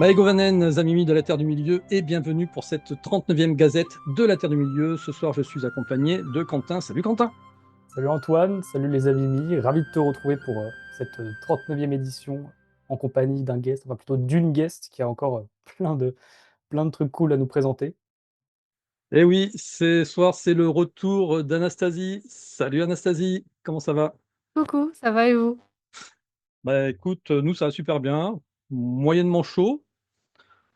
Maëgovanen, Zamimi de la Terre du Milieu, et bienvenue pour cette 39e gazette de la Terre du Milieu. Ce soir, je suis accompagné de Quentin. Salut Quentin. Salut Antoine, salut les amis, ravi de te retrouver pour cette 39e édition en compagnie d'un guest, enfin plutôt d'une guest qui a encore plein de trucs cool à nous présenter. Et oui, ce soir, c'est le retour d'Anastasie. Salut Anastasie, comment ça va? Coucou, ça va et vous? Bah écoute, nous, ça va super bien. Moyennement chaud,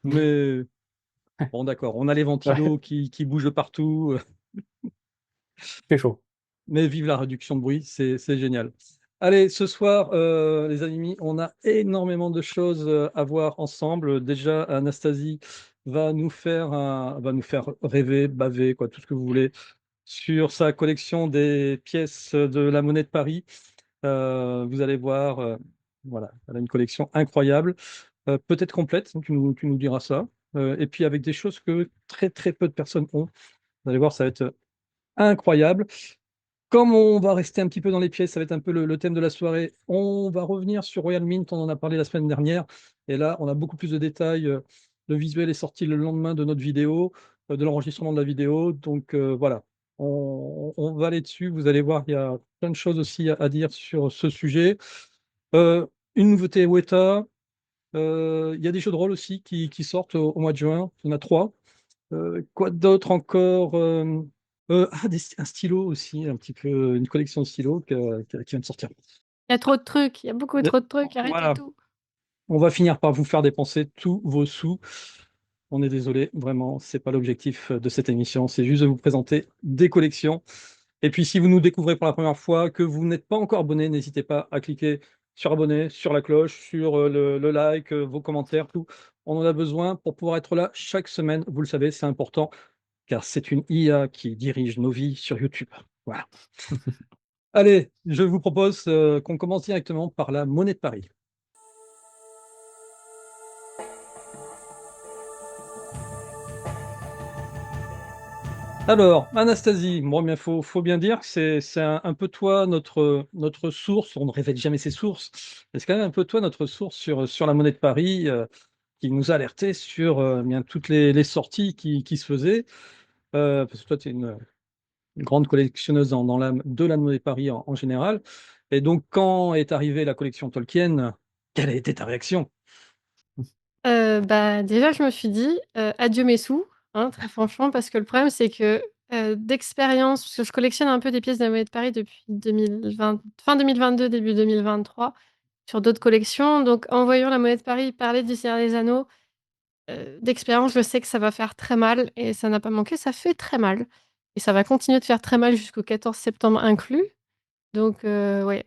mais bon, d'accord. On a les Ouais, ventilos qui bougent de partout, il fait chaud. mais vive la réduction de bruit, c'est génial. Allez, ce soir, les amis, on a énormément de choses à voir ensemble. Déjà, Anastasie va nous faire rêver, baver, quoi, tout ce que vous voulez, sur sa collection des pièces de la Monnaie de Paris. Vous allez voir, voilà, elle a une collection incroyable, peut-être complète, tu nous diras ça. Et puis avec des choses que très très peu de personnes ont. Vous allez voir, ça va être incroyable. Comme on va rester un petit peu dans les pièces, ça va être un peu le thème de la soirée. On va revenir sur Royal Mint, on en a parlé la semaine dernière, et là, on a beaucoup plus de détails. Le visuel est sorti le lendemain de notre vidéo, de l'enregistrement de la vidéo. Donc voilà, on va aller dessus. Vous allez voir, il y a plein de choses aussi à dire sur ce sujet. Euh, une nouveauté Weta. Il y a des jeux de rôle aussi qui sortent au mois de juin. Il y en a trois. Quoi d'autre encore? Un stylo aussi, un petit peu, une collection de stylos qui vient de sortir. Il y a trop de trucs, il y a beaucoup Mais trop de trucs, arrêtez voilà, tout. on va finir par vous faire dépenser tous vos sous. On est désolé, vraiment, c'est pas l'objectif de cette émission, c'est juste de vous présenter des collections. Et puis, si vous nous découvrez pour la première fois, que vous n'êtes pas encore abonné, n'hésitez pas à cliquer sur abonner, sur la cloche, sur le like, vos commentaires, tout. On en a besoin pour pouvoir être là chaque semaine. Vous le savez, c'est important car c'est une IA qui dirige nos vies sur YouTube. Voilà. Allez, je vous propose qu'on commence directement par la monnaie de Paris. Alors, Anastasie, bon, bien, faut bien dire que c'est un peu toi notre source. On ne révèle jamais ses sources, mais c'est quand même un peu toi notre source sur la monnaie de Paris, qui nous a alerté sur bien toutes les sorties qui se faisaient. Parce que toi, tu es une grande collectionneuse de la monnaie de Paris en général. Et donc, quand est arrivée la collection Tolkien, quelle a été ta réaction? Bah, déjà, je me suis dit, adieu mes sous, hein, très franchement, parce que le problème, c'est que d'expérience, parce que je collectionne un peu des pièces de la Monnaie de Paris depuis 2020, fin 2022, début 2023, sur d'autres collections. Donc, en voyant la Monnaie de Paris parler du Seigneur des Anneaux, d'expérience, je sais que ça va faire très mal, et ça n'a pas manqué, ça fait très mal. Et ça va continuer de faire très mal jusqu'au 14 septembre inclus. Donc, ouais,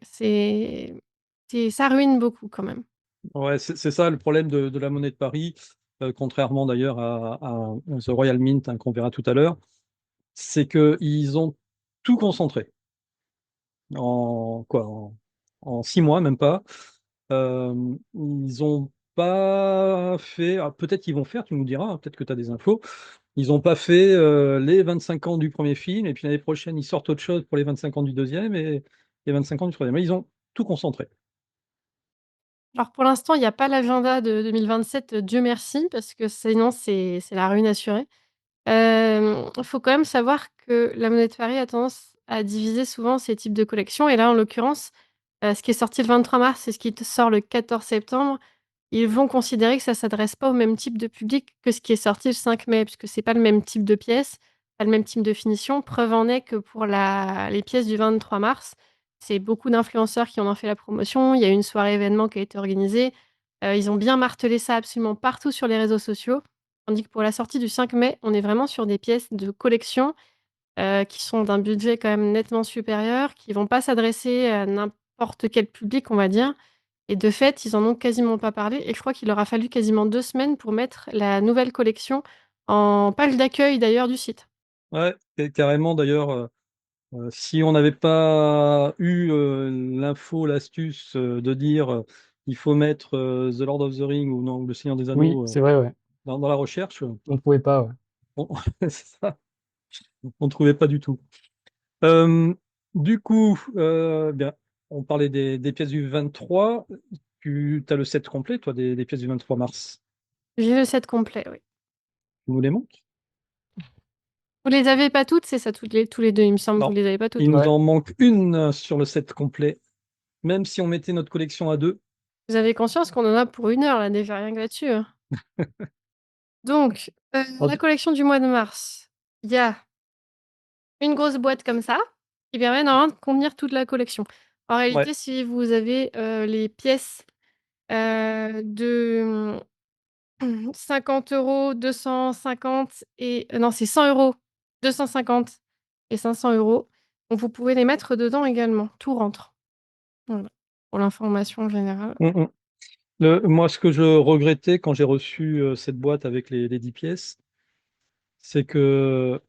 ça ruine beaucoup quand même. Ouais, c'est ça le problème de la monnaie de Paris, contrairement d'ailleurs à The Royal Mint, hein, qu'on verra tout à l'heure, c'est qu'ils ont tout concentré en quoi, en 6 mois, même pas. Ils ont pas fait, alors peut-être qu'ils vont faire, tu nous diras, hein, peut-être que tu as des infos. Ils n'ont pas fait les 25 ans du premier film, et puis l'année prochaine, ils sortent autre chose pour les 25 ans du deuxième et les 25 ans du troisième. Là, ils ont tout concentré. Alors pour l'instant, il y a pas l'agenda de 2027, Dieu merci, parce que sinon c'est la ruine assurée. Il faut quand même savoir que la Monnaie de Paris a tendance à diviser souvent ces types de collections, et là, en l'occurrence, ce qui est sorti le 23 mars et ce qui sort le 14 septembre, ils vont considérer que ça s'adresse pas au même type de public que ce qui est sorti le 5 mai, puisque c'est pas le même type de pièce, pas le même type de finition. Preuve en est que pour les pièces du 23 mars, c'est beaucoup d'influenceurs qui en ont fait la promotion. Il y a eu une soirée événement qui a été organisée. Ils ont bien martelé ça absolument partout sur les réseaux sociaux. Tandis que pour la sortie du 5 mai, on est vraiment sur des pièces de collection qui sont d'un budget quand même nettement supérieur, qui vont pas s'adresser à n'importe quel public, on va dire. Et de fait, ils en ont quasiment pas parlé. Et je crois qu'il leur a fallu quasiment 2 semaines pour mettre la nouvelle collection en page d'accueil d'ailleurs du site. Ouais, carrément d'ailleurs. Si on n'avait pas eu l'info, l'astuce de dire il faut mettre The Lord of the Ring ou non, Le Seigneur des Oui, Anneaux c'est vrai, ouais. dans la recherche, On ne pouvait pas, ouais. on c'est ça, on ne trouvait pas du tout. Euh, du coup, bien, on parlait des pièces du 23. Tu as le set complet, toi, des pièces du 23 mars. J'ai le set complet, oui. Tu nous les montres? Vous les avez pas toutes, c'est ça, tous les deux, il me semble, vous Non. les avez pas toutes. Il nous Ouais. en manque une sur le set complet. Même si on mettait notre collection à deux. Vous avez conscience qu'on en a pour 1 heure, là, déjà, rien que là-dessus, hein. Donc, Oh, la collection du mois de mars, il y a une grosse boîte comme ça, qui permet normalement de contenir toute la collection. En Ouais. réalité, si vous avez, les pièces, de 50 €, 250 et non, c'est 100 €, 250 et 500 €. Donc vous pouvez les mettre dedans également. Tout rentre. Voilà, pour l'information générale. Mm, mm. Moi, ce que je regrettais quand j'ai reçu cette boîte avec les 10 pièces, c'est que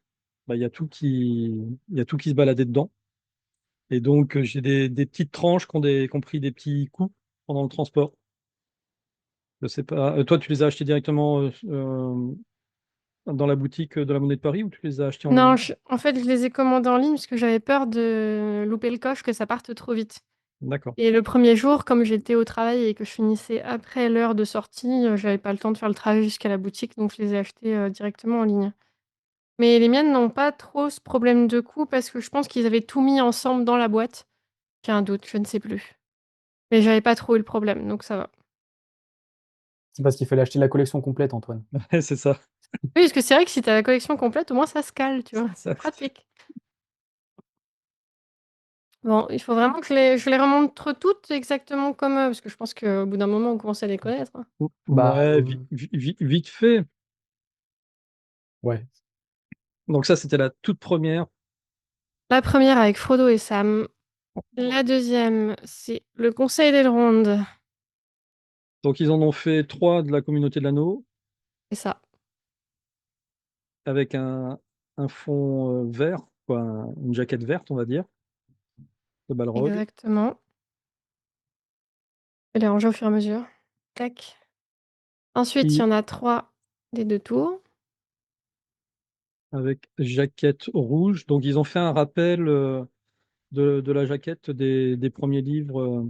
bah, il y a tout qui se baladait dedans. Et donc, j'ai des petites tranches qui ont pris des petits coups pendant le transport. Je sais pas. Toi, tu les as achetés directement dans la boutique de la Monnaie de Paris ou tu les as achetés en Non, ligne? en fait, je les ai commandés en ligne parce que j'avais peur de louper le coche, que ça parte trop vite. D'accord. Et le premier jour, comme j'étais au travail et que je finissais après l'heure de sortie, j'avais pas le temps de faire le trajet jusqu'à la boutique, donc je les ai achetés, directement en ligne. Mais les miennes n'ont pas trop ce problème de coût parce que je pense qu'ils avaient tout mis ensemble dans la boîte. J'ai un doute, je ne sais plus. Mais j'avais pas trop eu le problème, donc ça va. c'est parce qu'il fallait acheter la collection complète, Antoine. C'est ça. Oui, parce que c'est vrai que si tu as la collection complète, au moins ça se cale, tu vois? C'est pratique. Bon, il faut vraiment que je les remontre toutes exactement comme, parce que je pense qu'au bout d'un moment, on commence à les connaître, hein. Bah, Ouais, vite fait. ouais. Donc ça, c'était la toute première. La première avec Frodo et Sam. La deuxième, c'est Le Conseil d'Elrond. Donc ils en ont fait trois de la communauté de l'anneau C'est ça, avec un fond vert, quoi, une jaquette verte, on va dire, de Balrog, exactement. Je les ranger au fur et à mesure. Tac. Ensuite, il y qui en a 3 des 2 tours. avec jaquette rouge. Donc ils ont fait un rappel de la jaquette des premiers livres.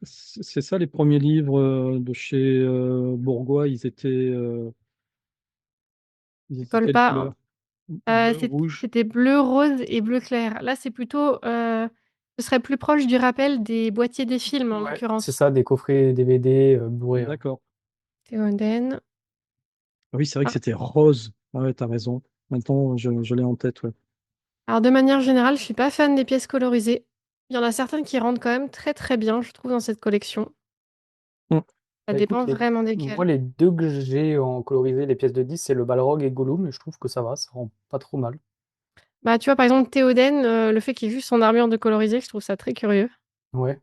C'est ça, les premiers livres de chez Bourgois, ils Ça étaient colle quelle pas, hein. couleur? Bleu, rouge. C'était bleu, rose et bleu clair. Là, c'est plutôt, ce serait plus proche du rappel des boîtiers des films, en Ouais, c'est l'occurrence. ça, des coffrets DVD, Blu-ray, ouais. D'accord. Théoden. Ah oui, c'est vrai que Ah, c'était rose. Ah ouais, t'as raison. Maintenant, je l'ai en tête, ouais. alors de manière générale, je suis pas fan des pièces colorisées. Il y en a certaines qui rendent quand même très, très bien, je trouve, dans cette collection. Mm. Ça Bah, écoute, dépend vraiment moi, desquelles. les deux que j'ai en colorisé, les pièces de 10, c'est le Balrog et Gollum, et je trouve que ça va, ça rend pas trop mal. Bah, tu vois, par exemple, Théoden, le fait qu'il ait juste son armure de colorisé, je trouve ça très curieux. Ouais.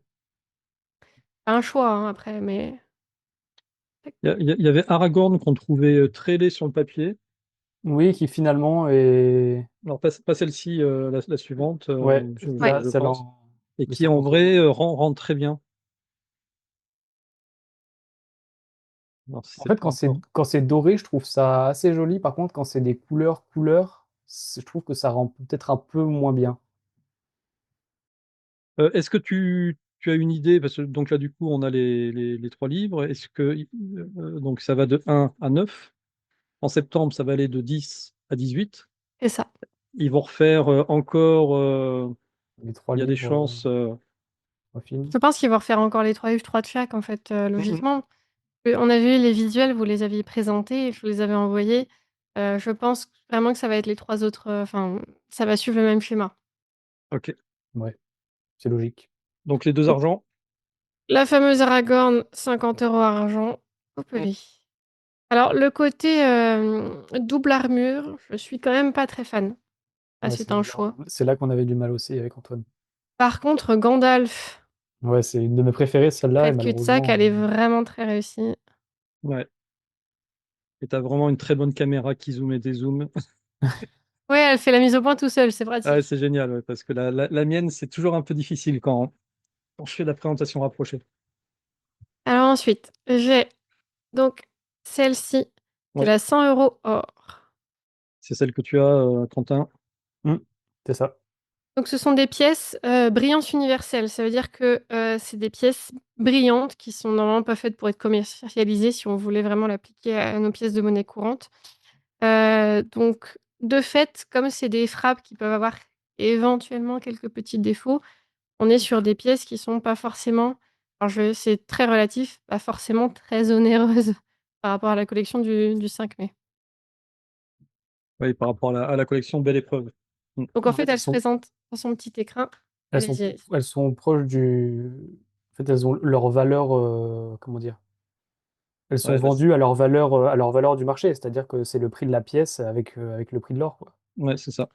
Un choix, hein, après, mais Il y avait Aragorn qu'on trouvait très laid sur le papier. Oui, qui finalement est. Alors, pas celle-ci, la suivante, Ouais, ouais. je celle pense. en Et de qui, en 50 vrai, euros. rend très bien. Alors, si En c'est fait, pas encore. quand c'est doré, je trouve ça assez joli. Par contre, quand c'est des couleurs, je trouve que ça rend peut-être un peu moins bien. Est-ce que tu as une idée? Parce que donc là, du coup, on a les trois livres. Est-ce que donc ça va de 1 à 9. En septembre, ça va aller de 10 à 18. C'est ça. Ils vont refaire encore. Les trois Il y a des livres, chances. au film. Je pense qu'ils vont refaire encore les 3 livres, 3 de chaque, en fait, Mhm. logiquement. On a vu les visuels, vous les aviez présentés, je vous les avais envoyés. Je pense vraiment que ça va être les 3 autres, enfin, ça va suivre le même schéma. Ok. Ouais, c'est logique. Donc les deux Donc argents. la fameuse Aragorn, 50 € argent. Hop Mm. là. Alors le côté, double armure, je suis quand même pas très fan. Ah, Ouais, c'est un choix. c'est là qu'on avait du mal aussi avec Antoine. Par contre, Gandalf, Ouais, c'est une de mes préférées, celle-là, et trait de cul-de-sac, malheureusement, elle est vraiment très réussie. Ouais. Et t'as vraiment une très bonne caméra qui zoome et dézoome. Ouais, elle fait la mise au point tout seul, c'est Ah ouais, pratique. c'est génial, ouais, parce que la mienne, c'est toujours un peu difficile quand je fais la présentation rapprochée. Alors ensuite, j'ai donc celle-ci, c'est Ouais, la 100 € or. c'est celle que tu as, Quentin. hmm, c'est ça. Donc ce sont des pièces, brillance universelle. Ça veut dire que, c'est des pièces brillantes qui sont normalement pas faites pour être commercialisées si on voulait vraiment l'appliquer à nos pièces de monnaie courante. Donc de fait, comme c'est des frappes qui peuvent avoir éventuellement quelques petits défauts, on est sur des pièces qui sont pas forcément, alors c'est très relatif, pas forcément très onéreuses par rapport à la collection du 5 mai. Oui, par rapport à la collection Belle Épreuve. Mm. Donc en fait, Elles elle se sont, présente dans son petit écrin. elles sont, Allez-y, allez-y. elles sont proches du. En fait, elles ont leur valeur. Comment dire? Elles sont Ouais, bah, vendues à leur valeur du marché, c'est-à-dire que c'est le prix de la pièce avec le prix de l'or, quoi. ouais, c'est ça.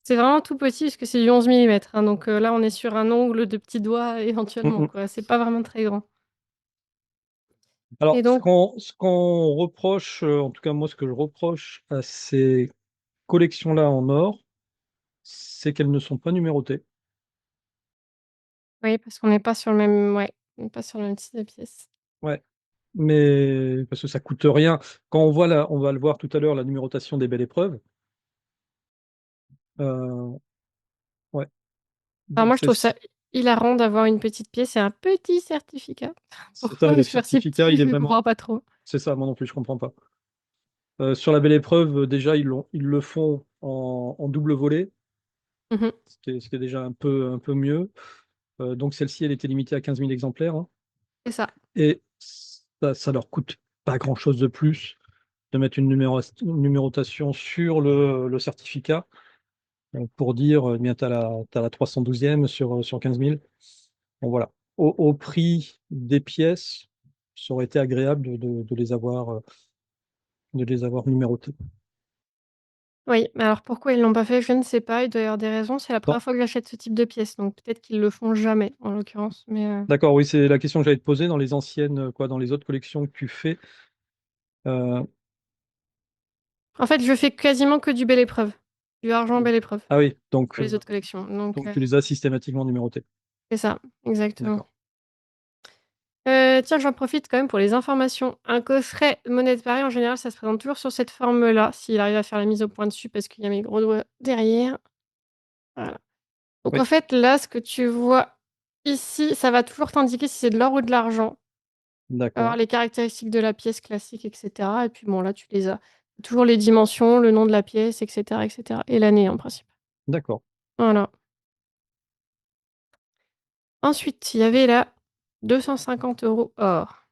C'est vraiment tout petit parce que c'est du 11 millimètres, hein, donc là, on est sur un ongle de petit doigt Mm, éventuellement, mm. quoi. C'est pas vraiment très grand. Alors, Et donc, ce qu'on reproche, en tout cas moi, ce que je reproche à ces collections-là en or, c'est qu'elles ne sont pas numérotées. oui, parce qu'on n'est pas sur le même, ouais, on n'est pas sur le même type de pièce. Ouais, mais parce que ça coûte rien. Quand on voit on va le voir tout à l'heure, la numérotation des belles épreuves. euh, ouais, Alors donc moi, je trouve ça hilarant d'avoir une petite pièce et un petit certificat. c'est ça, Pourquoi le faire si certificat, petit? il est Je comprends vraiment. pas trop. C'est ça, moi non plus, je comprends pas. Sur la belle épreuve, déjà, ils le font en double volet, Mhm, ce qui est déjà un peu mieux. Donc celle-ci, elle était limitée à 15 000 exemplaires, hein. c'est ça. Et ça leur coûte pas grand-chose de plus de mettre une numérotation sur le certificat pour dire, eh bien, t'as la 312e sur 15 000. Bon, voilà. Au prix des pièces, ça aurait été agréable de les avoir numérotées. Oui, mais alors pourquoi ils l'ont pas fait? Je ne sais pas, il doit y avoir des raisons. C'est la Bon, première fois que j'achète ce type de pièce, donc peut-être qu'ils le font jamais, en l'occurrence, mais d'accord, oui, c'est la question que j'allais te poser dans les anciennes, quoi, dans les autres collections que tu fais. euh, en fait, je fais quasiment que du belle épreuve, du argent belle épreuve ah oui, pour les autres collections, donc donc tu les as systématiquement numérotés. c'est ça, exactement. D'accord. Tiens, j'en profite quand même pour les informations. Un coffret monnaie de Paris, en général, ça se présente toujours sur cette forme-là, s'il arrive à faire la mise au point dessus parce qu'il y a mes gros doigts derrière. Voilà. Donc en Oui, fait, là, ce que tu vois ici, ça va toujours t'indiquer si c'est de l'or ou de l'argent. Alors d'accord, les caractéristiques de la pièce classique, et cetera, et puis bon, là, tu les as. Toujours les dimensions, le nom de la pièce, et cetera, et cetera, et l'année, en principe. d'accord. Voilà. Ensuite, il y avait la 250 € or.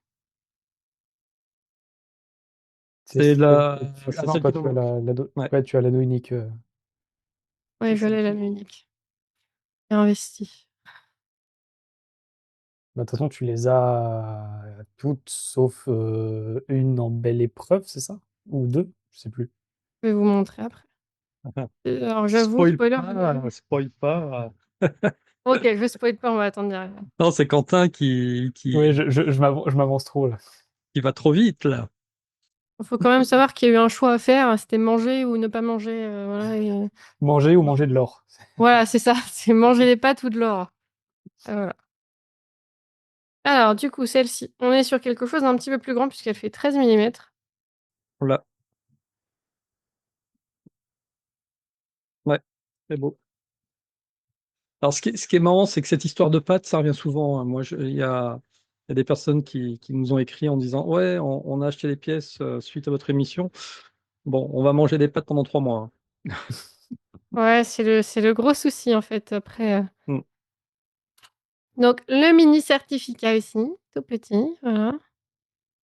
C'est C'est Ah c'est non, celle toi, qui tu as doit. Ouais. ouais, tu as l'anneau unique. Ouais, C'est je l'ai, celle-ci. l'année unique. J'ai investi. Bah, de toute façon, tu les as toutes sauf une en belle épreuve, c'est ça? Ou deux? Je sais plus. Je vais vous montrer après. Alors j'avoue, Spoil spoiler, je l'ai. pas, spoil pas. Ok, je spoil pas, on va attendre derrière. Non, c'est Quentin Oui, je m'avance trop là. qui va trop vite, là. Il faut quand même savoir qu'il y a eu un choix à faire, c'était manger ou ne pas manger. Voilà, Manger ou manger de l'or. voilà, c'est ça, c'est manger les pâtes ou de l'or. Voilà. Alors du coup, celle-ci, on est sur quelque chose d'un petit peu plus grand puisqu'elle fait 13 millimètres. Là. Ouais, c'est beau. Alors, ce qui est marrant, c'est que cette histoire de pâtes, ça revient souvent, hein. Moi, il y a des personnes qui nous ont écrit en disant, ouais, on a acheté les pièces suite à votre émission. Bon, on va manger des pâtes pendant 3 mois, Ouais, c'est le gros souci en fait après. hein. Mm. Donc le mini certificat ici, tout petit, voilà.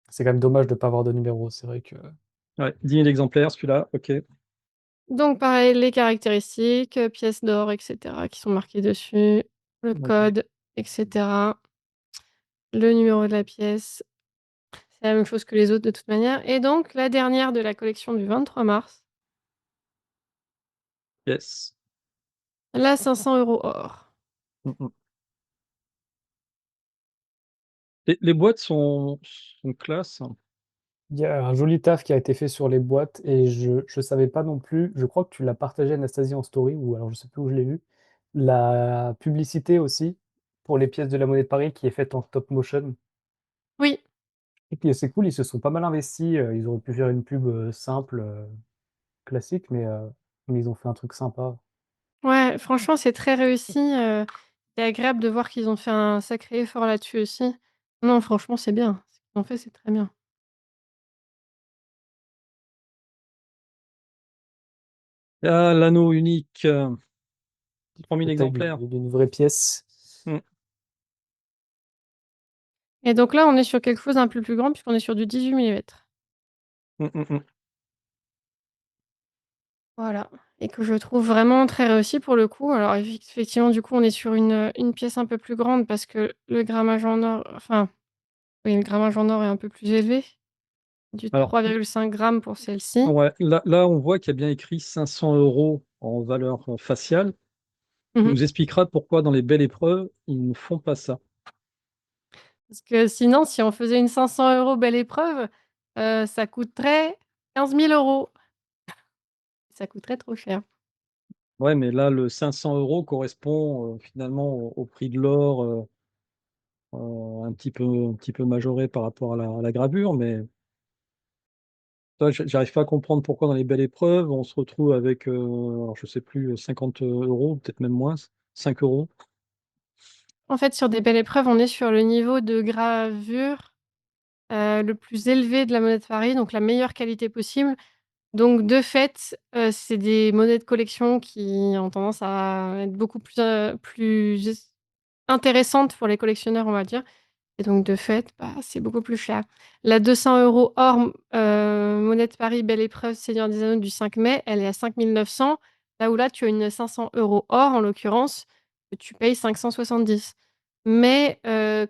C'est quand même dommage de ne pas avoir de numéro. C'est vrai que. Ouais, 10 000 exemplaires, celui-là, ok. Donc pareil, les caractéristiques, pièces d'or, et cetera, qui sont marquées dessus, le Ok. code, et cetera, le numéro de la pièce. C'est la même chose que les autres de toute manière. Et donc la dernière de la collection du 23 mars, Yes. la 500 € or. Mm, mm. Les boîtes sont classe, hein. Il y a un joli taf qui a été fait sur les boîtes et je savais pas non plus. Je crois que tu l'as partagé Anastasie en story ou alors je sais plus où je l'ai vu. La publicité aussi pour les pièces de la Monnaie de Paris qui est faite en stop motion. Oui, Et puis c'est cool, ils se sont pas mal investis. Ils auraient pu faire une pub simple, classique, mais ils ont fait un truc sympa. Ouais, franchement, c'est très réussi, c'est agréable de voir qu'ils ont fait un sacré effort là-dessus aussi. Non, franchement, c'est bien. Ce qu'ils ont fait, c'est très bien. Ah, l'anneau unique, 3000 La taille exemplaires. d'une vraie pièce. Mm, Et donc là, on est sur quelque chose d'un peu plus grand puisqu'on est sur du 18 millimètres. mm, mm, mm. Voilà, et que je trouve vraiment très réussi pour le coup. Alors effectivement, du coup, on est sur une pièce un peu plus grande parce que le grammage en or enfin, oui, le grammage en or est un peu plus élevé, du Alors, 3,5 grammes pour celle-ci. ouais, là, on voit qu'il y a bien écrit 500 € en valeur faciale. Tu Mmh. nous expliqueras pourquoi dans les belles épreuves, ils ne font pas ça. Parce que sinon, si on faisait une 500 € belle épreuve, ça coûterait 15 000 €. Ça coûterait trop cher. Ouais, mais là, le 500 € correspond finalement au prix de l'or, un petit peu majoré par rapport à la gravure, mais toi, j'arrive pas à comprendre pourquoi dans les belles épreuves, on se retrouve avec, alors je sais plus, 50 €, peut-être même moins, 5 euros. En fait, sur des belles épreuves, on est sur le niveau de gravure, le plus élevé de la monnaie de Paris, donc la meilleure qualité possible. Donc de fait, c'est des monnaies de collection qui ont tendance à être beaucoup plus intéressantes pour les collectionneurs, on va dire. Et donc de fait, bah, c'est beaucoup plus cher. La 200 € hors, monnaie de Paris Belle Épreuve Seigneur des Anneaux du 5 mai, elle est à 5 900. Là où là, tu as une 500 € or en l'occurrence, que tu payes 570. Mais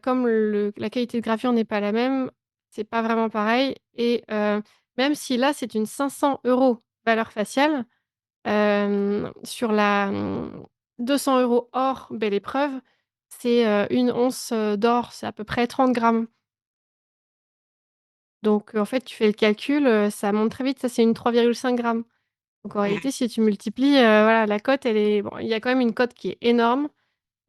comme la qualité de gravure n'est pas la même, c'est pas vraiment pareil et même si là, c'est une 500 € valeur faciale, sur la, 200 € hors Belle Épreuve, c'est, 1 once, d'or, c'est à peu près 30 grammes. Donc en fait, tu fais le calcul, ça monte très vite. Ça, c'est une 3,5 grammes. Donc en réalité, si tu multiplies, voilà, la cote, elle est bon, il y a quand même une cote qui est énorme,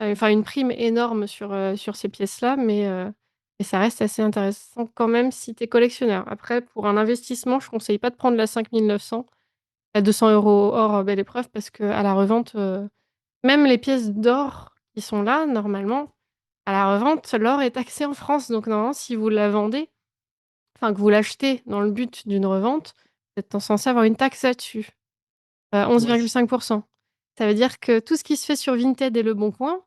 enfin une prime énorme sur ces pièces-là, mais ça reste assez intéressant quand même si tu es collectionneur. Après, pour un investissement, je conseille pas de prendre la 5 900, la 200 € hors Belle Épreuve parce qu'à la revente, même les pièces d'or qui sont là, normalement, à la revente, l'or est taxé en France. Donc normalement, si vous la vendez, enfin que vous l'achetez dans le but d'une revente, vous êtes censé avoir une taxe là-dessus, Ouais, 11,5. Ça veut dire que tout ce qui se fait sur Vinted et Leboncoin,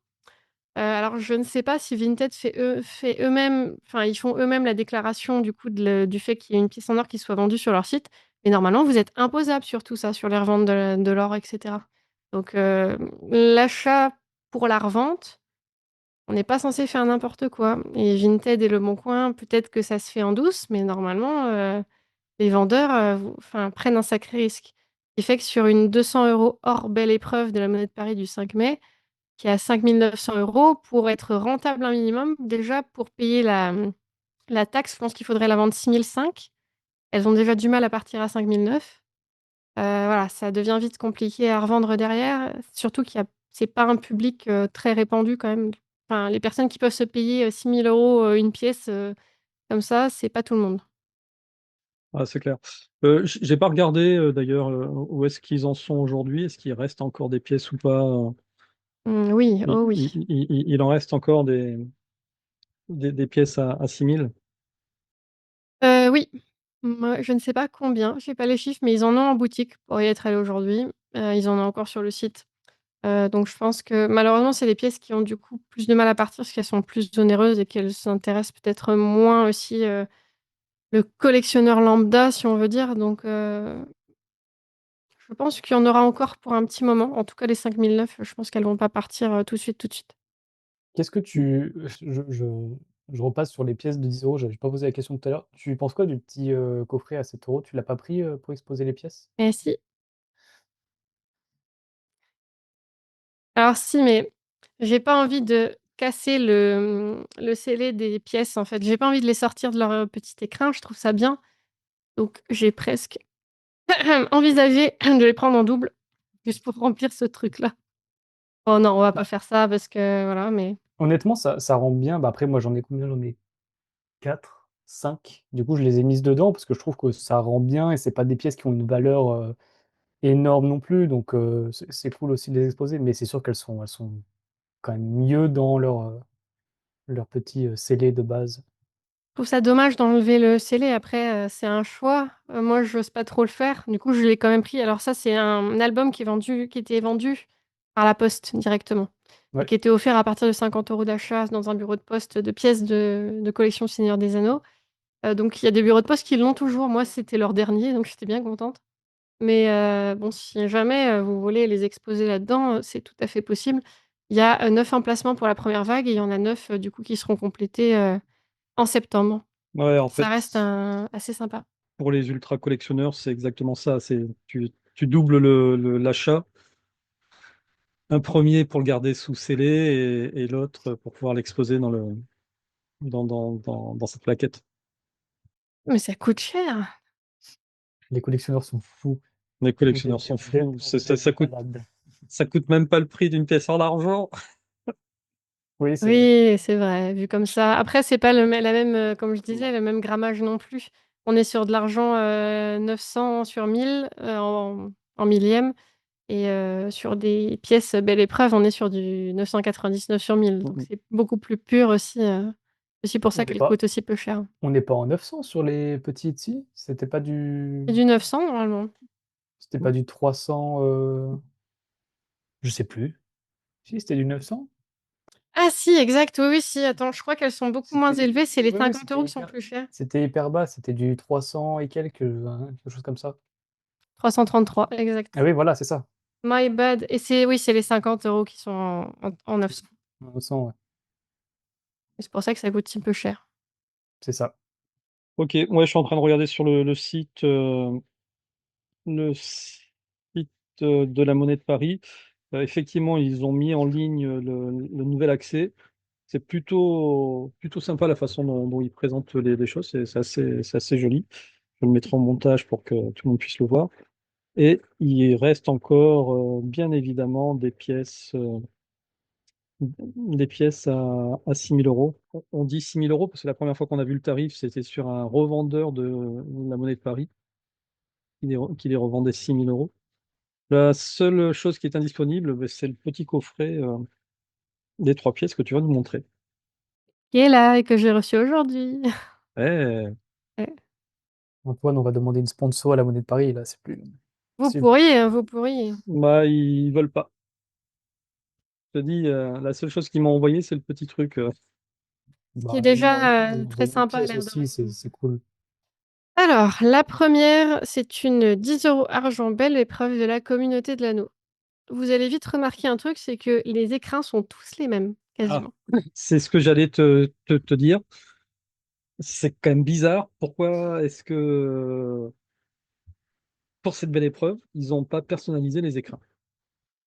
alors je ne sais pas si Vinted fait eux-mêmes, enfin ils font eux-mêmes la déclaration du coup du fait qu'il y ait une pièce en or qui soit vendue sur leur site, mais normalement vous êtes imposable sur tout ça, sur les reventes de l'or et cetera. Donc l'achat pour la revente, on n'est pas censé faire n'importe quoi et Vinted et Leboncoin, peut-être que ça se fait en douce, mais normalement, les vendeurs, enfin prennent un sacré risque. Ce qui fait que sur une 200 € hors Belle Épreuve de la Monnaie de Paris du 5 mai, qui est à 5 900 €, pour être rentable un minimum, déjà pour payer la taxe, je pense qu'il faudrait la vendre 6 500. Elles ont déjà du mal à partir à 5 900. Voilà, ça devient vite compliqué à revendre derrière, surtout c'est pas un public, très répandu quand même. Enfin, les personnes qui peuvent se payer, 6 000 € une pièce, comme ça, c'est pas tout le monde. ah, c'est clair. J'ai pas regardé d'ailleurs où est-ce qu'ils en sont aujourd'hui. Est-ce qu'il reste encore des pièces ou pas? Mmh, oui, Il, oh oui. il en reste encore des pièces à 6000. Oui. Moi, je ne sais pas combien, j'ai pas les chiffres, mais ils en ont en boutique pour y être allés aujourd'hui. Ils en ont encore sur le site. Donc je pense que malheureusement, c'est des pièces qui ont du coup plus de mal à partir parce qu'elles sont plus onéreuses et qu'elles s'intéressent peut-être moins aussi, le collectionneur lambda, si on veut dire. Donc je pense qu'il y en aura encore pour un petit moment. En tout cas, les 5009, je pense qu'elles vont pas partir, tout de suite, tout de suite. Qu'est-ce que tu je repasse sur les pièces de 10 euros. J'avais pas posé la question tout à l'heure. Tu penses quoi du petit, coffret à 7 euros? Tu l'as pas pris, pour exposer les pièces? Et si. Alors si, mais j'ai pas envie de casser le scellé des pièces, en fait. J'ai pas envie de les sortir de leur, petit écrin, je trouve ça bien. Donc j'ai presque envisagé de les prendre en double, juste pour remplir ce truc-là. Oh non, on va pas Bah, faire ça parce que voilà, mais honnêtement, ça rend bien. Bah, après moi j'en ai combien? J'en ai 4, 5. Du coup, je les ai mises dedans parce que je trouve que ça rend bien et c'est pas des pièces qui ont une valeur, énormes non plus, donc c'est cool aussi de les exposer, mais c'est sûr qu'elles sont quand même mieux dans leur petit scellé de base. Je trouve ça dommage d'enlever le scellé. Après, c'est un choix. Moi, j'ose pas trop le faire. Du coup, je l'ai quand même pris. Alors ça, c'est un album qui était vendu par la poste directement et Ouais, qui était offert à partir de 50 € d'achat dans un bureau de poste de pièces de collection Seigneur des Anneaux. Donc il y a des bureaux de poste qui l'ont toujours. Moi, c'était leur dernier, donc j'étais bien contente. Mais bon, si jamais, vous voulez les exposer là-dedans, c'est tout à fait possible. Il y a, 9 emplacements pour la première vague et il y en a 9, du coup, qui seront complétés, en septembre. Ouais, en Ça fait, reste assez sympa. pour les ultra collectionneurs, c'est exactement ça. Tu doubles l'achat. Un premier pour le garder sous scellé et l'autre pour pouvoir l'exposer dans cette plaquette. Mais ça coûte cher! les collectionneurs sont fous. Les On collectionneurs devient sont fous. on devient malade. Ça coûte même pas le prix d'une pièce en argent. Oui, c'est vrai. Oui, c'est vrai, vu comme ça. Après, c'est pas la même, comme je disais, Non. le même grammage non plus. On est sur de l'argent, 900 sur 1000, en millième et sur des pièces Belle Épreuve, on est sur du 999 sur 1000. Donc Mm, c'est beaucoup plus pur aussi, aussi pour On ça n'est qu'elles pas, coûtent aussi peu cher. on n'est pas en 900 sur les petits ici. C'est du 900 normalement. C'était pas du 300. Je sais plus. Si, c'était du 900. Ah si, exact, oui, oui, si, attends, je crois qu'elles sont beaucoup moins C'était, élevées, c'est les ouais, ouais, 50 € qui sont plus chers. c'était hyper bas. C'était du 300 et quelques, hein, quelque chose comme ça. 333, Ah exact. oui, voilà, c'est ça. My bad. Et c'est oui, c'est les 50 € qui sont en 900. 900, ouais, C'est pour ça que ça coûte si peu cher. c'est ça. Ok, ouais, je suis en train de regarder sur le site de la Monnaie de Paris. Effectivement, ils ont mis en ligne le nouvel accès. C'est plutôt sympa la façon dont ils présentent les choses. C'est assez joli. Je le mettrai en montage pour que tout le monde puisse le voir. Et il reste encore, bien évidemment, des pièces à 6 000 euros. On dit 6 000 euros parce que la première fois qu'on a vu le tarif, c'était sur un revendeur de la Monnaie de Paris qui les revendait 6 000 euros. La seule chose qui est indisponible, ben, c'est le petit coffret des 3 pièces que tu vas nous montrer. Qui est là et que j'ai reçu aujourd'hui. Eh, Ouais. Antoine, on va demander une sponsor à la Monnaie de Paris, là, c'est plus Vous possible. pourriez, hein, vous pourriez. bah, ils veulent pas. Je te dis, la seule chose qu'ils m'ont envoyé, c'est le petit truc. Qui est Bah, déjà, très une sympa, pièce l'air de aussi, rien. c'est cool. Alors, la première, c'est une 10 € argent Belle Épreuve de la communauté de l'anneau. Vous allez vite remarquer un truc, c'est que les écrins sont tous les mêmes, Ah, quasiment. c'est ce que j'allais te dire. C'est quand même bizarre. Pourquoi est-ce que pour cette belle épreuve, ils n'ont pas personnalisé les écrins?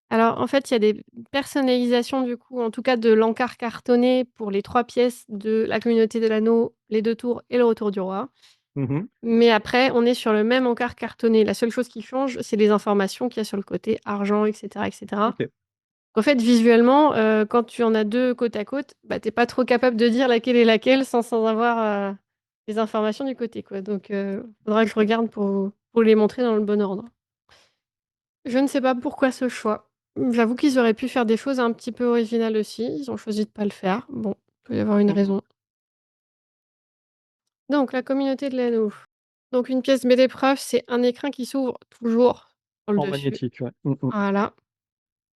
Alors, en fait, il y a des personnalisations, du coup, en tout cas de l'encart cartonné pour les 3 pièces de la communauté de l'anneau, les 2 tours et le retour du roi. Mhm. Mais après, on est sur le même encart cartonné. La seule chose qui change, c'est les informations qu'il y a sur le côté argent, et cetera, et cetera. Ok. En fait, visuellement, quand tu en as 2 côte à côte, bah, tu es pas trop capable de dire laquelle est laquelle sans avoir, les informations du côté, quoi. Donc faudra que je regarde pour les montrer dans le bon ordre. Je ne sais pas pourquoi ce choix. J'avoue qu'ils auraient pu faire des choses un petit peu originales aussi. Ils ont choisi de pas le faire. Bon, il peut y avoir une Mhm. raison. Donc la communauté de l'anneau. Donc une pièce belle épreuve, c'est un écrin qui s'ouvre toujours sur le En dessus. magnétique, ouais. Mhm. Voilà.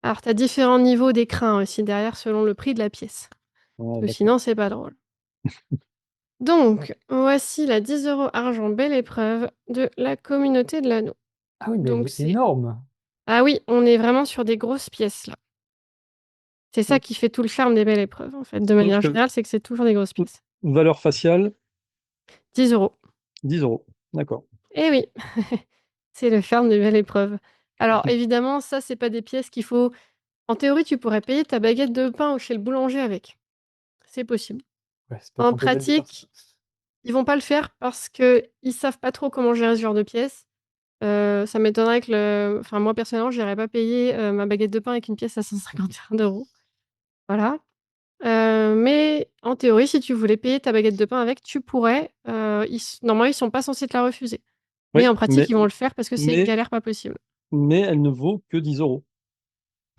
Alors tu as différents niveaux d'écrin aussi derrière selon le prix de la pièce. Ouais, Parce que d'accord. sinon c'est pas drôle. Donc voici la 10 € argent belle épreuve de la communauté de l'anneau. Ah oui, mais elle Donc est c'est énorme. ah oui, on est vraiment sur des grosses pièces là. C'est ça Mhm. qui fait tout le charme des belles épreuves en fait, de Donc, manière générale, c'est que c'est toujours des grosses pièces. valeur faciale, 10 €. 10 euros. D'accord. Eh oui, c'est le charme des belles épreuves. Alors évidemment, ça, c'est pas des pièces qu'il faut en théorie, tu pourrais payer ta baguette de pain chez le boulanger avec. C'est possible. Ouais, c'est pas En quand on vient de faire ça. pratique, ils vont pas le faire parce qu'ils savent pas trop comment gérer ce genre de pièces. Ça m'étonnerait que moi personnellement, j'irais pas payer, ma baguette de pain avec une pièce à 151 €. Voilà. Mais en théorie, si tu voulais payer ta baguette de pain avec, tu pourrais, normalement, ils sont pas censés te la refuser. Mais Oui, en pratique, ils vont le faire parce que c'est mais, galère pas possible. mais elle ne vaut que 10 euros.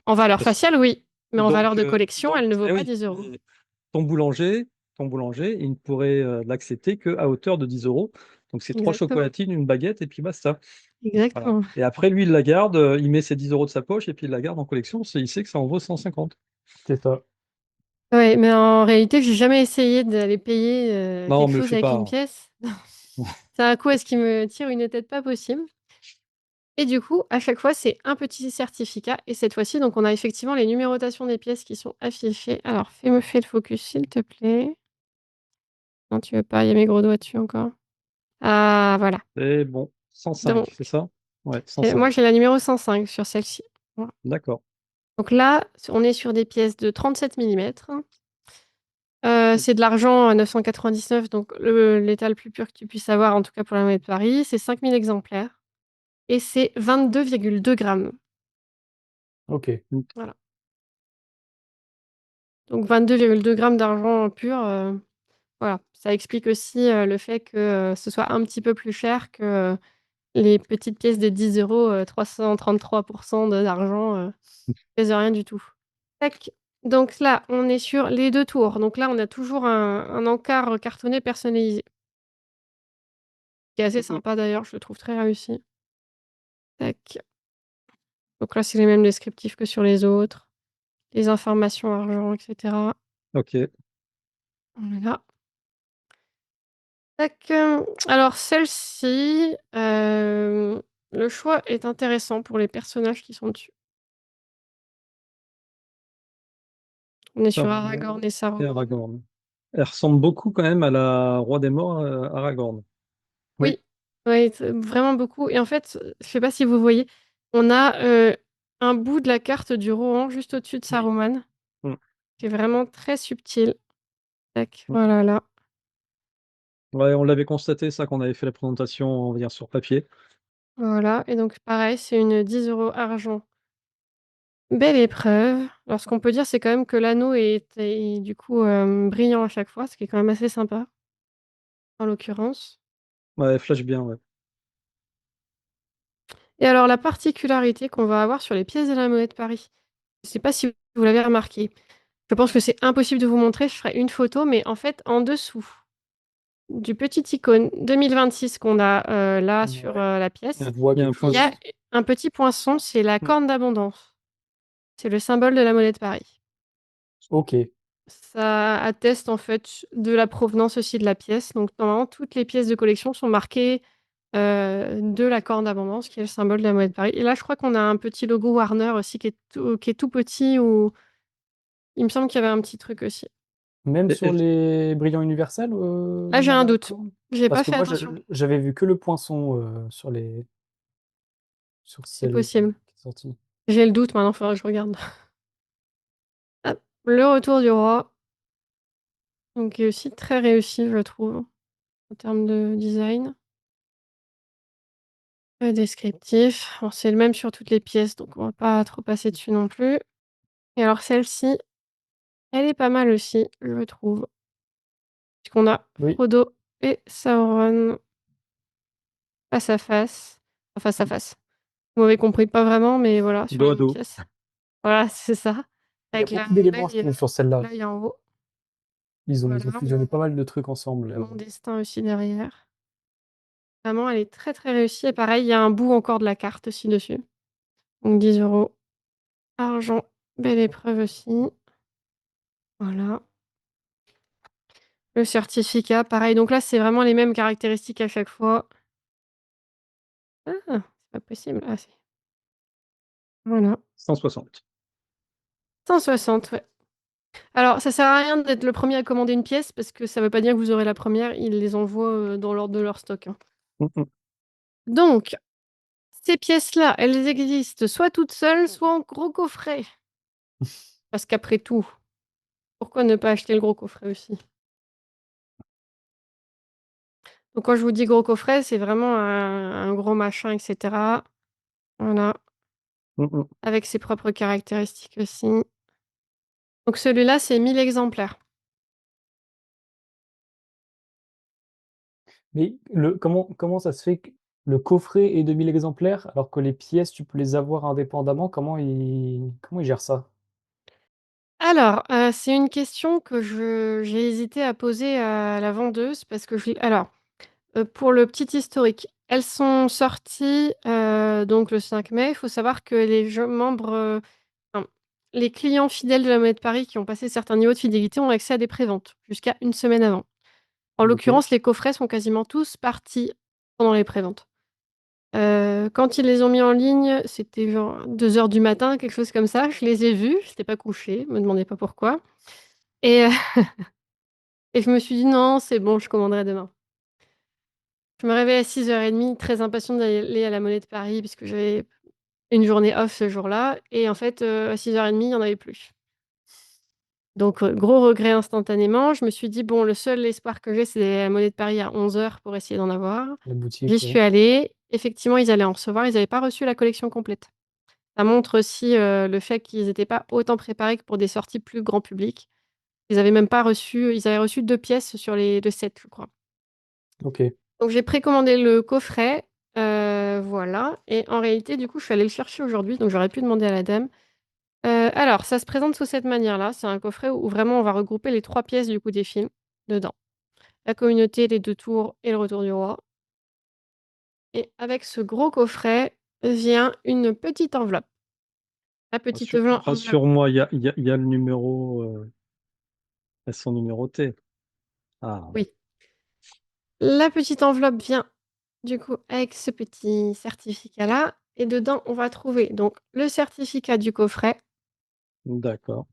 En valeur Parce- faciale, oui. Mais en valeur Donc, de collection, elle ne vaut eh pas oui, 10 euros. ton boulanger, il ne pourrait l'accepter qu'à hauteur de 10 euros. Donc, c'est 3 Exactement. chocolatines, une baguette, et puis basta. Voilà. Exactement. Et après, lui, il la garde, il met ses 10 euros de sa poche, et puis il la garde en collection, il sait que ça en vaut 150. C'est ça. Ouais, mais en réalité, j'ai jamais essayé d'aller payer Non, quelque me le chose fais avec pas, une hein. pièce. C'est un coup à ce qui me tire une tête pas possible. Et du coup, à chaque fois, c'est un petit certificat. Et cette fois-ci, donc, on a effectivement les numérotations des pièces qui sont affichées. Alors, fais le focus, s'il te plaît. Non, tu veux pas, il y a mes gros doigts dessus encore. Ah, voilà. C'est bon, 105, Donc, c'est ça? Ouais, moi, 105. j'ai la numéro 105 sur celle-ci. Voilà. D'accord. Donc là, on est sur des pièces de 37 millimètres. C'est de l'argent à 999, donc l'état le plus pur que tu puisses avoir, en tout cas pour la monnaie de Paris. C'est 5000 exemplaires et c'est 22,2 grammes. Ok. Voilà. Donc 22,2 grammes d'argent pur. Voilà. Ça explique aussi le fait que ce soit un petit peu plus cher que les petites pièces de 10 euros, 333% d'argent, pèse rien du tout. Tac. Donc là, on est sur les deux tours. Donc là, on a toujours un encart cartonné personnalisé. Qui est assez sympa d'ailleurs, je le trouve très réussi. Tac. Donc là, c'est les mêmes descriptifs que sur les autres. Les informations argent, etc. Ok. Voilà. Tac. Alors celle-ci, le choix est intéressant pour les personnages qui sont dessus. On est sur Aragorn et Et Saruman. Aragorn. Elle ressemble beaucoup quand même à la Roi des Morts, Aragorn. Oui. Oui, oui, vraiment beaucoup. Et en fait, je sais pas si vous voyez, on a un bout de la carte du Rohan juste au-dessus de Oui. Saruman, Mm, qui est vraiment très subtil. Tac, mm. voilà là. Ouais, on l'avait constaté, ça, quand on avait fait la présentation, on va dire, sur papier. Voilà, et donc pareil, c'est une 10 euros argent. Belle épreuve. Alors ce qu'on peut dire, c'est quand même que l'anneau est du coup brillant à chaque fois, ce qui est quand même assez sympa, en l'occurrence. Ouais, flash bien, ouais. Et alors la particularité qu'on va avoir sur les pièces de la monnaie de Paris, je ne sais pas si vous l'avez remarqué, je pense que c'est impossible de vous montrer, je ferai une photo, mais en fait en dessous du petit icône 2026 qu'on a là sur Ouais. la On pièce, voit Il y a un quelque il y poinçon. a chose. un petit poinçon, c'est la Mm. corne d'abondance. C'est le symbole de la monnaie de Paris. Ok. Ça atteste en fait de la provenance aussi de la pièce. Donc normalement, toutes les pièces de collection sont marquées de la corne d'abondance, qui est le symbole de la monnaie de Paris. Et là, je crois qu'on a un petit logo Warner aussi qui est tout petit. Ou il me semble qu'il y avait un petit truc aussi. Même Et- sur et- les brillants universels, Là, j'ai on un a la doute. corne. J'ai Parce pas que fait moi, attention. j'avais vu que le poinçon sur C'est celle possible. qui est sortie. J'ai le doute maintenant, il faudra que je regarde. Hop. Le retour du roi, donc qui est aussi très réussi, je trouve, en termes de design. Descriptif. Bon, c'est le même sur toutes les pièces, donc on va pas trop passer dessus non plus. Et alors celle-ci, elle est pas mal aussi, je trouve. Puisqu'on a Oui. Frodo et Sauron face à face. Enfin, face à face. Vous m'avez compris, pas vraiment, mais voilà, sur Dos la à même dos. pièce. Voilà, c'est ça. Il y a Avec la beaucoup d'éléments, je l'œil trouve, sur celle-là. l'œil en haut. Ils ont Voilà, fusionné pas mal de trucs ensemble. mon destin aussi derrière. Vraiment, elle est très très réussie. Et pareil, il y a un bout encore de la carte aussi dessus. Donc 10 euros. Argent, belle épreuve aussi. Voilà. Le certificat, pareil. Donc là, c'est vraiment les mêmes caractéristiques à chaque fois. Ah, c'est pas possible. Ah, si. Voilà. 160. 160, ouais. Alors, ça sert à rien d'être le premier à commander une pièce parce que ça veut pas dire que vous aurez la première. Ils les envoient dans l'ordre de leur stock, hein. Mm, mm. Donc, ces pièces-là, elles existent soit toutes seules, soit en gros coffret. Parce qu'après tout, pourquoi ne pas acheter le gros coffret aussi? Donc, quand je vous dis gros coffret, c'est vraiment un gros machin, etc. Voilà. Mm, mm. Avec ses propres caractéristiques aussi. Donc, celui-là, c'est 1000 exemplaires. Mais comment ça se fait Le coffret est 2000 exemplaires, alors que les pièces, tu peux les avoir indépendamment. Comment ils gèrent ça? Alors, c'est une question que j'ai hésité à poser à la vendeuse parce que pour le petit historique, elles sont sorties, donc le 5 mai. Il faut savoir que enfin, les clients fidèles de la Monnaie de Paris qui ont passé certains niveaux de fidélité ont accès à des préventes jusqu'à une semaine avant. En Ok. l'occurrence, les coffrets sont quasiment tous partis pendant les préventes. Quand ils les ont mis en ligne, c'était genre 2 heures du matin, quelque chose comme ça. Je les ai vus, j'étais pas couchée, me demandez pas pourquoi et et je me suis dit: «Non, c'est bon, je commanderai demain». Je me réveille à 6h30, très impatiente d'aller à la Monnaie de Paris puisque j'avais une journée off ce jour-là et en fait, à 6h30, il y en avait plus. Donc gros regret instantanément. Je me suis dit: «Bon, le seul espoir que j'ai, c'est d'aller à la Monnaie de Paris à 11h pour essayer d'en avoir». La J'y boutique, ouais. suis allée. Effectivement, ils allaient en recevoir. Ils avaient pas reçu la collection complète. Ça montre aussi, le fait qu'ils étaient pas autant préparés que pour des sorties plus grand public. Ils avaient reçu 2 pièces sur le 7, je crois. Ok. Donc j'ai précommandé le coffret, voilà et en réalité, du coup, je suis allée le chercher aujourd'hui, donc j'aurais pu demander à la dame. Alors ça se présente sous cette manière-là. C'est un coffret où vraiment on va regrouper les 3 pièces, du coup, des films dedans. La communauté, les 2 tours et le retour du roi et avec ce gros coffret vient une petite enveloppe. La petite enveloppe Rassure-moi, il y a le numéro, elles sont numérotées. Ah, oui. La petite enveloppe vient, du coup, avec ce petit certificat-là et dedans, on va trouver donc le certificat du coffret, d'accord.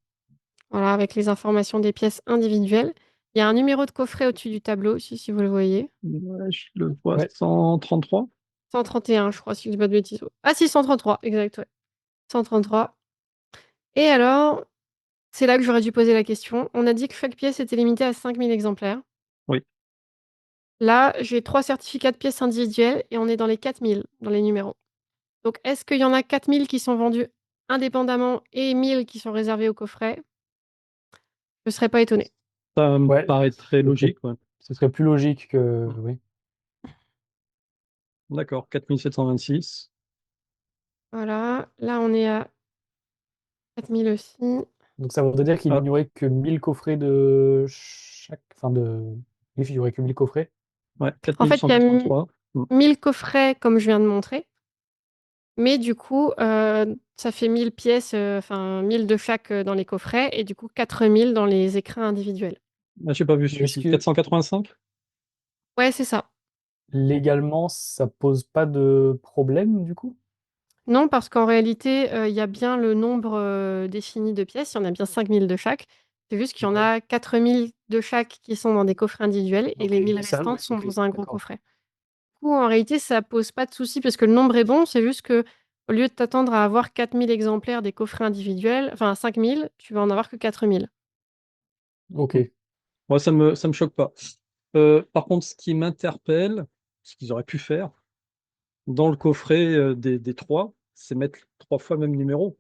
voilà, avec les informations des pièces individuelles. Il y a un numéro de coffret au-dessus du tableau aussi, si vous le voyez. Ouais, je le vois, Ouais. 133. 131, je crois, si je dis pas de bêtises. Ah si, 133, exact, ouais. 133. Et alors, c'est là que j'aurais dû poser la question. On a dit que chaque pièce était limitée à 5000 exemplaires. Oui. Là, j'ai 3 certificats de pièces individuelles et on est dans les 4000 dans les numéros. Donc est-ce qu'il y en a 4000 qui sont vendus indépendamment et 1000 qui sont réservés au coffret? Je serais pas étonnée. Ça me Ouais. paraît très Ce serait, logique, ouais. ce serait plus logique que. Oui. D'accord, 4726. Voilà, là on est à 4000 aussi. Donc ça voudrait dire qu'il Ah, n'y aurait que 1000 coffrets de chaque. Enfin de. Oui, il n'y aurait que 1000 coffrets. ouais, En fait, il y a 4183. 1000 coffrets comme je viens de montrer, mais du coup, ça fait 1000 pièces, enfin 1000 de chaque, dans les coffrets et du coup 4000 dans les écrins individuels. Ah, j'ai pas vu Mais est-ce celui-ci. que 485? Ouais, c'est ça. légalement, ça pose pas de problème du coup? Non, parce qu'en réalité, il y a bien le nombre, défini de pièces, il y en a bien 5000 de chaque. C'est juste qu'il y en Ouais. a 4000 de chaque qui sont dans des coffrets individuels et Ok. les 1000 Ça, restantes ouais, sont ok, dans un gros d'accord. coffret. Du coup, en réalité, ça pose pas de souci parce que le nombre est bon, c'est juste qu'au lieu de t'attendre à avoir 4000 exemplaires des coffrets individuels, enfin 5000, tu vas en avoir que 4000. Ok. Moi, ça me choque pas. Par contre, ce qui m'interpelle, ce qu'ils auraient pu faire dans le coffret des trois, c'est mettre 3 fois le même numéro.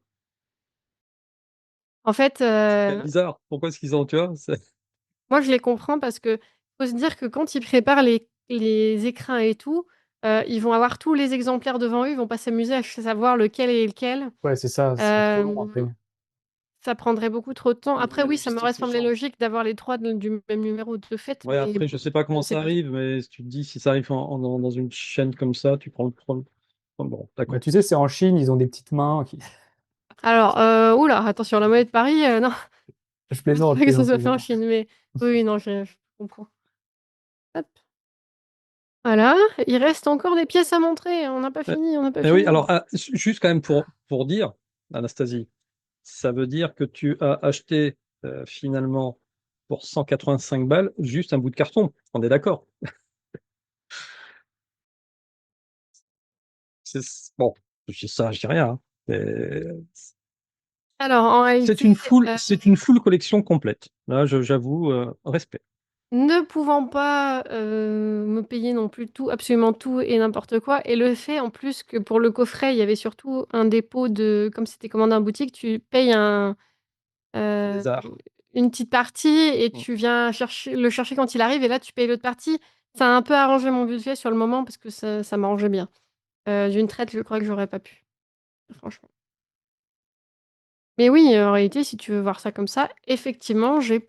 En fait, C'est quand même bizarre. Pourquoi est-ce qu'ils ont, tu vois? moi, je les comprends parce que faut se dire que quand ils préparent les écrins et tout, ils vont avoir tous les exemplaires devant eux, ils vont pas s'amuser à savoir lequel est lequel. Ouais, c'est ça, ce serait trop long après. Hem, Ça prendrait beaucoup trop de temps. Après La oui, ça m'aurait logistique, c'est semblé chiant. logique d'avoir les 3 du même numéro de fait, Ouais, mais après, je sais pas je comment ne sais ça pas faire. arrive, mais si tu te dis, si ça arrive dans une chaîne comme ça, tu prends le premier. Bon, Bah, d'accord. tu sais, c'est en Chine, ils ont des petites mains qui. Alors, ouh là, attention, la monnaie de Paris, non, Je je pense plaisante, je pas que ça plaisante soit fait en évidemment. Chine, mais oui, oui, non, je comprends. Hop, voilà, il reste encore des pièces à montrer, on n'a pas Euh, fini, on n'a pas oui, fini. alors, juste quand même pour dire, Anastasie, ça veut dire que tu as acheté finalement pour 185 balles juste un bout de carton. On est d'accord. Bon, je dis ça, je dis rien, hein. Alors en réalité, C'est une full collection complète. Là, j'avoue, respect. ne pouvant pas, me payer non plus tout, absolument tout et n'importe quoi et le fait en plus que pour le coffret, il y avait surtout un dépôt de comme c'était commandé en boutique, tu payes C'est heu, des arts. une petite partie et Mm. tu viens le chercher quand il arrive et là tu payes l'autre partie. Ça a un peu arrangé mon budget sur le moment parce que ça m'arrangeait bien. D'une traite, je crois que j'aurais pas pu, franchement. Mais oui, en réalité, si tu veux voir ça comme ça, effectivement, j'ai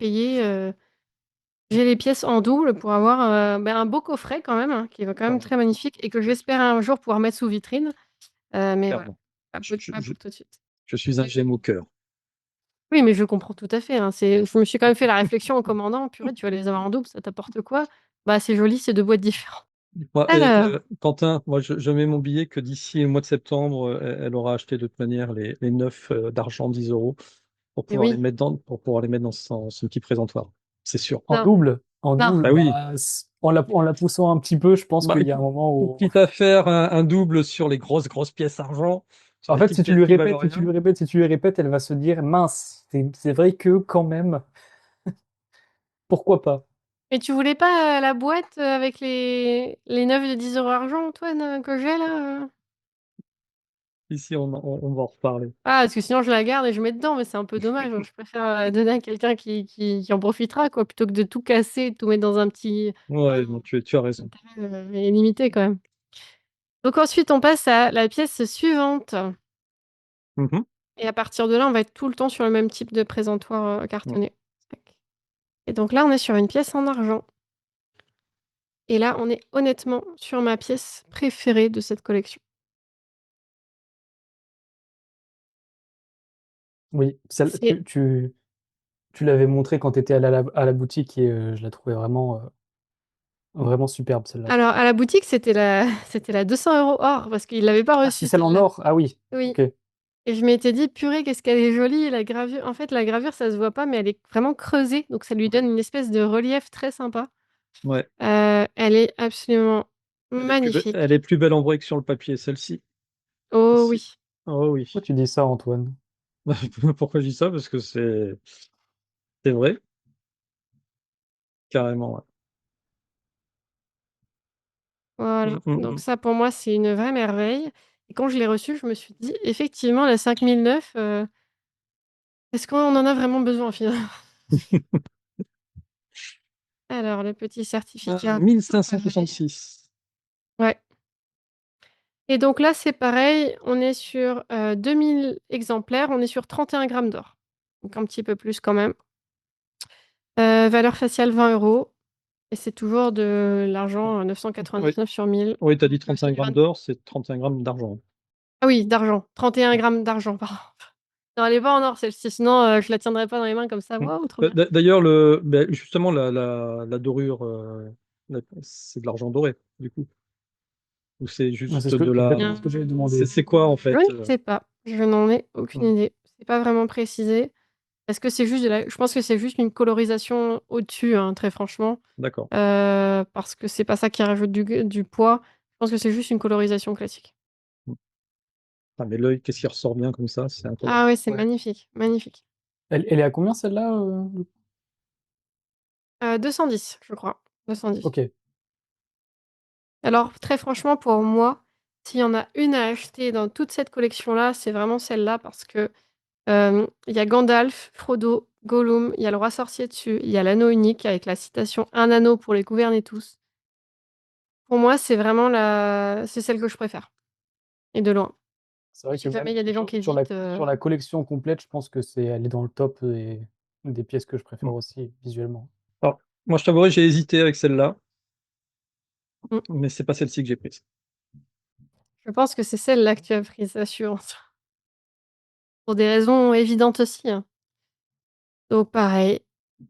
les pièces en double pour avoir, un beau coffret quand même, hein, qui est quand même très magnifique et que j'espère un jour pouvoir mettre sous vitrine. Mais voilà, Clairement. pas Je, pour je- pas je- pour tout de suite. je suis un j'aime au cœur. Oui, mais je comprends tout à fait, hein, je me suis quand même fait la réflexion en commandant: «Purée, tu vas les avoir en double, ça t'apporte quoi?» Bah, c'est joli, c'est 2 boîtes différentes. Alors, Quentin, moi je mets mon billet que d'ici le mois de septembre, elle aura acheté de toute manière les 9 d'argent, 10 euros, mais oui, pour pouvoir les mettre dans son petit présentoir. C'est sûr. En non, double? En non. double, Bah oui. bah, en la poussant un petit peu, je pense Bah, qu'il y a un moment où... quitte à faire un double sur les grosses pièces argent, sur En les fait, petites si tu pièces lui qui valent répètes, si tu rien. lui répètes, si tu lui répètes, elle va se dire, mince, c'est vrai que quand même, pourquoi pas? Mais tu voulais pas, la boîte, avec les 9 de 10 € argent, Antoine, que j'ai là? Ici, on va en reparler. Ah, parce que sinon je la garde et je mets dedans, mais c'est un peu dommage, hein. Je préfère, donner à quelqu'un qui en profitera, quoi, plutôt que de tout casser et de tout mettre dans un petit Ouais, non, tu as raison. intérêt, est limité quand même. Donc ensuite, on passe à la pièce suivante Mhm. et à partir de là, on va être tout le temps sur le même type de présentoir, Ouais. cartonné. Tac, et donc là, on est sur une pièce en argent et là, on est honnêtement sur ma pièce préférée de cette collection. Oui, celle, C'est tu l'avais montré quand tu étais allé à la boutique et je la trouvais vraiment superbe, celle-là. Alors à la boutique, c'était la c'était la 200 € or parce qu'il l'avait pas Ah, c'est reçue celle en celle-là. or? Ah oui, Oui. ok. Et je m'étais dit: «Purée, qu'est-ce qu'elle est jolie la gravure». En fait, la gravure, ça se voit pas, mais elle est vraiment creusée, donc ça lui donne une espèce de relief très sympa. Ouais. Elle est absolument Elle magnifique. est plus belle en vrai que sur le papier, celle-ci. Oh Si. oui. Oh Pourquoi oui. tu dis ça, Antoine? Pourquoi je dis ça? Parce que c'est vrai, carrément. Ouais. Voilà. Mm, mm, Donc mm. ça, pour moi, c'est une vraie merveille et quand je l'ai reçue, je me suis dit: «Effectivement, la 5009, est-ce qu'on en a vraiment besoin finalement?» Alors le petit certificat pareil. 1566. Ouais. Et donc là, c'est pareil, on est sur, 2 000 exemplaires, on est sur 31 grammes d'or. Donc un petit peu plus quand même. Valeur faciale 20 € et c'est toujours de l'argent, Oui, 999 sur 1000. oui, tu as dit Donc je 35 dirais grammes d'or, c'est 31 grammes d'argent. ah oui, d'argent, 31 grammes d'argent, pardon. Non, elle est pas en or celle-ci, sinon, je la tiendrais pas dans les mains comme ça. Mm. Waouh, trop bien. D'ailleurs, justement, la dorure, c'est de l'argent doré, du coup. Ou c'est Ouais, juste de exactement la. ce que j'avais C'est demandé. c'est quoi en Je fait? ne sais pas, je n'en ai aucune Mm. idée. C'est pas vraiment précisé. Est-ce que c'est juste de la je pense que c'est juste une colorisation au-dessus, hein, très franchement. D'accord. Parce que c'est pas ça qui rajoute du poids. Je pense que c'est juste une colorisation classique. Mm. Ah, mais l'œil, qu'est-ce qui ressort bien comme ça? C'est incroyable. Ah ouais, c'est Ouais. magnifique, magnifique. Elle est à combien celle-là? 210, je crois, 210. Ok. Alors très franchement, pour moi, s'il y en a une à acheter dans toute cette collection-là, c'est vraiment celle-là parce que, il y a Gandalf, Frodo, Gollum, il y a le roi sorcier dessus, il y a l'anneau unique avec la citation: «Un anneau pour les gouverner tous». Pour moi, c'est vraiment c'est celle que je préfère et de loin. C'est vrai que Si jamais même il y a des gens qui hésitent, sur la collection complète, je pense que elle est dans le top des pièces que je préfère Mm. aussi visuellement. Alors, moi, je t'avouerai, j'ai hésité avec celle-là, mmh, mais c'est pas celle-ci que j'ai prise. je pense que c'est celle-là que tu as prise, assurance. Pour des raisons évidentes aussi, hein. Donc pareil,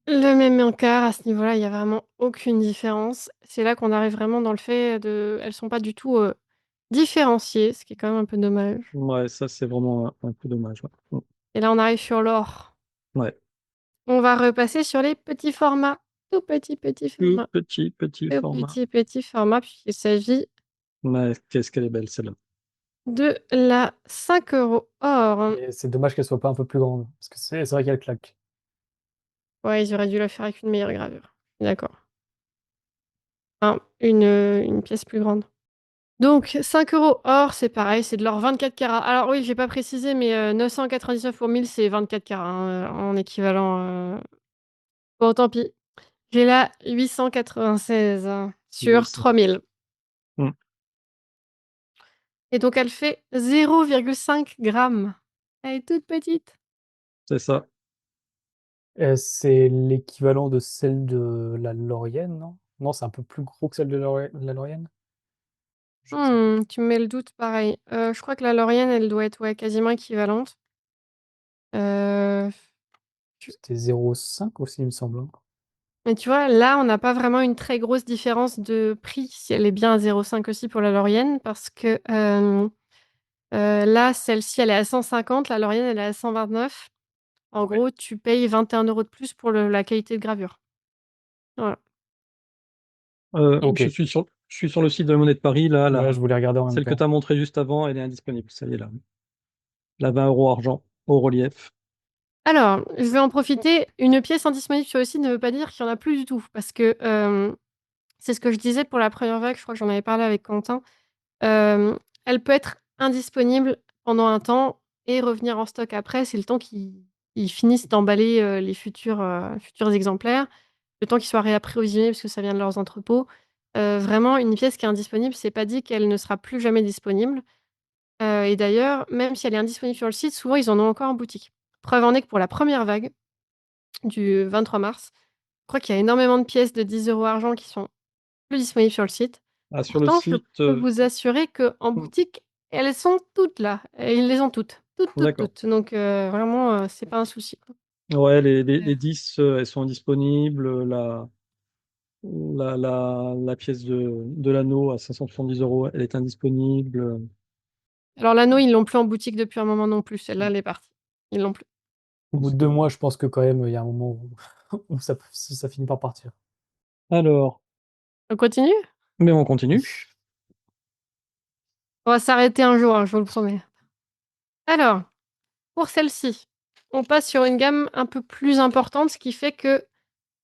le même encart à ce niveau-là, il y a vraiment aucune différence. C'est là qu'on arrive vraiment dans le fait de elles sont pas du tout, différenciées, ce qui est quand même un peu dommage. Ouais, ça, c'est vraiment un peu dommage. Ouais. Mm. Et là, on arrive sur l'or. Ouais. On va repasser sur les petits formats, tout petits Tout formats, petit tout format. petits formats puisqu'il s'agit Mais qu'est-ce qu'elle est belle, celle-là. de la 5 € or. Et c'est dommage qu'elle soit pas un peu plus grande, parce que c'est vrai qu'elle claque. Ouais, ils auraient dû la faire avec une meilleure gravure. D'accord. Enfin, une pièce plus grande. Donc 5 € or, c'est pareil, c'est de l'or 24 carats. Alors oui, j'ai pas précisé, mais 999 pour 1000, c'est 24 carats, hein, en équivalent, bon tant pis. J'ai la 896. sur aussi. 3000. Mm. Et donc, elle fait 0,5 grammes. Elle est toute petite. C'est ça. C'est l'équivalent de celle de la Laurienne, non? Non, c'est un peu plus gros que celle de la Laurienne? Je ne sais plus. Tu me mets le doute, pareil. Je crois que la Laurienne, elle doit être quasiment équivalente. Euh, C'était 0,5 aussi, il me semble, hein. Mais tu vois, là, on n'a pas vraiment une très grosse différence de prix si elle est bien à 0,5 aussi pour la Laurienne, parce que là, celle-ci, elle est à 150, la Laurienne, elle est à 129. En Ouais. gros, tu payes 21 € de plus pour la qualité de gravure. Voilà. Ok. Je suis sur le site de la Monnaie de Paris, là, Ouais, je voulais regarder en même celle que temps. tu as montrée juste avant, elle est indisponible. Ça y est, là. La 20 € argent, au relief. Alors, je vais en profiter. Une pièce indisponible sur le site ne veut pas dire qu'il n'y en a plus du tout, parce que c'est ce que je disais pour la première vague, je crois que j'en avais parlé avec Quentin. Elle peut être indisponible pendant un temps et revenir en stock après. C'est le temps qu'ils finissent d'emballer les futurs exemplaires, le temps qu'ils soient réapprovisionnés parce que ça vient de leurs entrepôts. Vraiment, une pièce qui est indisponible, c'est pas dit qu'elle ne sera plus jamais disponible. Et d'ailleurs, même si elle est indisponible sur le site, souvent ils en ont encore en boutique. Preuve en est que pour la première vague du 23 mars, je crois qu'il y a énormément de pièces de 10 € argent qui sont plus disponibles sur le site. Ah, sur le Pourtant, je site. peux vous assurer qu'en Hmm, boutique, elles sont toutes là. Et ils les ont toutes. Toutes, toutes, d'accord. toutes. Donc, vraiment, c'est pas un souci, quoi. Ouais, Euh, les 10, elles sont disponibles. La pièce de l'anneau à 570 €, elle est indisponible. Alors, l'anneau, ils l'ont plus en boutique depuis un moment non plus. Celle-là, elle est partie. Ils l'ont plus. Au bout de 2 mois, je pense que quand même, il y a un moment où, où ça finit par partir. Alors, On continue? mais on continue. On va s'arrêter un jour, hein, je vous le promets. Alors, pour celle-ci, on passe sur une gamme un peu plus importante, ce qui fait que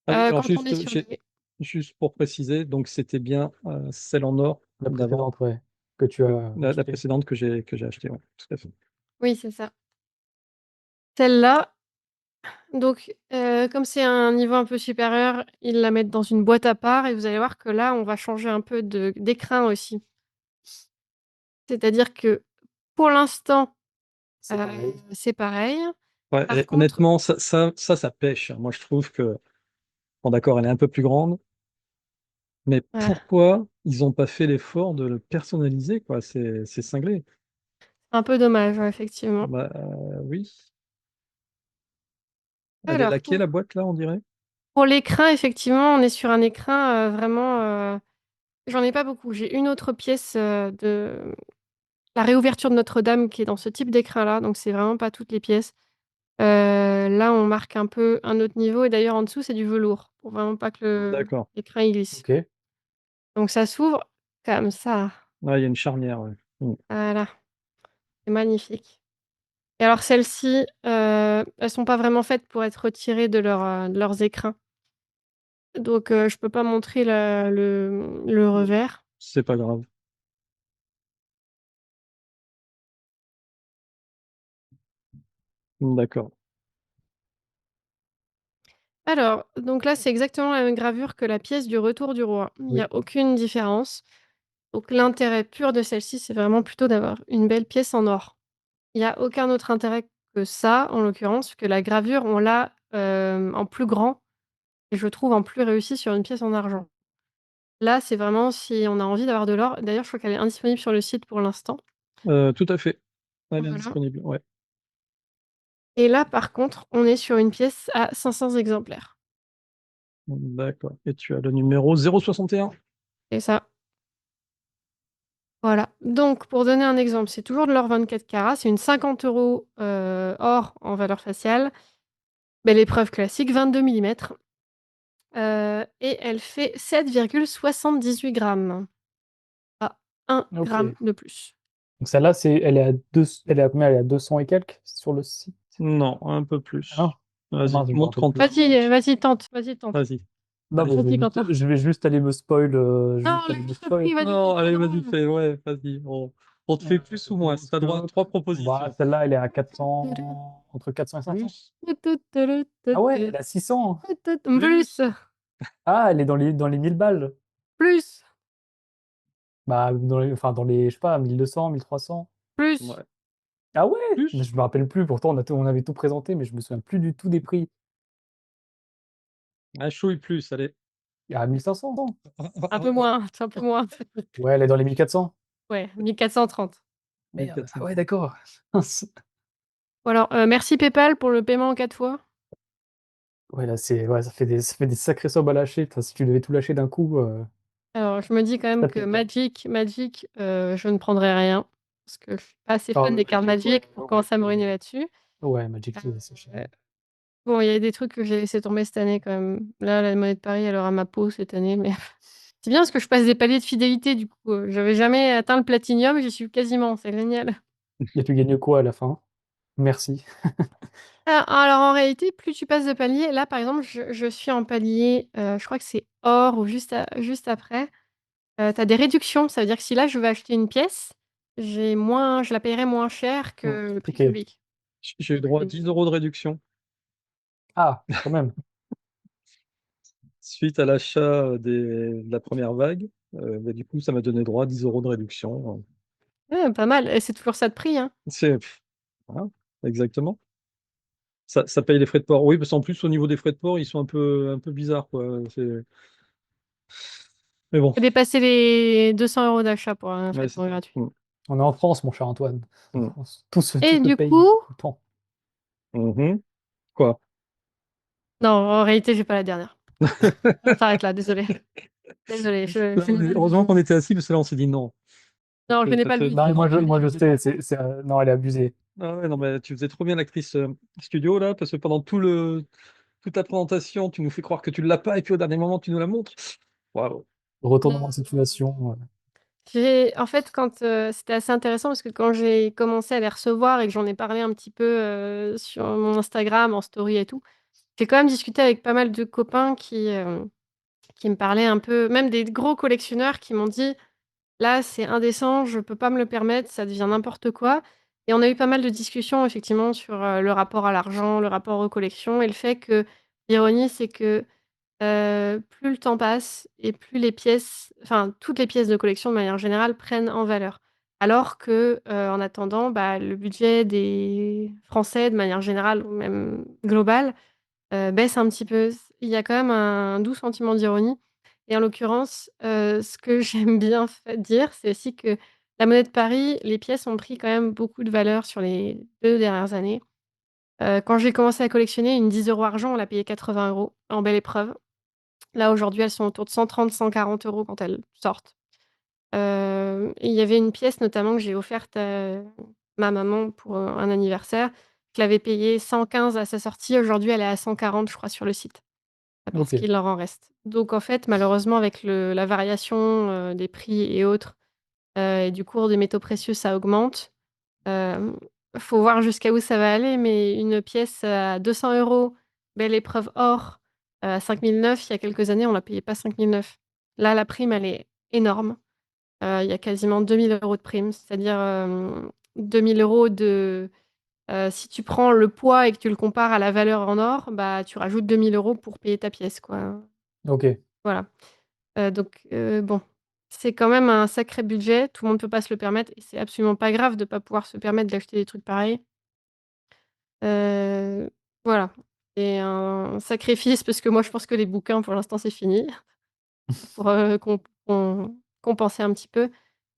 Ah oui, alors quand on est sur les... juste pour préciser, donc c'était bien celle en or La d'avant, précédente, ouais, que tu as la acheté. précédente que j'ai achetée, ouais, tout à fait. Oui, c'est ça. Celle-là, donc, comme c'est un niveau un peu supérieur, ils la mettent dans une boîte à part et vous allez voir que là, on va changer un peu d'écrin aussi. C'est-à-dire que pour l'instant, C'est pareil. c'est pareil. Ouais, Par et contre, honnêtement, ça pêche. Moi, je trouve que, bon, d'accord, elle est un peu plus grande, mais ouais, pourquoi ils n'ont pas fait l'effort de le personnaliser, quoi? C'est cinglé. un peu dommage, ouais, effectivement. Bah, oui. Elle est Alors, laquée, la boîte, là, on dirait? pour l'écrin, effectivement, on est sur un écrin vraiment. J'en ai pas beaucoup. J'ai une autre pièce de la réouverture de Notre-Dame qui est dans ce type d'écrin-là, donc c'est vraiment pas toutes les pièces. Là, on marque un peu un autre niveau et d'ailleurs en dessous, c'est du velours pour vraiment pas que D'accord. l'écran il glisse. Ok. Donc ça s'ouvre comme ça. Ah, il y a une charnière, ouais. Mm. Voilà, c'est magnifique. Et alors celles-ci, elles sont pas vraiment faites pour être retirées de leurs écrins. Donc je peux pas montrer le revers. C'est pas grave. D'accord. Alors, donc là, c'est exactement la même gravure que la pièce du Retour du roi. Il y Oui. a aucune différence. Donc l'intérêt pur de celle-ci, c'est vraiment plutôt d'avoir une belle pièce en or. Il y a aucun autre intérêt que ça, en l'occurrence, que la gravure, on l'a, en plus grand et je trouve en plus réussi sur une pièce en argent. Là, c'est vraiment si on a envie d'avoir de l'or. D'ailleurs, je crois qu'elle est indisponible sur le site pour l'instant. Tout à fait. Elle est Voilà. disponible, ouais. Et là, par contre, on est sur une pièce à 500 exemplaires. D'accord. Et tu as le numéro 061. C'est ça. Voilà. Donc, pour donner un exemple, c'est toujours de l'or 24 carats. C'est une 50 € or en valeur faciale. Belle épreuve classique, 22 millimètres. Et elle fait 7,78 grammes. À 1 Ok. gramme de plus. Donc celle-là, elle est à combien? Elle est à 200 et quelques sur le site? Non, un peu Ah non? plus. Ah Vas-y, mince, je me montre rappelle en plus. Vas-y, vas-y, tente, vas-y, tente. Vas-y. Non, Allez. mais Vas-y, Quentin. je vais juste aller me spoil. Non, Juste aller me je te prie, spoil. vas-y, c'est Non, trop allez, vas-y, drôle. fais, ouais, vas-y. On te fait plus ou moins. T'as droit à trois Bah, propositions. celle-là, elle est à 400, entre 400 et 500. Ah ouais, elle est à 600. Plus. Ah, elle est dans les 1000 balles. Plus, Bah, enfin, dans les, je sais pas, 1200, 1300. plus. Ouais. Ah ouais? Mais Plus? je me rappelle plus, pourtant on avait tout présenté, mais je me souviens plus du tout des prix. Un chouille plus, allez. À 1500? Un peu moins, un peu moins. Ouais, elle est dans les 1400. Ouais, 1430. Merde, ah 1400. ouais, d'accord. Ou alors, merci PayPal pour le paiement en 4 fois. Ouais, là, ouais, ça fait des sacrées sommes à lâcher. Enfin, si tu devais tout lâcher d'un coup, Alors, je me dis quand même ça que pique. Magic, je ne prendrai rien. Parce que je suis pas assez Ah, fan des cartes Magic pour commencer à me ruiner là-dessus. ouais, Magic, c'est cher. Bon, il y a des trucs que j'ai laissé tomber cette année quand même. Là, la monnaie de Paris, elle aura ma peau cette année, mais c'est bien parce que je passe des paliers de fidélité du coup. J'avais jamais atteint le platinium, j'y suis quasiment, c'est génial. Et tu gagnes quoi à la fin? Merci. Alors en réalité, plus tu passes de palier, là par exemple, je suis en palier, je crois que c'est or ou juste après. Tu as des réductions, ça veut dire que si là je veux acheter une pièce, je la paierai moins cher que le prix Ok. public. J'ai eu droit à 10 € de réduction Ah, quand même. suite à l'achat de la première vague. Bah, du coup, ça m'a donné droit à 10 € de réduction. Ouais, pas mal, et c'est toujours ça de prix, hein. Voilà, exactement. Ça paye les frais de port. Oui, parce qu'en plus, au niveau des frais de port, ils sont un peu bizarres, quoi. Mais bon, Faut dépasser les 200 € d'achat pour un ouais, c'est traitement ça. gratuit. On est en France, mon cher Antoine. En Mm. France. Tout Et se du paye coup, tout le temps. Mhm. Quoi? non, en réalité, j'ai pas la dernière. On s'arrête là, désolé. Désolé, Là, heureusement qu'on était assis, parce que là, on s'est dit non. non, je n'ai pas le Parce que- Non, mais budget. moi je sais, non, elle est abusée. Ah ouais, non, mais tu faisais trop bien l'actrice studio, là, parce que pendant toute la présentation, tu nous fais croire que tu ne l'as pas, et puis au dernier moment, tu nous la montres. Waouh. Retournement de situation. En fait, c'était assez intéressant parce que quand j'ai commencé à les recevoir et que j'en ai parlé un petit peu sur mon Instagram, en story et tout, j'ai quand même discuté avec pas mal de copains qui me parlaient un peu, même des gros collectionneurs qui m'ont dit, là, c'est indécent, je peux pas me le permettre, ça devient n'importe quoi. Et on a eu pas mal de discussions, effectivement, sur le rapport à l'argent, le rapport aux collections et le fait que l'ironie, c'est que plus le temps passe et plus les pièces enfin, toutes les pièces de collection, de manière générale, prennent en valeur. Alors que, en attendant, bah, le budget des Français, de manière générale ou même globale, baisse un petit peu. Il y a quand même un doux sentiment d'ironie et en l'occurrence, ce que j'aime bien dire, c'est aussi que la monnaie de Paris, les pièces ont pris quand même beaucoup de valeur sur les 2 dernières années. Quand j'ai commencé à collectionner, une 10 € argent, on l'a payée 80 € en belle épreuve. Là, aujourd'hui, elles sont autour de 130-140 € quand elles sortent. Et il y avait une pièce notamment que j'ai offerte à ma maman pour, un anniversaire. Je l'avais payée 115 à sa sortie. Aujourd'hui, elle est à 140, je crois, sur le site, parce Ok. qu'il leur en reste. Donc en fait, malheureusement, avec la variation, des prix et autres, et du cours des métaux précieux, ça augmente. Hem, Faut voir jusqu'à où ça va aller, mais une pièce à 200 €, belle épreuve or, à 5 900, il y a quelques années, on la payait pas 5 900. Là, la prime, elle est énorme. Il y a quasiment 2 000 € de prime, c'est-à-dire, 2 000 € si tu prends le poids et que tu le compares à la valeur en or, bah, tu rajoutes 2 000 € pour payer ta pièce, quoi. Ok. Voilà. Donc bon, c'est quand même un sacré budget. Tout le monde peut pas se le permettre et c'est absolument pas grave de pas pouvoir se permettre d'acheter des trucs pareils. Heu, voilà, c'est un sacrifice parce que moi, je pense que les bouquins, pour l'instant, c'est fini pour, compenser un petit peu,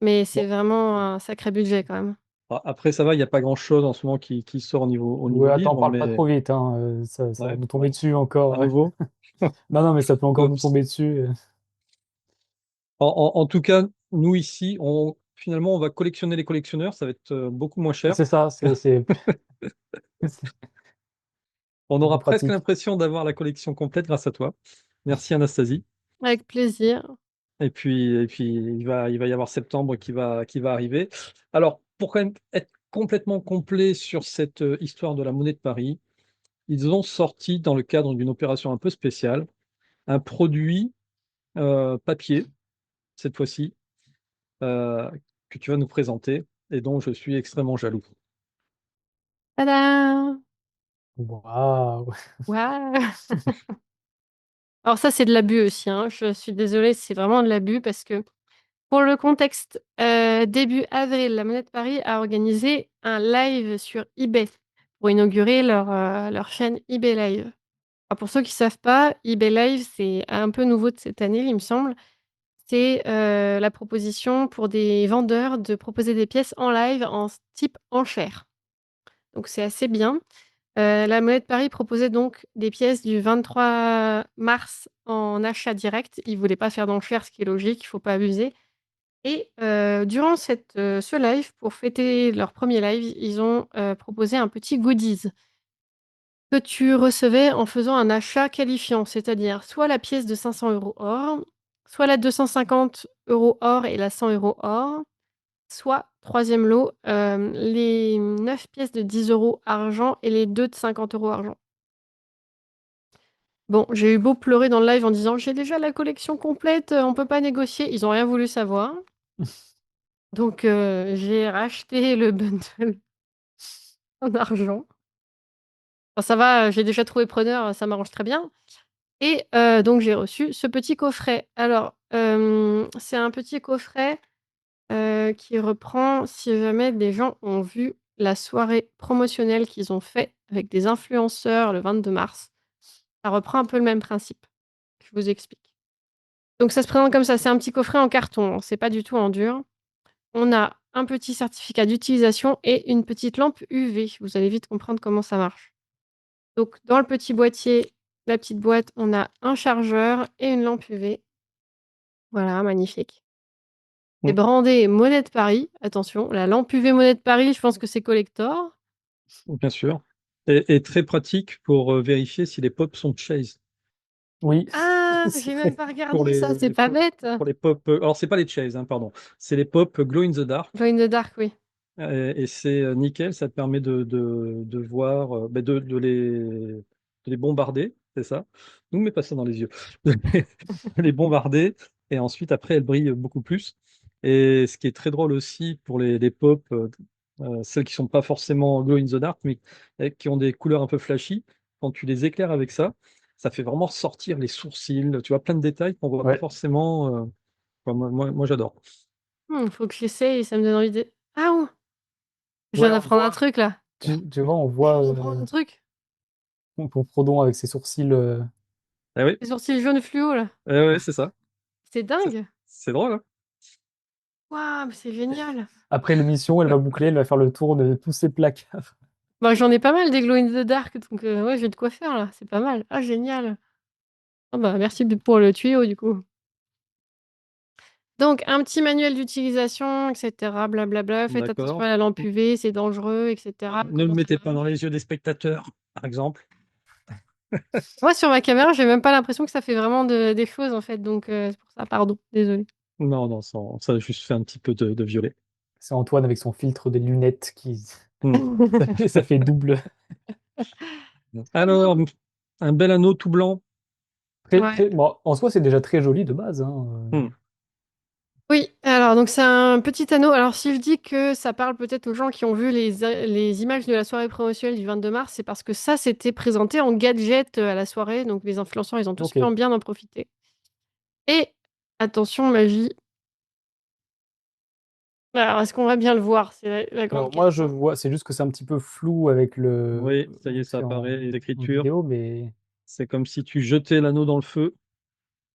mais c'est Bon, vraiment un sacré budget quand même. après, ça va, il n'y a pas grand-chose en ce moment qui sort au Ouais, niveau attends, livre, parle pas mais trop vite, hein, ça va ouais, nous tomber bon, dessus à encore. nouveau. Non, non, mais ça peut encore nous Oups. tomber dessus. En tout cas, nous ici, finalement, on va collectionner les collectionneurs, ça va être beaucoup moins cher. C'est ça, c'est On plus aura presque pratique. l'impression d'avoir la collection complète grâce à toi. Merci Anastasie. Avec plaisir. Et puis il va y avoir septembre qui va arriver. Alors, pour quand même être complètement complet sur cette histoire de la monnaie de Paris, ils ont sorti, dans le cadre d'une opération un peu spéciale, un produit papier, cette fois-ci, euh, que tu vas nous présenter et dont je suis extrêmement jaloux. Tada! Waouh! Waouh! Alors ça, c'est de l'abus aussi, hein. Je suis désolée, c'est vraiment de l'abus parce que pour le contexte, début avril, la Monnaie de Paris a organisé un live sur eBay pour inaugurer leur chaîne eBay Live. Alors pour ceux qui savent pas, eBay Live, c'est un peu nouveau de cette année, il me semble. C'est, la proposition pour des vendeurs de proposer des pièces en live en type enchère. Donc c'est assez bien. La Monnaie de Paris proposait donc des pièces du 23 mars en achat direct. Ils voulaient pas faire d'enchères, ce qui est logique, il faut pas abuser et durant ce live, pour fêter leur premier live, ils ont, proposé un petit goodies que tu recevais en faisant un achat qualifiant. C'est-à-dire soit la pièce de 500 € or, soit la 250 € or et la 100 € or, soit troisième lot, les 9 pièces de 10 € argent et les 2 de 50 € argent. Bon, j'ai eu beau pleurer dans le live en disant: «J'ai déjà la collection complète, on peut pas négocier». Ils ont rien voulu savoir. Donc j'ai racheté le bundle en argent. Enfin ça va, j'ai déjà trouvé preneur, ça m'arrange très bien et donc j'ai reçu ce petit coffret. Alors, c'est un petit coffret, qui reprend si jamais des gens ont vu la soirée promotionnelle qu'ils ont fait avec des influenceurs le 22 mars. Ça reprend un peu le même principe. Je vous explique. Donc ça se présente comme ça, c'est un petit coffret en carton, hein, c'est pas du tout en dur. On a un petit certificat d'utilisation et une petite lampe UV. Vous allez vite comprendre comment ça marche. Donc dans le petit boîtier, la petite boîte, on a un chargeur et une lampe UV. Voilà, magnifique. C'est Mmh. brandé Monnaie de Paris. Attention, la lampe UV Monnaie de Paris, je pense que c'est collector. Bien sûr et très pratique pour, vérifier si les pops sont chase. Oui, Ah! c'est J'ai même vrai. pas Pour regardé ça, c'est les pas pour bête! pour les pop, alors c'est pas les chase, hein, pardon. C'est les pop glow in the dark. Glow in the dark, oui. Et c'est nickel, ça te permet de voir, bah, de les bombarder, c'est ça. Ne me mets pas ça dans les yeux. De les bombarder, et ensuite, après, elles brillent beaucoup plus. Et ce qui est très drôle aussi pour les pop, celles qui sont pas forcément glow in the dark, mais qui ont des couleurs un peu flashy, quand tu les éclaires avec ça, ça fait vraiment sortir les sourcils, tu vois, plein de détails qu'on voit pas Ouais. forcément. Enfin, moi, j'adore. Faut que j'essaye, ça me donne envie de ah ouh! Je Ouais, viens on d'apprendre un voit. truc là. Tu vois, on voit On prend un truc. ton Frodon avec ses sourcils. Ah oui, Les sourcils jaunes fluo là. ouais, c'est ça. C'est C'est dingue! c'est drôle, hein? Waouh, mais c'est génial! Après l'émission, elle va boucler, elle va faire le tour de tous ses placards. Bah, j'en ai pas mal des glow in the dark, donc ouais, j'ai de quoi faire là, c'est pas mal. Ah génial! Ah bah, merci pour le tuyau du coup. Donc un petit manuel d'utilisation et cetera, blablabla. Faites attention D'accord. à la lampe UV, c'est dangereux et cetera. Ne le Comment ça mettez pas dans marche? les yeux des spectateurs, par exemple. Moi sur ma caméra, j'ai même pas l'impression que ça fait vraiment des choses en fait, donc c'est pour ça, pardon, désolée. Non, non, ça a juste fait un petit peu de violet. C'est Antoine avec son filtre des lunettes qui. Mmh. Ça fait double. Alors, un bel anneau tout blanc. Très, Ouais. très, bon, en soi, c'est déjà très joli de base, hein. Mmh. Oui, alors donc c'est un petit anneau. Alors si je dis que ça parle peut-être aux gens qui ont vu les images de la soirée promotionnelle du 22 mars, c'est parce que ça, c'était présenté en gadget, à la soirée, donc les influenceurs, ils ont tous Ok. pu en bien en profiter et attention magie. Alors est-ce qu'on va bien le voir? C'est la grande Alors moi, je question. vois, c'est juste que c'est un petit peu flou avec Oui, ça y vu est, que ça c'est apparaît, les en écritures. vidéo, mais C'est comme si tu jetais l'anneau dans le feu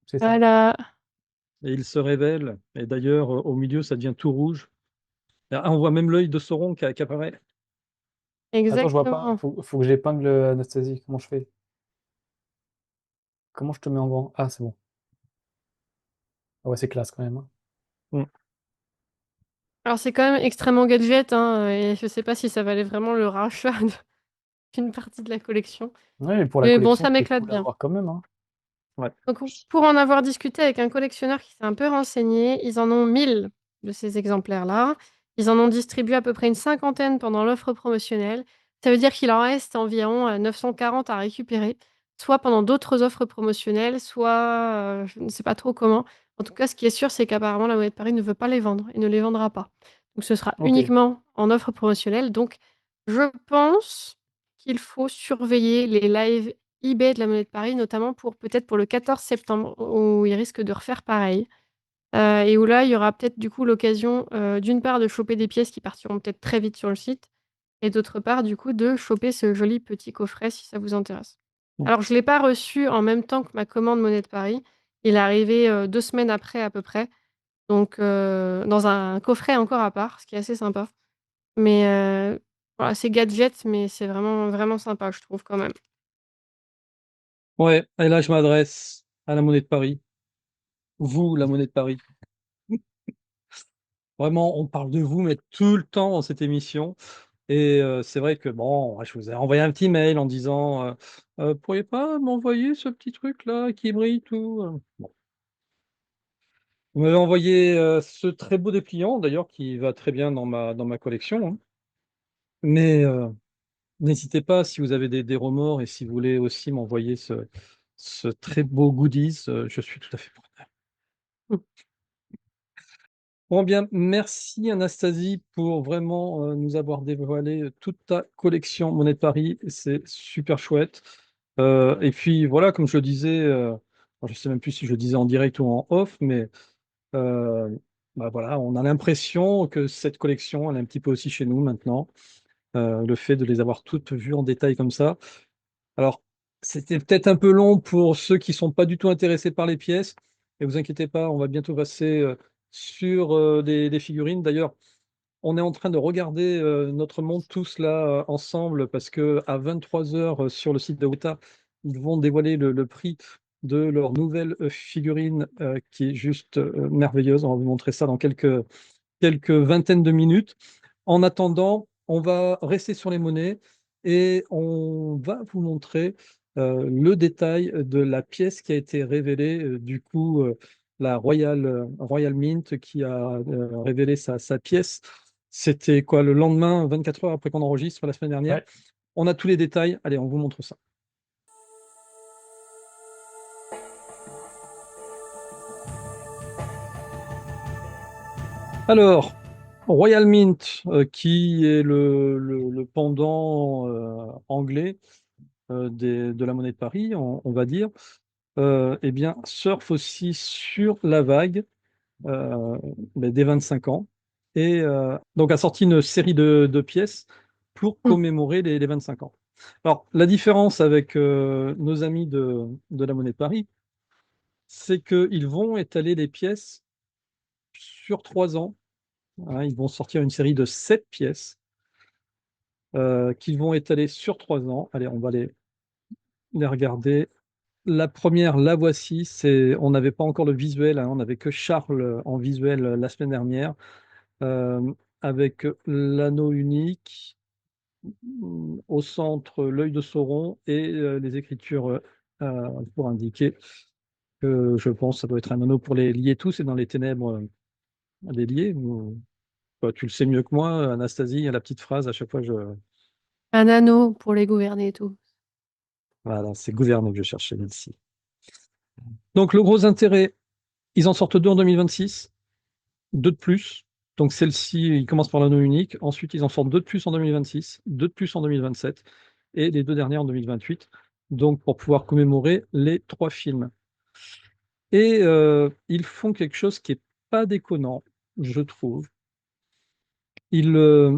c'est ça. Voilà, et il se révèle. Et d'ailleurs, au milieu, ça devient tout rouge. Ah, on voit même l'œil de Sauron qui apparaît. Attends, je vois pas. exactement. Faut que j'épingle Anastasie. Comment je fais? Comment je te mets en grand? Ah, c'est bon. Ah ouais, c'est classe quand même, hein. Mmh. Alors c'est quand même extrêmement gadget, hein, et je sais pas si ça valait vraiment le rachat d'une partie de la collection. Ouais, mais pour la Mais bon, collection, ça c'est m'éclate cool à bien. voir quand même, hein. Ouais. Donc pour en avoir discuté avec un collectionneur qui s'est un peu renseigné, ils en ont 1000 de ces exemplaires-là. Ils en ont distribué à peu près une cinquantaine pendant l'offre promotionnelle. Ça veut dire qu'il en reste environ, 940 à récupérer, soit pendant d'autres offres promotionnelles, soit, je ne sais pas trop comment. En tout cas, ce qui est sûr, c'est qu'apparemment la Monnaie de Paris ne veut pas les vendre et ne les vendra pas. Donc ce sera Ok. uniquement en offre promotionnelle. Donc je pense qu'il faut surveiller les lives eBay de la Monnaie de Paris, notamment peut-être pour le 14 septembre, où ils risquent de refaire pareil. Et où là, il y aura peut-être du coup l'occasion, d'une part de choper des pièces qui partiront peut-être très vite sur le site et d'autre part, du coup, de choper ce joli petit coffret si ça vous intéresse. Mmh. Alors je l'ai pas reçu en même temps que ma commande Monnaie de Paris. Il est arrivé, 2 semaines après à peu près, donc dans un coffret encore à part, ce qui est assez sympa. Mais voilà, c'est gadget, mais c'est vraiment, vraiment sympa, je trouve quand même. Ouais, et là, je m'adresse à la Monnaie de Paris. Vous, la Monnaie de Paris. Vraiment, on parle de vous, mais tout le temps dans cette émission. Et c'est vrai que bon, je vous ai envoyé un petit mail en disant, «Pourriez pas m'envoyer ce petit truc-là qui brille tout?» Bon, vous m'avez envoyé, ce très beau dépliant d'ailleurs qui va très bien dans ma collection, hein. Mais n'hésitez pas si vous avez des remords et si vous voulez aussi m'envoyer ce très beau goodies, je suis tout à fait preneur. Bon bien, merci Anastasie pour vraiment, nous avoir dévoilé, toute ta collection Monnaie de Paris. C'est super chouette. Et puis voilà, comme je le disais, alors je sais même plus si je le disais en direct ou en off, mais heu, bah, voilà, on a l'impression que cette collection, elle est un petit peu aussi chez nous maintenant. Le fait de les avoir toutes vues en détail comme ça. Alors, c'était peut-être un peu long pour ceux qui sont pas du tout intéressés par les pièces, mais vous inquiétez pas, on va bientôt passer, sur, des figurines. D'ailleurs, on est en train de regarder, notre montre tous là, ensemble parce qu'à 23h, sur le site de Weta, ils vont dévoiler le prix de leur nouvelle, figurine, qui est juste, merveilleuse. On va vous montrer ça dans quelques vingtaines de minutes. En attendant, on va rester sur les monnaies et on va vous montrer le détail de la pièce qui a été révélée, du coup, la Royal Mint qui a révélé sa pièce. C'était quoi, le lendemain, 24 heures après qu'on enregistre la semaine dernière. Ouais. On a tous les détails. Allez, on vous montre ça. Alors, Royal Mint, qui est le pendant anglais de la Monnaie de Paris, on va dire, eh bien, surfe aussi sur la vague des 25 ans et donc a sorti une série de pièces pour Mmh. commémorer les 25 ans. Alors, la différence avec nos amis de la Monnaie de Paris, c'est qu'ils vont étaler les pièces sur 3 ans, hein. Ils vont sortir une série de 7 pièces qu'ils vont étaler sur 3 ans. Allez, on va les regarder. La première, la voici. On n'avait pas encore le visuel, hein, on n'avait que Charles en visuel la semaine dernière, avec l'anneau unique, au centre, l'œil de Sauron et les écritures pour indiquer que je pense que ça doit être un anneau pour les lier tous et dans les ténèbres, les lier. Toi, tu le sais mieux que moi, Anastasie, il y a la petite phrase à chaque fois, Un anneau pour les gouverner et tout. voilà, c'est gouverner que je cherchais ici. Donc, le gros intérêt, ils en sortent deux en 2026. Deux de plus. Donc celle-ci, ils commencent par l'anneau unique. Ensuite, ils en sortent deux de plus en 2026, deux de plus en 2027 et les deux dernières en 2028. Donc pour pouvoir commémorer les 3 films. Et ils font quelque chose qui est pas déconnant, je trouve. Ils, euh,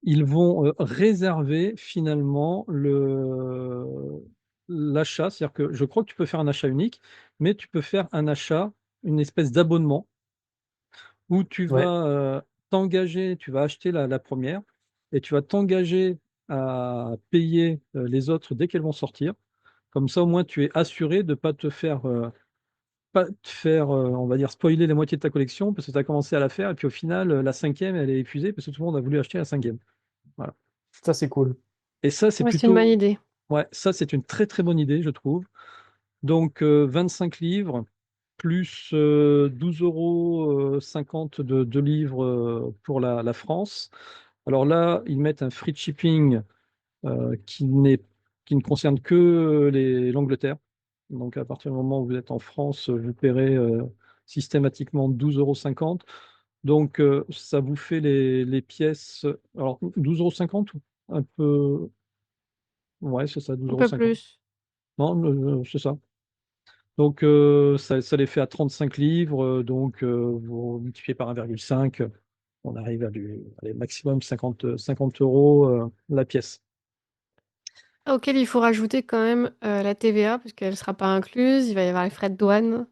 ils vont réserver finalement l'achat. C'est-à-dire que je crois que tu peux faire un achat unique, mais tu peux faire un achat, une espèce d'abonnement où tu Ouais. vas t'engager, tu vas acheter la première et tu vas t'engager à payer les autres dès qu'elles vont sortir. Comme ça, au moins, tu es assuré de ne pas te faire, on va dire, spoiler la moitié de ta collection parce que tu as commencé à la faire et puis au final, la cinquième, elle est épuisée parce que tout le monde a voulu acheter la cinquième. Voilà. Ça, c'est cool. Et ça, c'est Ouais, c'est une bonne plutôt, idée. ouais, ça, c'est une très très bonne idée, je trouve. Donc, 25 livres plus 12,50 € de livres pour la France. Alors là, ils mettent un free shipping euh, qui n'est, qui ne concerne que l'Angleterre. Donc à partir du moment où vous êtes en France, vous paierez systématiquement 12,50 €. Donc ça vous fait les pièces. Alors 12,50 € ou un peu. Ouais, c'est ça, Un peu 12,50 €. plus. Non, c'est ça. Donc, ça les fait à 35 livres. Donc, vous multipliez par 1,5, on arrive à allez, maximum 50 € la pièce. Auquel il faut rajouter quand même la TVA, parce qu'elle ne sera pas incluse. Il va y avoir les frais de douane,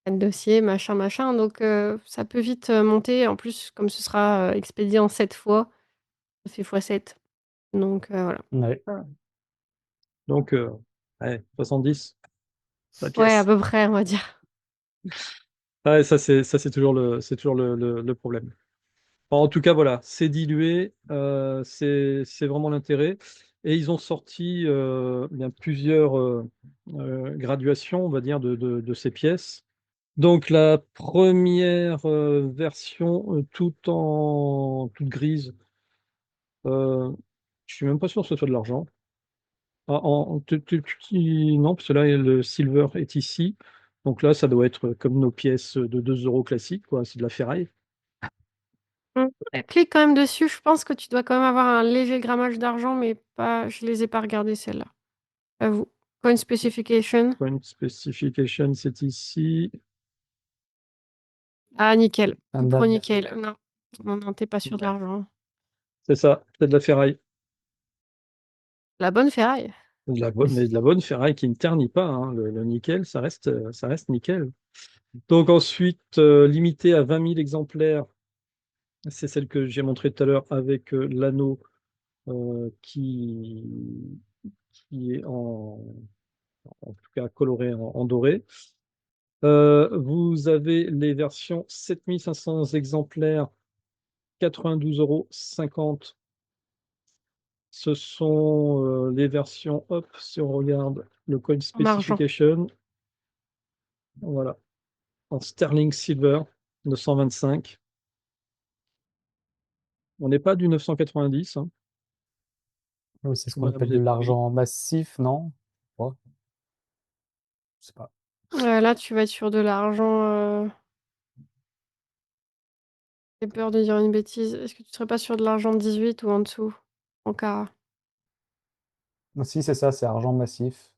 frais de dossier, machin, machin. Donc, ça peut vite monter. En plus, comme ce sera expédié en 7 fois, ça fait fois 7. Donc, voilà. Ouais. Donc, ouais, 70 la Ouais, à pièce. peu près, on va dire. Ouais, ça, c'est toujours le problème. En tout cas, voilà, c'est dilué, c'est vraiment l'intérêt. Et ils ont sorti bien plusieurs graduations, on va dire, de ces pièces. Donc la première version, toute grise, je suis même pas sûr que ce soit de l'argent. Ah, non, parce que là, le silver est ici. Donc là, ça doit être comme nos pièces de 2 € classiques, quoi. C'est de la ferraille. Clique quand même dessus. Je pense que tu dois quand même avoir un léger grammage d'argent, mais pas. Je les ai pas regardées celles-là. Avoue. Coin specification. Point specification, c'est ici. Ah, nickel. Un Pro date. nickel. Non. Non, non, t'es pas sûr de Ouais. l'argent. C'est ça, c'est de la ferraille. La bonne ferraille. Mais de la bonne ferraille qui ne ternit pas, hein. Le nickel, ça reste nickel. Donc ensuite, limité à 20 000 exemplaires, c'est celle que j'ai montrée tout à l'heure avec l'anneau qui est en tout cas coloré en doré. Vous avez les versions 7500 exemplaires, 92,50 €. Ce sont les versions, hop, si on regarde le coin En argent. specification, voilà, en sterling silver, 925. On n'est pas du 990, hein, Oui, c'est ce comme qu'on à la appelle de monnaie de Paris. l'argent massif, non? Ouais, je sais pas. Là, tu vas être sur de l'argent. J'ai peur de dire une bêtise. Est-ce que tu serais pas sur de l'argent 18 ou en dessous? En carat. Si, c'est ça, c'est argent massif.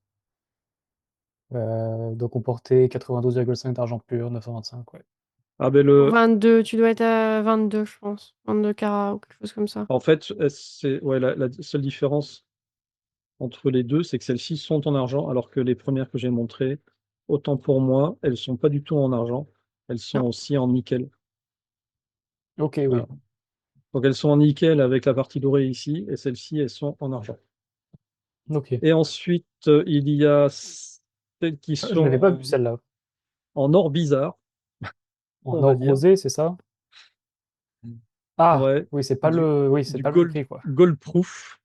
Donc on portait 92,5 d'argent pur, 925, ouais. Ah ben 22. Tu dois être à 22, je pense. 22 carats ou quelque chose comme ça. en fait, c'est ouais, la seule différence entre les deux, c'est que celles-ci sont en argent, alors que les premières que j'ai montrées, autant pour moi, elles sont pas du tout en argent, elles sont Non. aussi en nickel. Ok, oui. Voilà. Donc elles sont en nickel avec la partie dorée ici, et celles-ci, elles sont en argent. Ok. Et ensuite, il y a celles qui Ah, je l'avais pas vu sont celle-là. en or bizarre, En on va or dire. rosé, c'est ça? Ah, Ouais, oui, c'est du pas le même prix, quoi. gold proof.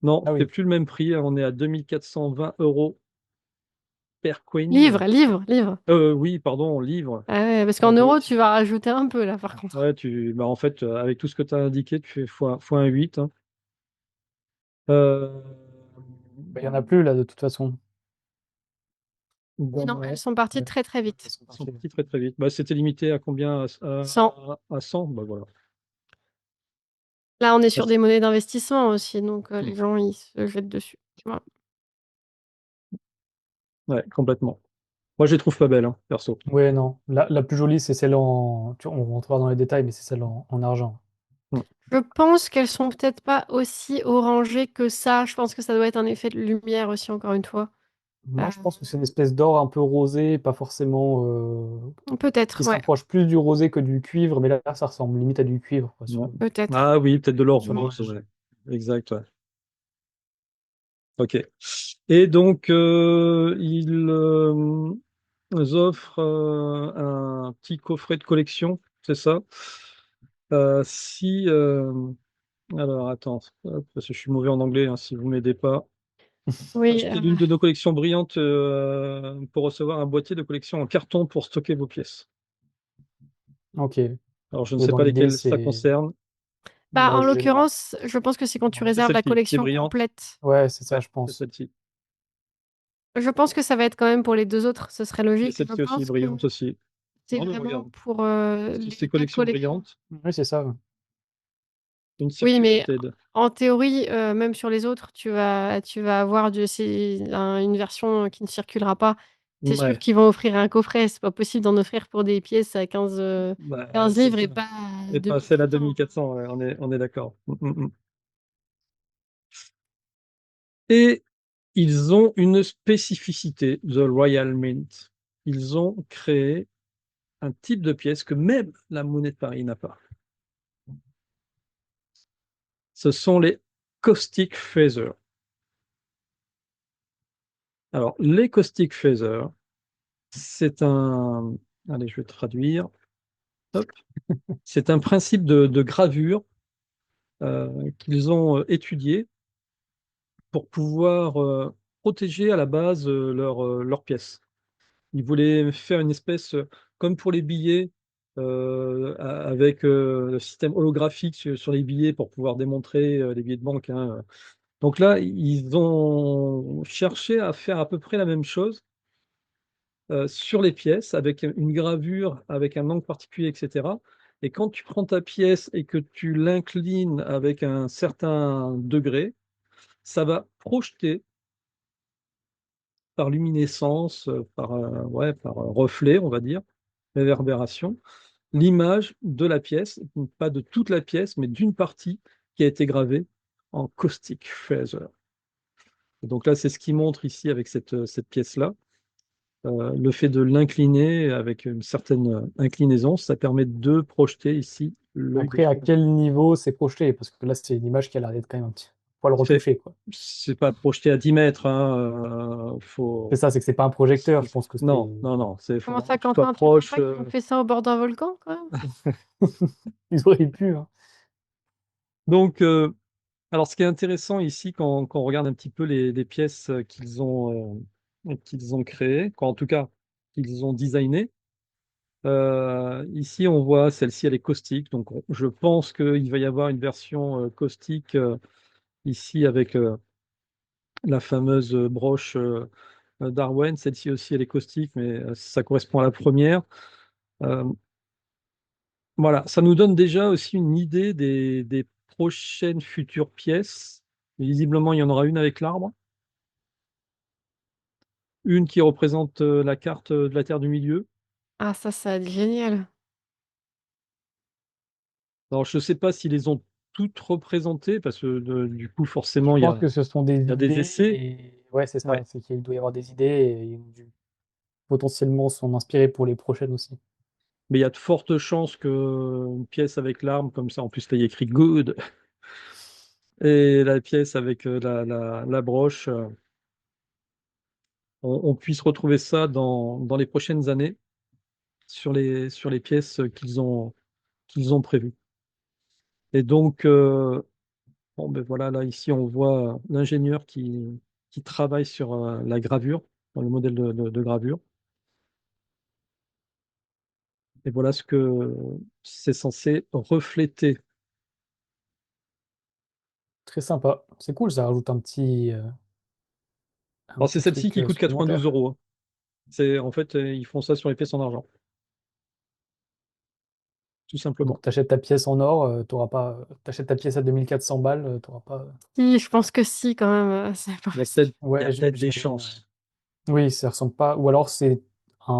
Non, Ah c'est oui. plus le même prix, hein. On est à 2420 € per coin. Livre, livre, livre. Oui, pardon, livre. Ah ouais, parce En qu'en euros, brut. tu vas rajouter un peu là, par contre. Ouais, bah, en fait, avec tout ce que tu as indiqué, tu fais fois 1,8, hein. Euh, Bah, il y en a plus, là, de toute façon. Et non, ouais, elles sont parties Ouais, très très elles vite. sont ils sont parties. partis très très vite. Bah, c'était limité à combien? 100. À 100? Bah voilà. Là, on est Bah, sur des monnaies d'investissement aussi, donc hmm. les gens, ils se jettent dessus. Voilà. Ouais, complètement. Moi, je les trouve pas belles, hein, perso. Ouais, non. La plus jolie, c'est celle en. On rentrera dans les détails, mais c'est celle en argent. Hmm. Je pense qu'elles sont peut-être pas aussi orangées que ça. Je pense que ça doit être un effet de lumière aussi, encore une fois. Moi, je pense que c'est une espèce d'or un peu rosé, pas forcément. Peut-être, Qui se ouais. rapproche plus du rosé que du cuivre, mais là, ça ressemble limite à du cuivre, quoi, Ouais. Peut-être. Ah oui, peut-être de l'or sur rose, l'image. ouais. Exact, ouais. Ok. Et donc, ils offrent un petit coffret de collection, c'est ça? Si, alors attends, hop, parce que je suis mauvais en anglais, hein, si vous m'aidez pas. Oui. Achetez l'une de nos collections brillantes pour recevoir un boîtier de collection en carton pour stocker vos pièces. Ok. Alors, je ne Ouais, sais dans pas l'idée, lesquelles ça c'est. concerne. Bah, en J'ai la. l'occurrence, je pense que c'est quand tu C'est réserves la celle-ci, qui est collection brillante. complète. Ouais, c'est ça, Ouais, je c'est pense. celle-ci. Je pense que ça va être quand même pour les deux autres, ce serait Et logique. Je celle-ci aussi est pense que brillante aussi. c'est Non, mais vraiment regarde. pour Si les c'est quatre collection collections. brillante, Oui, c'est ça. Une Oui, mais circulated. en théorie, même sur les autres, tu vas avoir une version qui ne circulera pas. C'est sûr Ouais, qu'ils vont offrir un coffret. C'est pas possible d'en offrir pour des pièces à 15, bah, 15 c'est livres ça. et pas Et pas celle à 2400. 2400, ouais, on est d'accord. Et ils ont une spécificité, The Royal Mint. Ils ont créé un type de pièce que même la monnaie de Paris n'a pas. Ce sont les caustic feather. Alors, les caustic feather, c'est un... Allez, je vais traduire. Hop. C'est un principe de gravure qu'ils ont étudié pour pouvoir protéger à la base leurs pièces. Ils voulaient faire une espèce, comme pour les billets, avec le système holographique sur les billets pour pouvoir démontrer les billets de banque, hein. Donc là, ils ont cherché à faire à peu près la même chose sur les pièces, avec une gravure, avec un angle particulier, etc. Et quand tu prends ta pièce et que tu l'inclines avec un certain degré, ça va projeter par luminescence, ouais, par reflet, on va dire, réverbération, l'image de la pièce, pas de toute la pièce, mais d'une partie qui a été gravée en caustic feather. Et donc là, c'est ce qui montre ici avec cette pièce-là. Le fait de l'incliner avec une certaine inclinaison, ça permet de projeter ici l'œil de Après, à son. quel niveau c'est projeté? Parce que là, c'est une image qui a l'air d'être quand même un petit poil C'est retouchée, quoi. c'est pas projeté à 10 mètres, hein, C'est ça, c'est que c'est pas un projecteur. Je pense que c'est. Non, non, non, faut Comment vraiment ça, que tu sois Quentin? Tu crois proche. pas qu'ils ont fait ça au bord d'un volcan, quand même? Ils auraient pu, hein. Donc, alors, ce qui est intéressant ici, quand on regarde un petit peu les pièces qu'ils ont créées, en tout cas qu'ils ont designées, ici on voit celle-ci, elle est caustique. Donc, je pense qu'il va y avoir une version caustique ici avec la fameuse broche Darwin. Celle-ci aussi, elle est caustique, mais ça correspond à la première. Euh, voilà, ça nous donne déjà aussi une idée des prochaines futures pièces. Visiblement, il y en aura une avec l'arbre. Une qui représente la carte de la Terre du Milieu. Ah, ça va être génial. Alors, je ne sais pas s'ils les ont toutes représentées, parce que du coup, Je forcément, pense que ce sont des il y a des idées essais. et ouais, c'est ça. Ouais. C'est qu'il doit y avoir des idées et ils ont dû potentiellement s'en inspirer pour les prochaines aussi. Mais il y a de fortes chances qu'une pièce avec l'arme, comme ça, en plus, là, il y a écrit good, et la pièce avec la broche, on puisse retrouver ça dans les prochaines années sur les pièces qu'ils ont prévues. Et donc, bon, ben voilà, là, ici, on voit l'ingénieur qui travaille sur la gravure, dans le modèle de gravure. Et voilà ce que c'est censé refléter. Très sympa. C'est cool, ça rajoute un Alors, c'est petit celle-ci truc qui coûte 92 supplémentaire. euros, hein. En fait, ils font ça sur les pièces en argent, tout simplement. Donc, t'achètes ta pièce en or, t'auras pas. T'achètes ta pièce à 2400 balles, t'auras pas. Si, je pense que si, quand même, c'est pas possible. Il y a Ouais, peut-être des j'imagine. chances. Oui, ça ressemble pas. Ou alors c'est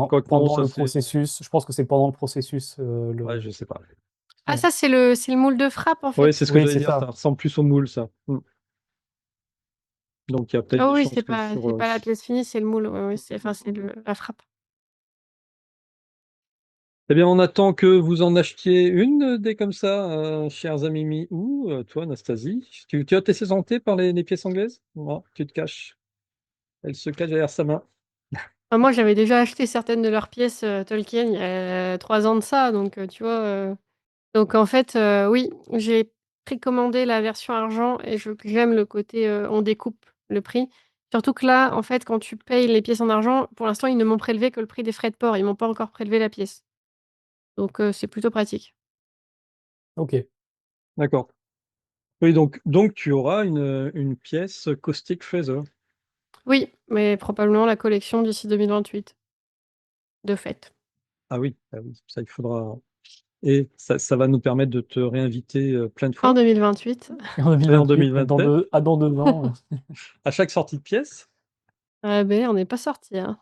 Quoique non, pendant ça le c'est. processus. Je pense que c'est pendant le processus. Ouais, je sais pas. Ah, Ouais. ça, c'est le moule de frappe, en Oui, c'est fait. ce que Oui, j'allais c'est dire, ça ça. ressemble plus au moule, ça. Donc, il y a peut-être Ah des oui, chances c'est que pas, sur. c'est pas la pièce finie, c'est le moule. Ouais, ouais, enfin, c'est la frappe. Eh bien, on attend que vous en achetiez une des comme ça, chers amis, ou toi, Anastasie. Tu as été santé par les pièces anglaises? Non, tu te caches. Elle se cache derrière sa main. Ah, moi, j'avais déjà acheté certaines de leurs pièces Tolkien il y a 3 ans de ça, donc tu vois. Donc en fait, oui, j'ai précommandé la version argent et j'aime le côté on découpe le prix. Surtout que là, en fait, quand tu payes les pièces en argent, pour l'instant, ils ne m'ont prélevé que le prix des frais de port. Ils m'ont pas encore prélevé la pièce. Donc c'est plutôt pratique. Ok. D'accord. Oui, donc tu auras une pièce caustic feather. Oui, mais probablement la collection d'ici 2028, de fait. Ah oui, ça il faudra. Et ça va nous permettre de te réinviter plein de En fois. 2028. Et en Et en 2028, dans 2 ans. à chaque sortie de pièce. Ben, on n'est pas sorti, hein.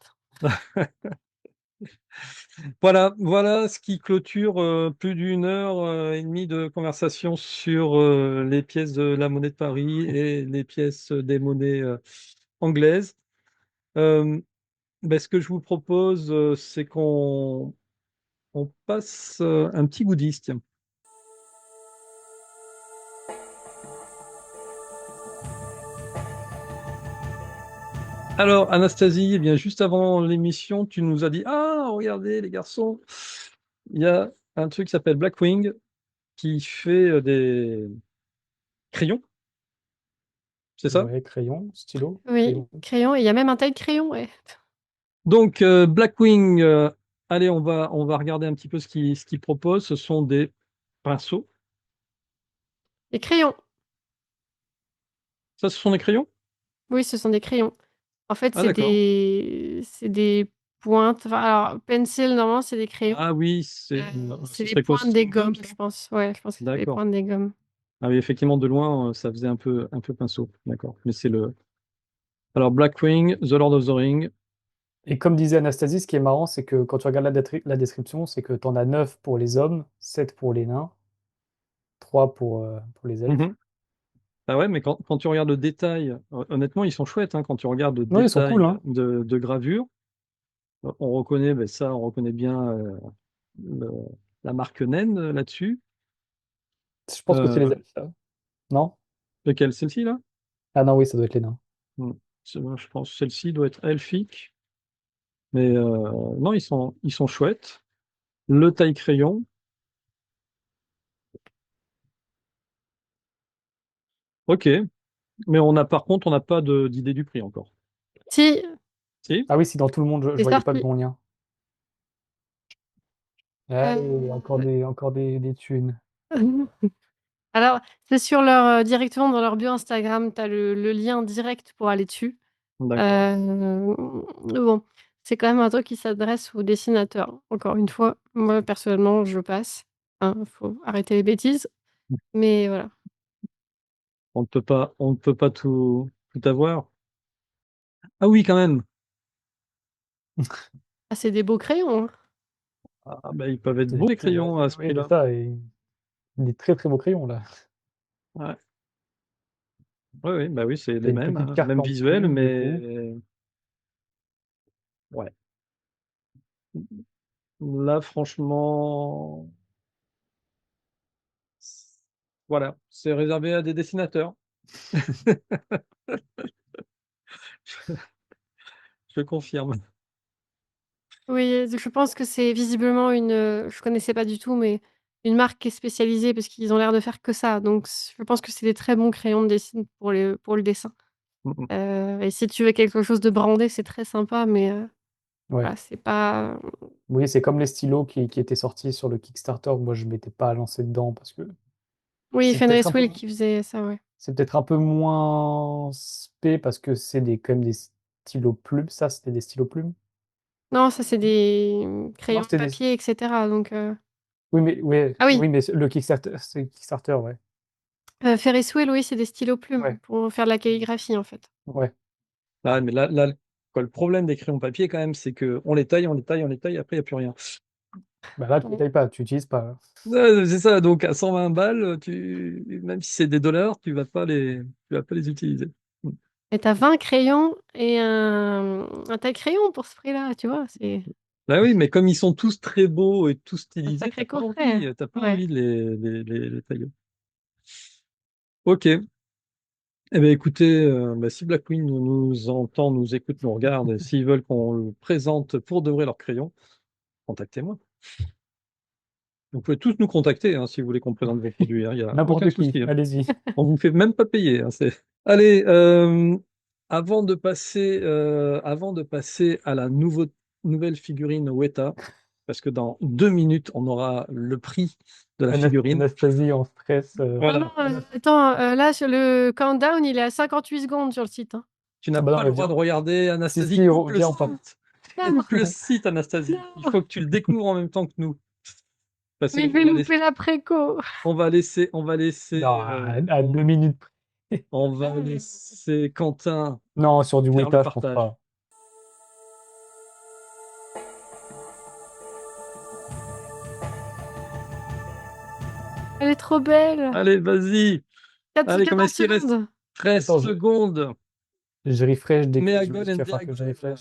Voilà ce qui clôture plus d'1 heure et demie de conversation sur les pièces de la monnaie de Paris et les pièces des monnaies anglaises. Euh, Ce que je vous propose, c'est qu'on passe un petit goodies, tiens. Alors, Anastasie, eh bien, juste avant l'émission, tu nous as dit, ah, regardez les garçons, il y a un truc qui s'appelle Blackwing qui fait des crayons, c'est ça? Ouais, crayon, stylo, Oui, crayon. crayon, et il y a même un taille de crayon, ouais. Donc, Blackwing, allez, on va regarder un petit peu ce qu'il propose. Ce sont des pinceaux. Des crayons. Ça, ce sont des crayons? Oui, ce sont des crayons. En fait, Ah, d'accord. c'est des pointes. Enfin, alors, pencil, normalement, c'est des crayons. Ah oui, C'est ce les serait quoi? pointes C'est des une gomme, gommes, ça? je pense. Ouais, je pense que c'est les D'accord. pointes des gommes. Ah oui, effectivement, de loin, ça faisait un peu pinceau. D'accord. Mais c'est le. Alors, Blackwing, The Lord of the Ring. Et comme disait Anastasie, ce qui est marrant, c'est que quand tu regardes la description, c'est que tu en as 9 pour les hommes, 7 pour les nains, 3 pour les elfes. Mhm. Ah ouais, mais quand tu regardes le détail, honnêtement, ils sont chouettes, hein, quand tu regardes le Non, ils sont détail cool, hein. de gravure, on reconnaît, ben ça, on reconnaît bien le- la marque naine là-dessus. Je pense que c'est les Euh, elfes, ça. Non? Lequel? Celle-ci, là? Ah non, oui, ça doit être les nains. Hmm. Je pense que celle-ci doit être elfique. Mais non, ils sont chouettes. Le taille-crayon. Ok. Mais par contre, on n'a pas d'idée du prix encore. Si, Si? Ah oui, si dans tout le monde, je c'est voyais pas le sorti. bon lien. Allez, Euh, encore des thunes. Alors, c'est sur directement dans leur bio Instagram, tu as le lien direct pour aller dessus. D'accord. Bon, c'est quand même un truc qui s'adresse aux dessinateurs. Encore une fois, moi, personnellement, je passe. Hein, faut arrêter les bêtises. Mais voilà. On ne peut pas tout avoir. Ah oui, quand même. Ah, c'est des beaux crayons, hein. Ah, bah, ils peuvent être beaux, les crayons, à ce Oui, c'est prix-là. ça, et des très très beaux crayons, là. Ouais. Oui, oui, bah oui, c'est T'as les une mêmes, petite hein. carte Même en visuel, dessous, du coup. mais ouais. Là, franchement, voilà, c'est réservé à des dessinateurs. Je confirme. Oui, je pense que c'est visiblement je connaissais pas du tout, mais une marque qui est spécialisée parce qu'ils ont l'air de faire que ça. Donc, je pense que c'est des très bons crayons de dessin pour le dessin. Mhm. Et si tu veux quelque chose de brandé, c'est très sympa, mais Ouais. voilà, c'est pas. Oui, c'est comme les stylos qui étaient sortis sur le Kickstarter. Moi, je m'étais pas lancé dedans parce que Oui, c'est peut-être un Fenris peu, Wheel qui faisait ça, ouais. c'est peut-être un peu moins spé parce que c'est quand même des stylos plumes. Ça, c'était des stylos plumes. Non, ça, c'est des Non, crayons c'était des. papier, etc. Donc, Oui, mais, ouais, ah oui, oui, mais le Kickstarter, c'est Kickstarter, ouais. Ferris Wheel, oui, c'est des stylos plumes Ouais, pour faire de la calligraphie, en fait. ouais. Ah, mais là, quoi, le problème des crayons papier, quand même, c'est que on les taille, on les taille, on les taille, après, il n'y a plus rien. Bah là, tu ne Ouais. payes pas, tu n'utilises pas. C'est ça, donc à 120 balles, même si c'est des dollars, tu vas pas les utiliser. Et t'as 20 crayons et un taille-crayon pour ce prix-là, tu vois, c'est Bah oui, mais comme ils sont tous très beaux et tous un stylisés, sacré coffret, hein. t'as pas Ouais. envie de les tailler. Ok. Eh bien, écoutez, bah, si Black Queen nous entend, nous écoute, nous regarde, et s'ils veulent qu'on le présente pour de vrai leur crayon, contactez-moi. Vous pouvez tous nous contacter, hein, si vous voulez qu'on présente vos produits, hein, il n'y a aucun N'importe qui, souci, hein. allez-y. On vous fait même pas payer, hein, Allez, avant de passer à la nouvelle figurine Weta, parce que dans 2 minutes, on aura le prix de la figurine. Anastasie en stress. Non, non, Voilà. attends, là, sur le countdown, il est à 58 secondes sur le site, hein. Tu Ah n'as bah non, pas le mais droit de viens. regarder, Si, Anastasie. si, Coupe le viens, on part. site. Coupe le site, Anastasie. Il faut que tu le découvres en même temps que nous. Parce Mais je qu'on vais va laisser, louper la préco. on va laisser, on va laisser, Non, à 2 minutes près. on va laisser Quentin Non, sur du faire le Weta, je pense partage. pas. Elle est trop belle. Allez, vas-y. Allez, combien 14 est-ce qu'il reste? secondes. 13 Attends, secondes. je refresh dès que Mea tu Gold and vas Dea faire que je Gold. refresh.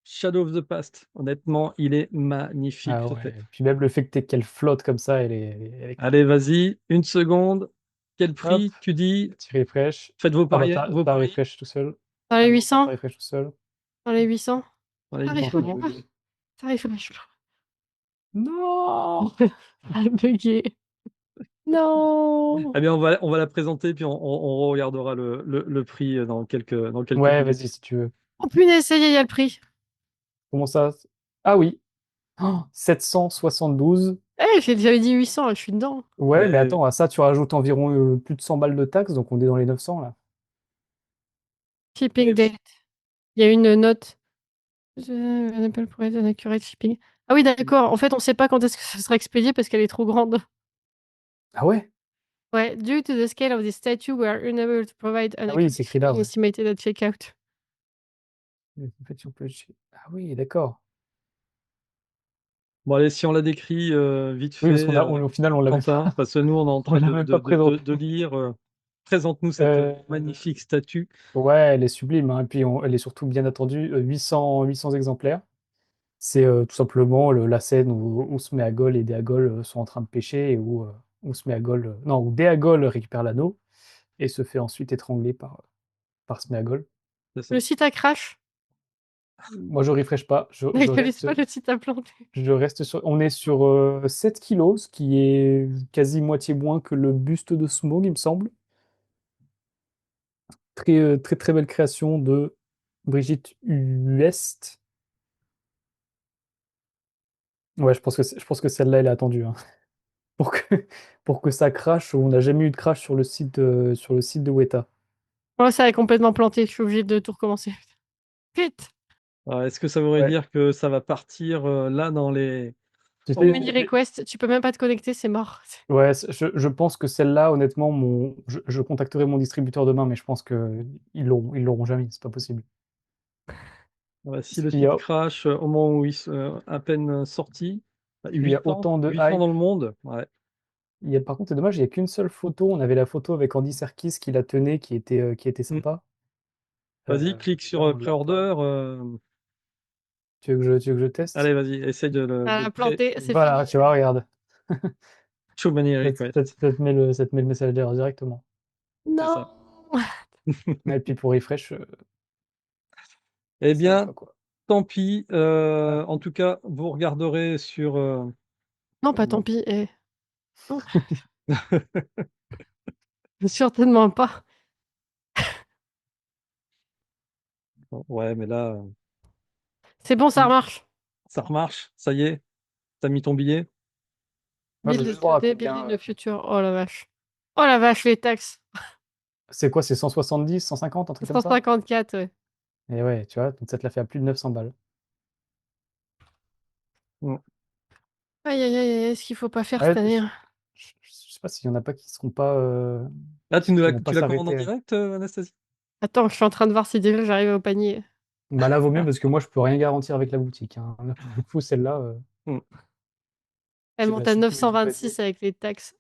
Shadow of the Past. Honnêtement, il est magnifique, Ah ce fait. ouais. Puis même le fait qu'elle flotte comme ça, elle est cool. Allez, vas-y. Une seconde. Quel Hop, prix tu dis? petit refresh. Faites vos Ah bah paris. Vos ça paris. refresh tout seul. Dans les Ah non, ça 800. refresh tout seul. Dans les 800. Allez, Ça vite. refresh Comment? pas. Ça refresh pas. Non! Ça a bugué. Non. Eh bien, on va la présenter, puis on regardera le prix dans quelques Ouais, vas-y minutes. si tu veux. Oh punaise, ça y est, il y a le prix. Comment ça? Ah oui. Oh, 772. J'avais dit 800, je suis dedans. Ouais, mais Mais attends, à ça, tu rajoutes environ plus de 100 balles de taxes, donc on est dans les 900 là. Shipping date. Il y a une note. Un appel pour être un accurate shipping. Ah oui, d'accord. En fait, on sait pas quand est-ce que ça sera expédié parce qu'elle est trop grande. Ah ouais? Ouais, due to the scale of the statue, we are unable to provide an Ah oui, accurate c'est écrit là, shipping ouais. estimated at checkout. En fait, ah oui, d'accord. bon, allez, si on la décrit vite Oui, parce fait, au final, on l'a même Quentin, pas, parce que nous, on est en on train l'a de, même de, pas de, de- présenté. de lire. Présente-nous cette Euh, magnifique statue. ouais, elle est sublime, hein, et puis elle est surtout bien attendue. 800 exemplaires. C'est tout simplement la scène où Sméagol et Déagol sont en train de pêcher et où Sméagol, non, où Déagol récupère l'anneau et se fait ensuite étrangler par Sméagol. C'est ça. Le site a crash. Moi, je refresh pas. N'actualise pas, le site a planté. Je reste sur. On est sur 7 kilos, ce qui est quasi moitié moins que le buste de Smaug, il me semble. Très, très, très belle création de Brigitte Huest. Ouais, je pense que celle-là, elle est attendue, hein. Pour que, pour que ça crache, on n'a jamais eu de crash sur le site de Weta. Oh, ça a complètement planté. Je suis obligée de tout recommencer. Vite. Alors, est-ce que ça voudrait Ouais. dire que ça va partir là dans les... Tu Oh, sais, Mini request, tu peux même pas te connecter, c'est mort. ouais, je pense que celle-là, honnêtement, je contacterai mon distributeur demain, mais je pense que ils l'auront jamais, c'est pas possible. si Parce le qu'il y site a, crash au moment où à peine sorti, il y a 8 ans, autant de 8 ans hype. dans le monde. Ouais. Par contre, c'est dommage, il n'y a qu'une seule photo. On avait la photo avec Andy Serkis qui la tenait, qui était Mm. sympa. Vas-y, clique Là, sur on l'a pas. pré-order. Tu veux que je teste? Allez, vas-y, essaye de Ça le a planté, c'est Voilà, fini. tu vois, regarde. Show many requests. Ça te met le message d'erreur directement. C'est Non. ça. Et puis pour refresh, Eh ça va bien, pas quoi. tant pis. Ah, En tout cas, vous regarderez sur. Non, pas tant pis. Non, certainement pas. Ouais, mais là, C'est bon, ça marche. ça remarche. Ça y est, t'as mis ton billet. moi, je veux Build juste voir à today, combien. build in the future. Oh la vache. Oh la vache, les taxes. C'est quoi, c'est 170, 150, un truc comme ça? 154, ouais. Et ouais, tu vois, donc ça te l'a fait à plus de 900 balles. Mm. Aïe, aïe, aïe, aïe, ce qu'il faut pas faire Ouais, cette année, hein. je sais pas s'il y en a pas qui seront pas. Ah, Qui vont pas tu la commandes en s'arrêter. direct, Anastasie? Attends, je suis en train de voir si déjà j'arrive au panier. Bah là, vaut mieux parce que moi, je peux rien garantir avec la boutique, hein. Là, pour le coup, celle-là, Mm. Elle monte à j'imagine que du panier, 926 avec les taxes.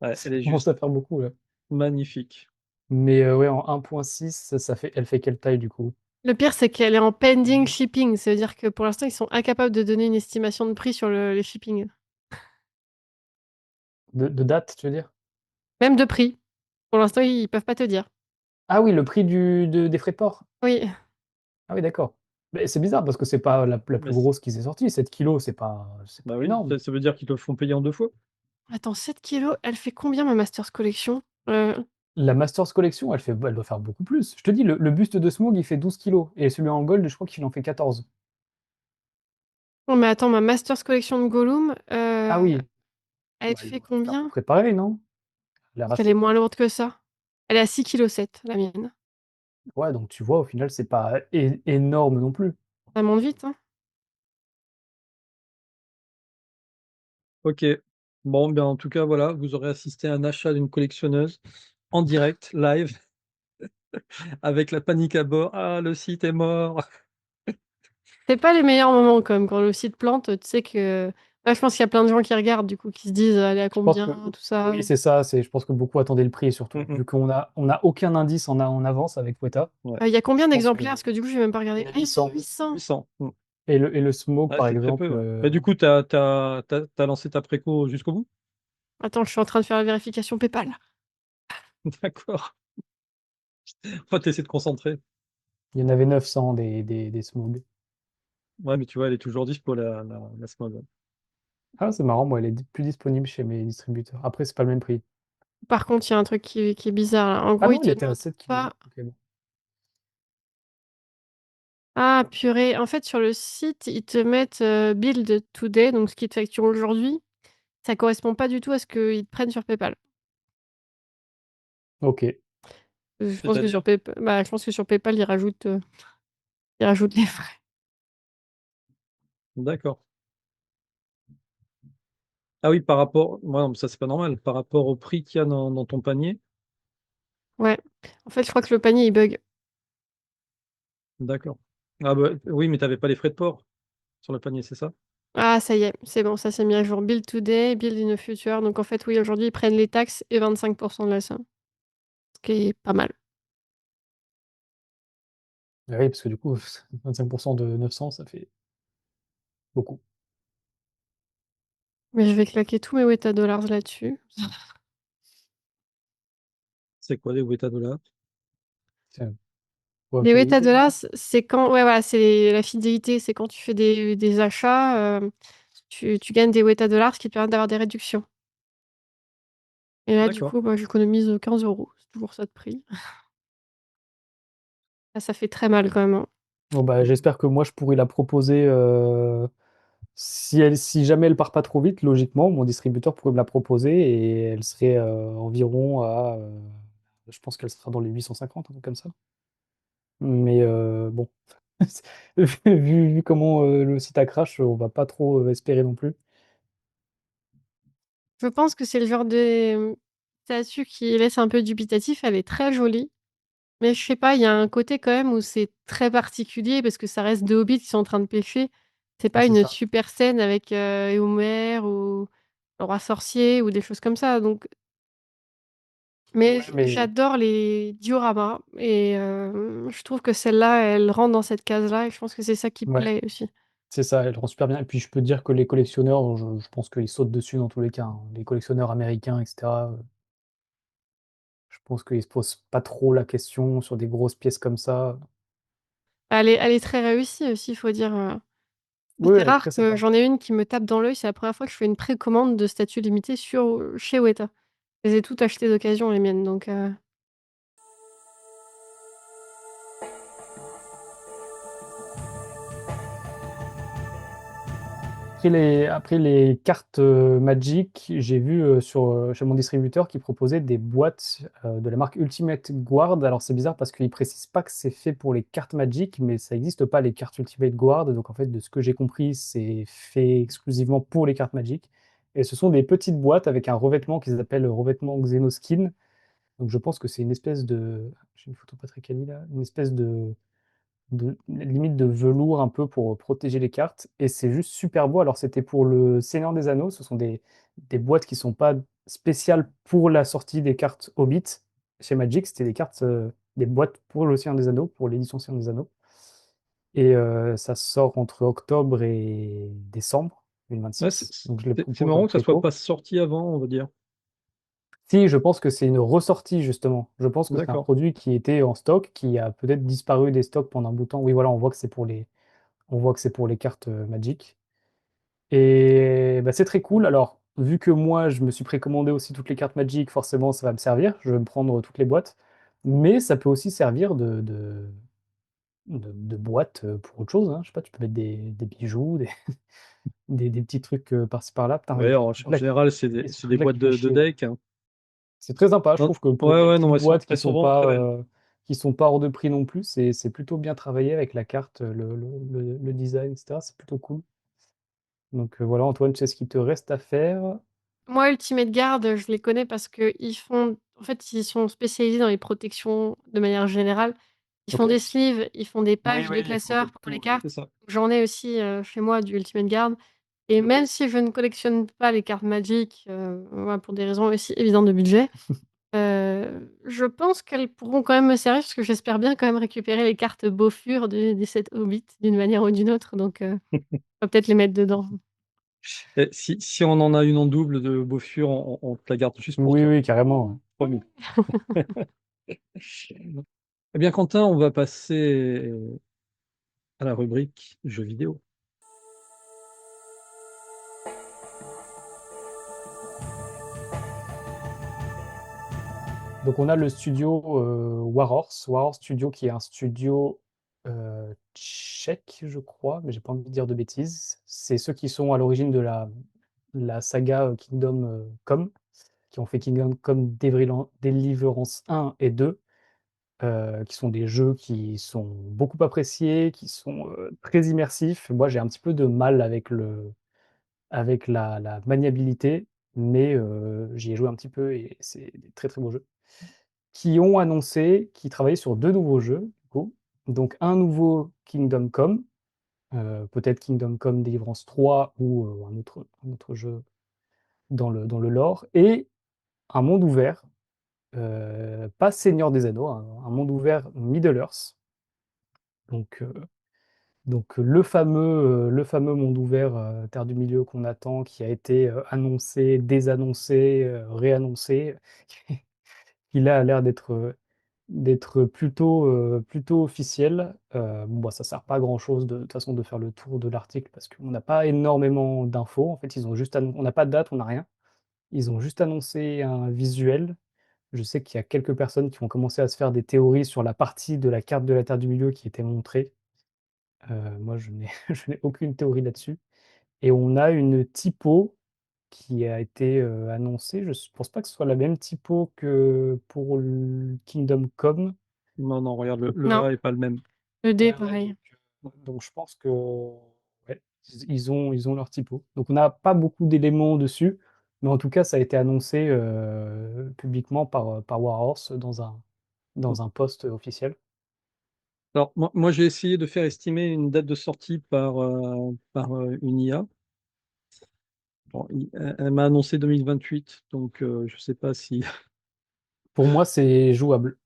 Ouais, ça elle est commence juste à faire beaucoup, là. magnifique. Mais ouais, en 1.6, elle fait quelle taille du coup? Le pire, c'est qu'elle est en pending shipping. Ça veut dire que pour l'instant, ils sont incapables de donner une estimation de prix sur les shipping. De date, tu veux dire? Même de prix. Pour l'instant, ils peuvent pas te dire. Ah oui, le prix des frais de port. Oui. Ah oui, d'accord. Mais c'est bizarre parce que c'est pas la Mais plus grosse qui s'est sortie. 7 kilos, c'est pas bah oui, énorme. ça veut dire qu'ils te le font payer en 2 fois. Attends, 7 kilos, elle fait combien ma Masters Collection? La Masters Collection, elle doit faire beaucoup plus. Je te dis, le buste de Smaug, il fait 12 kilos. Et celui en gold, je crois qu'il en fait 14. Non, mais attends, ma Masters Collection de Gollum, Ah oui. elle Bah, il fait doit faire à peu combien? près pareil, non? La Parce qu'elle est ratio. moins lourde que ça. Elle est à 6,7 kg, la mienne. Ouais, donc tu vois, au final, c'est pas énorme non plus. Ça monte vite, hein. Ok. Bon, bien, en tout cas, voilà, vous aurez assisté à un achat d'une collectionneuse en direct, live, avec la panique à bord. Ah, le site est mort. C'est pas les meilleurs moments quand même, quand le site plante, tu sais que ouais, je pense qu'il y a plein de gens qui regardent du coup, qui se disent: «Elle est à Je pense que combien?» tout ça. oui, c'est ça, je pense que beaucoup attendaient le prix surtout. Mhm. Vu qu'on a aucun indice en avance avec Weta, Ouais, Il y a je combien pense que d'exemplaires? Parce que du coup, j'ai même pas il regardé. y en a Ah, il y en a 800. 800! 800. Mm. Et le smoke, Ouais, par c'est très peu, exemple, ouais. Mais du coup, t'as lancé ta préco jusqu'au bout? Attends, je suis en train de faire la vérification PayPal. D'accord. Enfin, t'essaies de concentrer. il y en avait 900 des smog. Ouais, mais tu vois, elle est toujours dispo, la Smog. Ah, c'est marrant, moi, elle est plus disponible chez mes distributeurs. Après, c'est pas le même prix. Par contre, il y a un truc qui est bizarre là. En Ah gros, il non, il te était à demande 7 kilos. pas. Ok, bon. Ah purée, en fait, sur le site, ils te mettent, build today, donc ce qu'ils te facturent aujourd'hui. Ça correspond pas du tout à ce qu'ils te prennent sur PayPal. Ok. Je pense que C'est-à-dire? sur PayPal, bah, je pense que sur PayPal, ils rajoutent les frais. D'accord. Ah oui, par rapport. Ouais, non, mais ça, c'est pas normal. Par rapport au prix qu'il y a dans ton panier. Ouais. En fait, je crois que le panier, il bug. D'accord. Ah bah oui, mais t'avais pas les frais de port sur le panier, c'est ça? Ah, ça y est, c'est bon, ça s'est mis à jour. Build today, build in the future. Donc en fait, oui, aujourd'hui, ils prennent les taxes et 25% de la somme. Ce qui est pas mal. Ah oui, parce que du coup, 25% de 900, ça fait beaucoup. Mais je vais claquer tous mes Weta Dollars là-dessus. C'est quoi des Weta dollars? Tiens, pour Les Weta fidélité, c'est Dollars, ça? c'est quand, ouais, voilà, c'est la fidélité. C'est quand tu fais des achats, tu gagnes des Weta Dollars qui te permettent d'avoir des réductions. Et là, du D'accord. coup, bah, j'économise 15 euros. C'est toujours ça de prix. Là, ça fait très mal quand même, hein. Bon, bah, j'espère que moi, je pourrai la proposer. Si jamais elle part pas trop vite, logiquement, mon distributeur pourrait me la proposer et elle serait environ à. Je pense qu'elle sera dans les 850, un truc comme ça. Mais bon, vu comment le site a crash, on va pas trop espérer non plus. Je pense que c'est le genre de statue qui laisse un peu dubitatif. Elle est très jolie. Mais je sais pas, il y a un côté quand même où c'est très particulier parce que ça reste 2 hobbits qui sont en train de pêcher. C'est Ah, pas c'est une ça. super scène avec, Éomer ou le roi sorcier ou des choses comme ça, donc mais Ouais, mais j'adore les dioramas et je trouve que celle-là, elle rentre dans cette case-là et je pense que c'est ça qui ouais, plaît aussi. c'est ça, elle rend super bien. Et puis je peux te dire que les collectionneurs, je pense qu'ils sautent dessus dans tous les cas, hein. Les collectionneurs américains, etc. Je pense qu'ils se posent pas trop la question sur des grosses pièces comme ça. Elle est très réussie aussi, il faut dire, Oui, c'est elle est rare très que sympa. j'en ai une qui me tape dans l'œil, c'est la première fois que je fais une précommande de statues limitées chez Weta. Je les ai toutes achetées d'occasion les miennes, donc Après les cartes Magic, j'ai vu chez mon distributeur qui proposait des boîtes de la marque Ultimate Guard. Alors c'est bizarre parce qu'ils précisent pas que c'est fait pour les cartes Magic, mais ça n'existe pas les cartes Ultimate Guard. Donc en fait, de ce que j'ai compris, c'est fait exclusivement pour les cartes Magic. Et ce sont des petites boîtes avec un revêtement qu'ils appellent revêtement Xenoskin. Donc je pense que c'est une espèce de... J'ai une photo pas très quali là. Une espèce de limite de velours un peu pour protéger les cartes. Et c'est juste super beau. Alors, c'était pour le Seigneur des Anneaux. Ce sont des boîtes qui sont pas spéciales pour la sortie des cartes Hobbit. Chez Magic, c'était des cartes, des boîtes pour le Seigneur des Anneaux, pour l'édition Seigneur des Anneaux. Et ça sort entre octobre et décembre Ouais, 2026. Donc, je les c'est propose en marrant que ça soit préco. pas sorti avant, on va dire. Si, je pense que c'est une ressortie, justement. Je pense que c'est un D'accord. produit qui était en stock, qui a peut-être disparu des stocks pendant un bout de temps. Oui, voilà, on voit que c'est pour les cartes Magic. Et bah, c'est très cool. Alors, vu que moi, je me suis précommandé aussi toutes les cartes Magic, forcément, ça va me servir. Je vais me prendre toutes les boîtes. Mais ça peut aussi servir de boîte pour autre chose, hein. Je sais pas, tu peux mettre des bijoux, des petits trucs par-ci par-là. Putain, Ouais, en là, général, c'est il y a c'est ce des truc-là boîtes qui fait de chier. deck, hein. C'est très sympa. Je Non, trouve que pour ouais, des ouais, petites non, boîtes elles sont vraiment très belles. qui sont pas hors de prix non plus, c'est plutôt bien travaillé avec la carte, le design, etc. C'est plutôt cool. Donc voilà, Antoine, tu sais ce qu'il te reste à faire. Moi, Ultimate Guard, je les connais parce qu'ils font en fait, ils sont spécialisés dans les protections de manière générale. Ils font Ok. des sleeves, ils font des Oui, pages de oui, ils font de classeurs pour les tout. cartes. C'est ça. J'en ai aussi, chez moi du Ultimate Guard et même si je ne collectionne pas les cartes Magic, voilà, pour des raisons aussi évidentes de budget, je pense qu'elles pourront quand même me servir parce que j'espère bien quand même récupérer les cartes Bofur des 7 Hobbits d'une manière ou d'une autre, donc on va peut-être les mettre dedans. Et si on en a une en double de Beaufure, on te la garde juste pour Oui, toi. oui, carrément. Promis. Eh bien, Quentin, on va passer à la rubrique jeux vidéo. Donc on a le studio Warhorse Studio qui est un studio tchèque, je crois, mais j'ai pas envie de dire de bêtises. C'est ceux qui sont à l'origine de la saga Kingdom Come, qui ont fait Kingdom Come Deliverance 1 et 2, qui sont des jeux qui sont beaucoup appréciés, qui sont très immersifs. Moi j'ai un petit peu de mal avec la maniabilité, mais j'y ai joué un petit peu et c'est des très très beaux jeux qui ont annoncé qu'ils travaillaient sur 2 nouveaux jeux, du coup. Donc un nouveau Kingdom Come, peut-être Kingdom Come Deliverance 3 ou un autre jeu dans le lore, et un monde ouvert, pas Seigneur des Anneaux, un monde ouvert Middle-earth. Donc, le fameux monde ouvert Terre du Milieu qu'on attend, qui a été annoncé, désannoncé, réannoncé, qui là a l'air d'être plutôt officiel. Bon, bah, ça sert pas à grand-chose de toute façon de faire le tour de l'article parce qu'on n'a pas énormément d'infos. En fait, ils ont juste on n'a pas de date, on n'a rien. Ils ont juste annoncé un visuel. Je sais qu'il y a quelques personnes qui ont commencé à se faire des théories sur la partie de la carte de la Terre du Milieu qui était montrée. Moi, je n'ai je n'ai aucune théorie là-dessus. Et on a une typo qui a été annoncée. Je ne pense pas que ce soit la même typo que pour le Kingdom Come. Non, non, regarde, le Non, A est pas le même. le dé, Ouais, ouais, pareil. donc je pense que ouais, ils ont leur typo. Donc on n'a pas beaucoup d'éléments dessus, mais en tout cas, ça a été annoncé publiquement par Warhorse dans un post officiel. Alors, moi j'ai essayé de faire estimer une date de sortie par une IA. Bon, elle m'a annoncé 2028, donc je sais pas si. Pour moi, c'est jouable.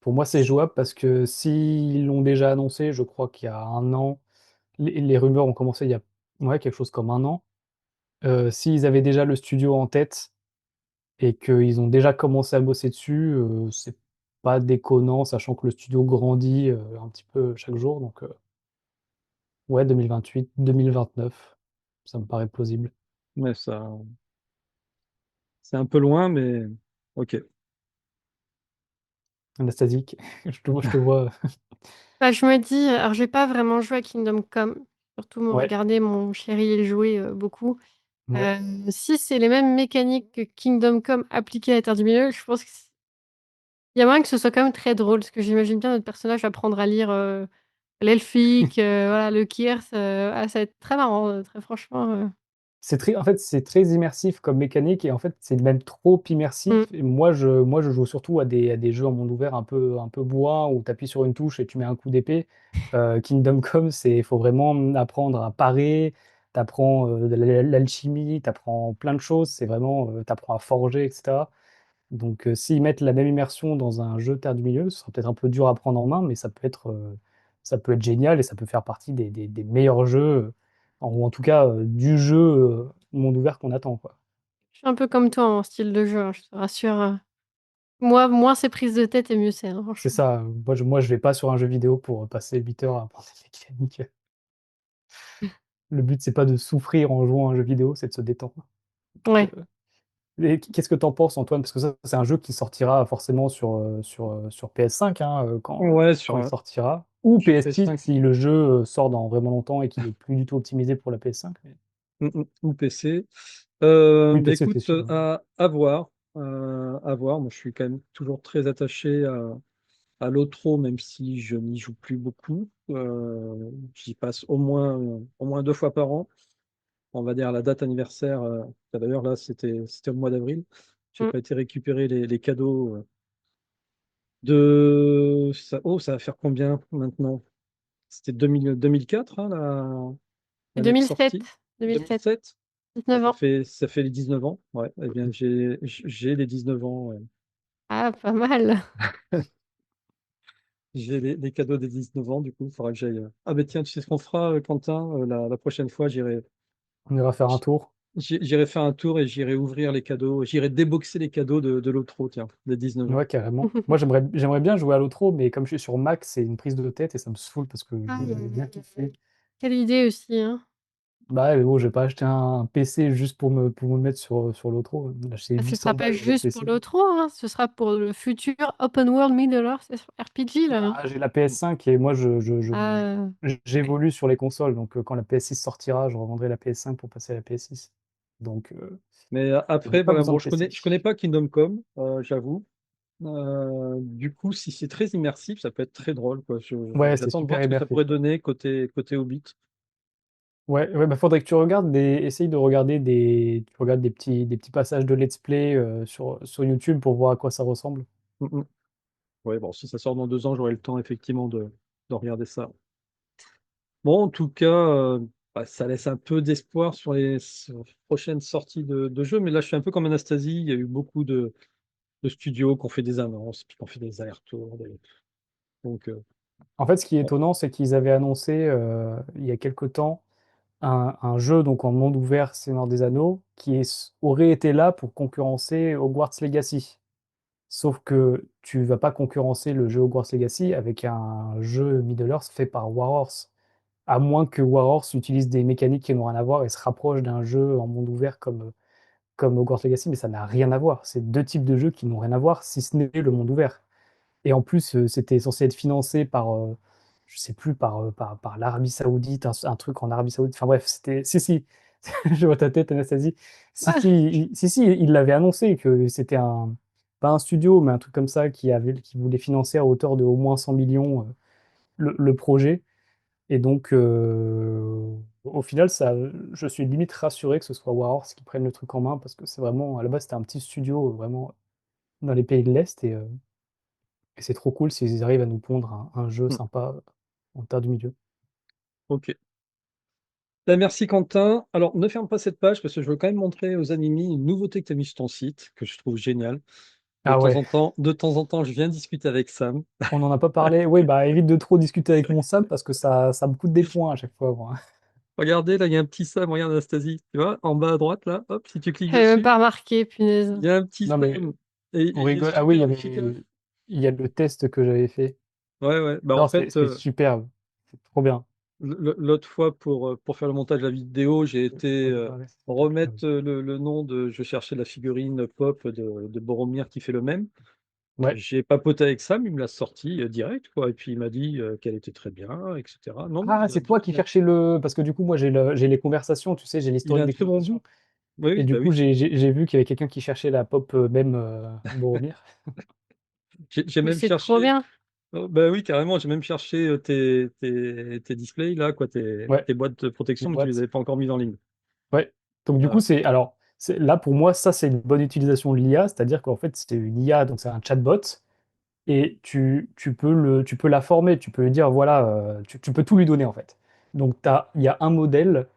Pour moi, c'est jouable parce que s'ils l'ont déjà annoncé, je crois qu'il y a un an, les rumeurs ont commencé il y a ouais, quelque chose comme un an. S'ils avaient déjà le studio en tête et qu'ils ont déjà commencé à bosser dessus, c'est pas déconnant, sachant que le studio grandit un petit peu chaque jour. Donc, ouais, 2028, 2029, ça me paraît plausible. Mais ça, c'est un peu loin, mais ok. Anastasique, je te vois. Bah, je me dis, alors j'ai pas vraiment joué à Kingdom Come, surtout me Ouais, regarder mon chéri y jouer beaucoup. ouais. Si c'est les mêmes mécaniques que Kingdom Come appliquées à Terre du Milieu, je pense qu'il y a moyen que ce soit quand même très drôle, parce que j'imagine bien notre personnage apprendre à lire l'elfique, voilà, le Kirth, ah, ça va être très marrant, très franchement. En fait, c'est très immersif comme mécanique et en fait, c'est même trop immersif. Mm. Et moi, je joue surtout à des jeux en monde ouvert un peu bourrin où tu appuies sur une touche et tu mets un coup d'épée. Kingdom Come, il faut vraiment apprendre à parer, t'apprends de l'alchimie, t'apprends plein de choses. C'est vraiment, t'apprends à forger, etc. Donc, s'ils mettent la même immersion dans un jeu Terre du Milieu, ce sera peut-être un peu dur à prendre en main, mais ça peut être génial et ça peut faire partie des meilleurs jeux, ou en tout cas du jeu monde ouvert qu'on attend, quoi. Je suis un peu comme toi en style de jeu, hein, je te rassure. Moi, moins c'est prise de tête et mieux c'est, hein, C'est franchement. ça, moi je vais pas sur un jeu vidéo pour passer 8 heures à apprendre des mécaniques. Le but, c'est pas de souffrir en jouant à un jeu vidéo, c'est de se détendre. Donc, Ouais. et qu'est-ce que t'en penses, Antoine? Parce que ça, c'est un jeu qui sortira forcément sur PS5 hein, quand, Ouais, quand il sortira. Ou sur PS4 PS5 si le jeu sort dans vraiment longtemps et qu'il est plus du tout optimisé pour la PS5. ou PC. Oui, Bah, PC, c'est écoute, sûr. à voir. À voir. Moi, je suis quand même toujours très attaché à l'Otro, même si je n'y joue plus beaucoup. J'y passe au moins 2 fois par an. on va dire, la date anniversaire. D'ailleurs, là, c'était au mois d'avril. J'ai Mm. pas été récupérer les cadeaux Oh, ça va faire combien maintenant? C'était 2004, hein, Et l'année de 2007. sortie. 2007. 2007? Ah, 19 ans. ça fait les 19 ans. Ouais, eh bien, j'ai les 19 ans. Ouais. Ah, pas mal. J'ai les cadeaux des 19 ans, du coup, il faudra que j'aille. Ah, ben tiens, tu sais ce qu'on fera, Quentin? La prochaine fois, On ira faire un j- tour. j'irai faire un tour et j'irai ouvrir les cadeaux. J'irai déboxer les cadeaux de l'autre, tiens, des 19 ans. Ouais, carrément. Moi, j'aimerais bien jouer à l'Otro, mais comme je suis sur Mac, c'est une prise de tête et ça me saoule parce que Ah, j'aimerais bien kiffer. quelle idée aussi, hein. Bah, ouais, bon, je vais pas acheter un PC juste pour me mettre sur l'Otro. Lâcher Ah, ce sera 800 pas balles dans un juste pour PC. l'autre, hein. Ce sera pour le futur Open World Middle-earth RPG, là, hein. Bah, j'ai la PS5 et moi, Ah, j'évolue sur les consoles. Donc, quand la PS6 sortira, je revendrai la PS5 pour passer à la PS6. Donc, Mais j'ai après, pas voilà, besoin bon, de PC. je connais pas Kingdom Come, j'avoue. Du coup, si c'est très immersif, ça peut être très drôle, quoi. Ouais, c'est J'attends de super voir ce que ça immersif. pourrait donner côté Hobbit. Ouais, ouais, bah faudrait que tu regardes essaye de regarder tu regardes des petits passages de let's play sur YouTube pour voir à quoi ça ressemble. Mm, mm. Ouais, bon, si ça sort dans 2 ans, j'aurai le temps effectivement de regarder ça. Bon, en tout cas, bah, ça laisse un peu d'espoir sur les prochaines sorties de jeux, mais là, je suis un peu comme Anastasie. Il y a eu beaucoup de studios qui ont fait des annonces, puis qui ont fait des allers-retours. Donc, En fait, ce qui est bon. étonnant, c'est qu'ils avaient annoncé il y a quelque temps un jeu donc en monde ouvert Seigneur des Anneaux aurait été là pour concurrencer Hogwarts Legacy. Sauf que tu vas pas concurrencer le jeu Hogwarts Legacy avec un jeu Middle-earth fait par Warhorse. À moins que Warhorse utilise des mécaniques qui n'ont rien à voir et se rapproche d'un jeu en monde ouvert comme Hogwarts Legacy, mais ça n'a rien à voir. C'est deux types de jeux qui n'ont rien à voir, si ce n'est le monde ouvert. Et en plus, c'était censé être financé par, je sais plus, par l'Arabie Saoudite, un truc en Arabie Saoudite. Enfin bref, c'était. Si, si, je vois ta tête, Anastasie. Si, ah, si, il l'avait annoncé que c'était pas un studio, mais un truc comme ça qui voulait financer à hauteur de au moins 100 millions le projet. Et donc, au final, je suis limite rassuré que ce soit Warhorse qui prenne le truc en main parce que c'est vraiment, à la base, c'était un petit studio vraiment dans les pays de l'Est et c'est trop cool s'ils arrivent à nous pondre un jeu Hmm, sympa en terre du milieu. ok. Ben, merci Quentin. Alors, ne ferme pas cette page parce que je veux quand même montrer aux animés une nouveauté que tu as mise sur ton site, que je trouve géniale. Ah ouais, De temps en temps, je viens discuter avec Sam. on n'en a pas parlé. Oui, bah évite de trop discuter avec mon Sam parce que ça me coûte des points à chaque fois, moi. Regardez, là, il y a un petit Sam, regarde Anastasie. Tu vois, en bas à droite, là, hop, si tu cliques j'avais même dessus, pas remarqué, punaise. il y a un petit Non mais Sam. on Il est rigole. Ah oui, super efficace. il y a le test que j'avais fait. Ouais, ouais. Bah, en Non, fait, c'est superbe. C'est trop bien. l'autre fois, pour faire le montage de la vidéo, j'ai été On en a parlé. Ah oui. remettre le nom de. Je cherchais la figurine pop de Boromir qui fait le même. Ouais. J'ai papoté avec Sam, il me l'a sorti direct, quoi. Et puis il m'a dit qu'elle était très bien, etc. Non, non, Ah, c'est toi qui cherchais parce que du coup, moi, j'ai les conversations, tu sais, j'ai il a l'historique un des très bon conversations. goût. Oui, Et oui, du bah coup, oui. j'ai vu qu'il y avait quelqu'un qui cherchait la pop même Boromir. J'ai Mais même c'est trop cherché. bien. Oh, bah oui, carrément, j'ai même cherché tes displays, là, quoi, Ouais, tes boîtes de les protection, mais tu les boîtes. avais pas encore mises en ligne. Ouais. Donc du coup, Voilà. alors, là pour moi, ça c'est une bonne utilisation de l'IA, c'est-à-dire qu'en fait, c'est une IA, donc c'est un chatbot, et tu peux la former, tu peux lui dire, voilà, tu peux tout lui donner en fait. Donc il y a un modèle.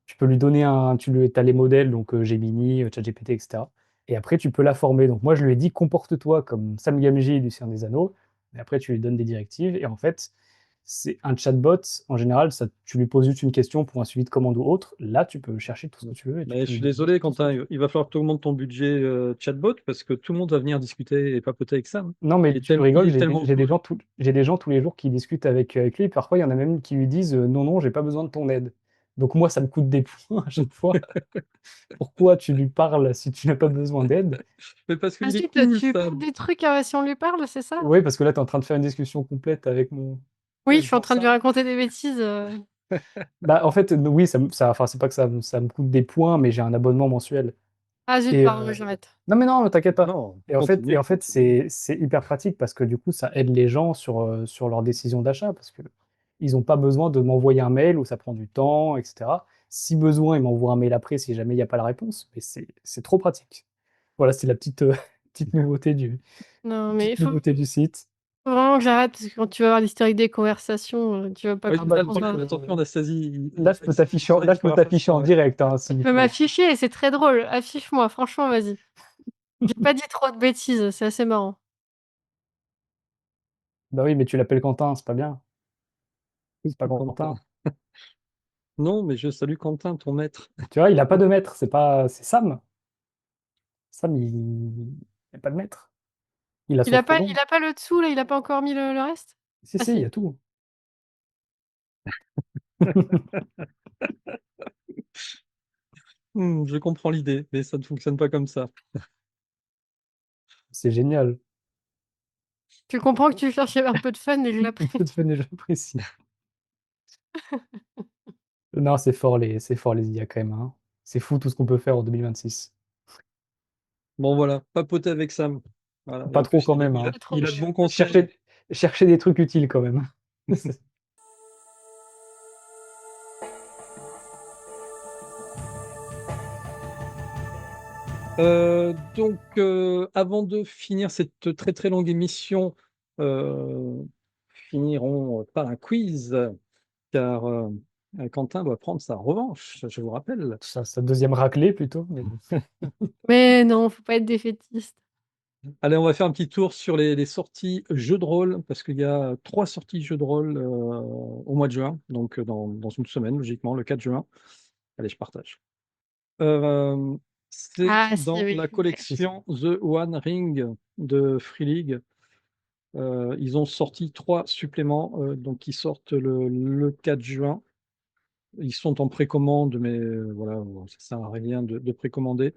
Tu peux lui donner as les modèles, donc Gemini, ChatGPT, etc. Et après, tu peux la former. Donc moi, je lui ai dit, comporte-toi comme Sam Gamgee du Seigneur des Anneaux. Et après, tu lui donnes des directives. Et en fait, c'est un chatbot. En général, tu lui poses juste une question pour un suivi de commande ou autre. Là, tu peux chercher tout ce que tu veux et tu Mais peux je lui suis demander désolé, tout ce que Quentin, tu veux. il va falloir que tu augmentes ton budget chatbot parce que tout le monde va venir discuter et papoter avec Sam. Non, mais tu Il rigoles, est tellement cool. j'ai des gens tous les jours qui discutent avec lui. Parfois, il y en a même qui lui disent non, non, j'ai pas besoin de ton aide. Donc moi, ça me coûte des points à chaque fois. Pourquoi tu lui parles si tu n'as pas besoin d'aide? Mais parce qu'il est Ensuite, cool, tu parles Sam. des trucs si on lui parle, c'est ça? Oui, parce que là, tu es en train de faire une discussion complète Oui, je avec suis en mon train de lui Sam. raconter des bêtises. Bah, en fait, oui, enfin, c'est pas que ça me coûte des points, mais j'ai un abonnement mensuel. Ah zut, Et pardon, ouais, j'arrête. non, mais non, t'inquiète pas. Non, Et continue, en fait, continue. c'est hyper pratique parce que du coup, ça aide les gens sur leur décision d'achat parce que ils n'ont pas besoin de m'envoyer un mail où ça prend du temps, etc. Si besoin, il m'envoie un mail après si jamais il y a pas la réponse, mais c'est trop pratique. Voilà, c'est la petite, petite nouveauté Non, mais petite nouveauté du site. faut vraiment que j'arrête parce que quand tu vas voir l'historique des conversations, tu vas pas Oui, Ah bah, le truc, comprendre. attention, Anastasie, là, je peux t'afficher en, là, je peux t'afficher en direct, hein, Tu s'il peux faut. m'afficher et c'est très drôle. Affiche-moi, franchement, vas-y. J'ai pas dit trop de bêtises, c'est assez marrant. Bah oui, mais tu l'appelles Quentin, c'est pas bien. C'est pas Quentin. Quentin. Non, mais je salue Quentin, ton maître. Tu vois, il a pas de maître, c'est Sam. Sam, il a pas de maître. Il a Il son a pas prénom. il a pas le dessous là, il a pas encore mis le reste? Si, Ah si, il y si. a tout. Je comprends l'idée, mais ça ne fonctionne pas comme ça. C'est génial. Tu comprends que tu cherchais un peu de fun et je Un l'apprécie. peu de fun et j'apprécie. Non, c'est fort les IA quand même, hein. C'est fou tout ce qu'on peut faire en 2026. Bon, voilà, papoter avec Sam. Voilà. Et Pas en trop plus, quand même, hein. Pas trop. il a de bons conseils. Chercher des trucs utiles quand même. Avant de finir cette très très longue émission, euh, finirons par un quiz, car Quentin doit prendre sa revanche, je vous rappelle. Sa deuxième raclée plutôt. Mais... Mais non, faut pas être défaitiste. Allez, on va faire un petit tour sur les sorties jeux de rôle, parce qu'il y a 3 sorties jeux de rôle au mois de juin, donc dans une semaine, logiquement, le 4 juin. Allez, je partage. Euh, c'est Ah si, dans oui. la OK. collection The One Ring de Free League. Ils ont sorti 3 suppléments, donc qui sortent le 4 juin. Ils sont en précommande, mais voilà, ça sert à rien de précommander.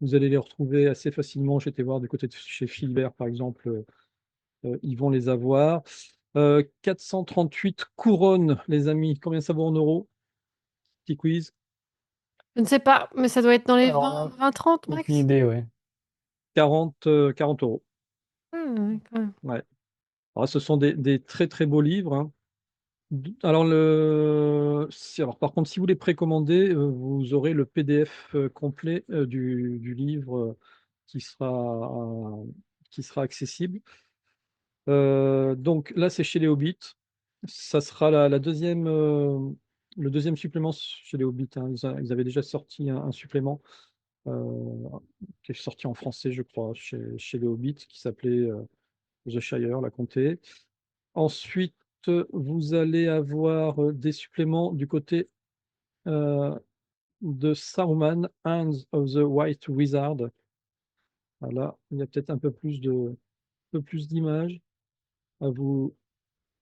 Vous allez les retrouver assez facilement. J'étais voir du côté de chez Philibert, par exemple, ils vont les avoir. 438 couronnes, les amis. Combien ça vaut en euros? Petit quiz. Je ne sais pas, mais ça doit être dans les Alors là, 20-30 aucune max? idée, ouais. 40 euros. Ah ouais, quand même. Ouais. Alors, ce sont des très très beaux livres, hein. Alors, alors, par contre, si vous les précommandez, vous aurez le PDF complet du livre qui sera, qui sera accessible. Donc là, c'est chez les Hobbits. Ça sera la deuxième, le deuxième supplément chez les Hobbits, hein. Ils avaient déjà sorti un supplément euh, qui est sorti en français, je crois, chez les Hobbits, qui s'appelait The Shire, la comté. Ensuite, vous allez avoir des suppléments du côté euh, de Saruman, Hands of the White Wizard. Voilà, il y a peut-être un peu plus d'images à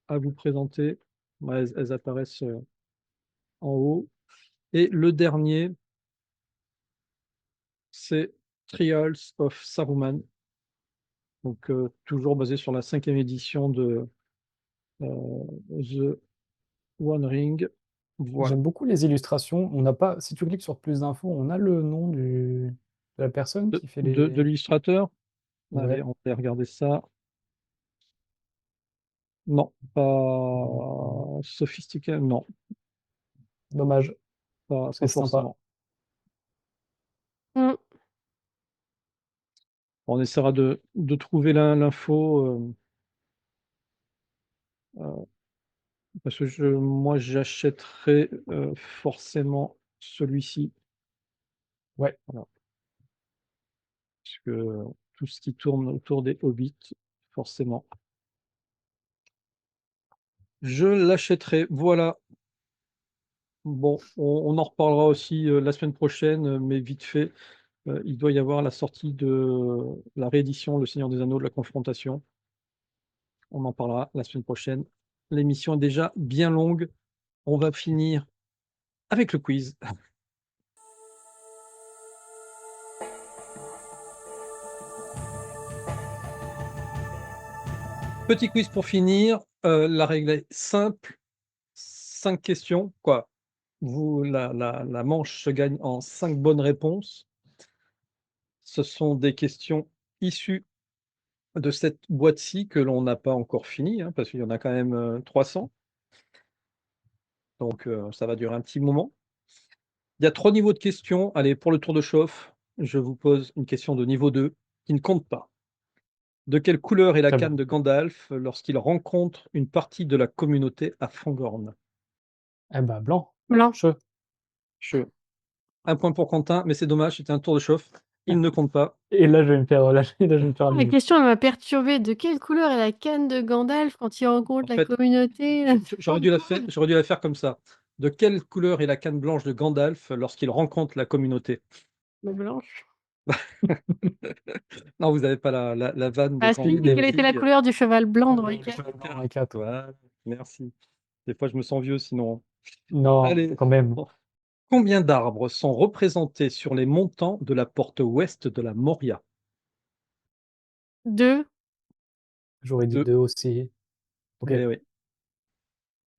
à vous présenter. Ouais, elles apparaissent en haut. Et le dernier, c'est Trials of Saruman. Donc, toujours basé sur la 5e édition de The One Ring. Voilà. J'aime beaucoup les illustrations. On n'a pas, si tu cliques sur plus d'infos, on a le nom de la personne qui fait De les. l'illustrateur. Allez, Ouais, on va regarder ça. Non, pas sophistiqué, non, dommage, parce que pas c'est sympa. forcément. Mm. On essaiera de trouver l'info euh, parce que moi, j'achèterai forcément celui-ci. Ouais, Voilà, parce que tout ce qui tourne autour des hobbits, forcément, je l'achèterai. Voilà. Bon, on en reparlera aussi la semaine prochaine, mais vite fait. Il doit y avoir la sortie de la réédition Le Seigneur des Anneaux de la Confrontation. On en parlera la semaine prochaine. L'émission est déjà bien longue. On va finir avec le quiz. Petit quiz pour finir. La règle est simple. 5 questions. Quoi? La manche se gagne en 5 bonnes réponses. Ce sont des questions issues de cette boîte-ci que l'on n'a pas encore fini, hein, parce qu'il y en a quand même 300. Donc, ça va durer un petit moment. Il y a 3 niveaux de questions. Allez, pour le tour de chauffe, je vous pose une question de niveau 2 qui ne compte pas. De quelle couleur est la Très bien. canne de Gandalf lorsqu'il rencontre une partie de la communauté à Fangorn? Eh bah, blanc. Blanc. Che. Che. 1 point pour Quentin, mais c'est dommage, c'était un tour de chauffe. Il ne compte pas. Et là, je vais me faire La allumer. question, elle m'a perturbée. De quelle couleur est la canne de Gandalf quand il En rencontre la fait, communauté? j'aurais dû la faire comme ça. De quelle couleur est la canne blanche de Gandalf lorsqu'il rencontre la communauté? Bah, blanche. Non, vous n'avez pas la vanne de Ah quand si, quelle était la couleur du cheval blanc dans Le Henri IV? cheval blanc, Henri IV. Voilà, merci. Des fois, je me sens vieux sinon. Non, Allez, quand même. bon. Combien d'arbres sont représentés sur les montants de la porte ouest de la Moria? 2. J'aurais dit 2. 2 aussi. OK. Eh oui.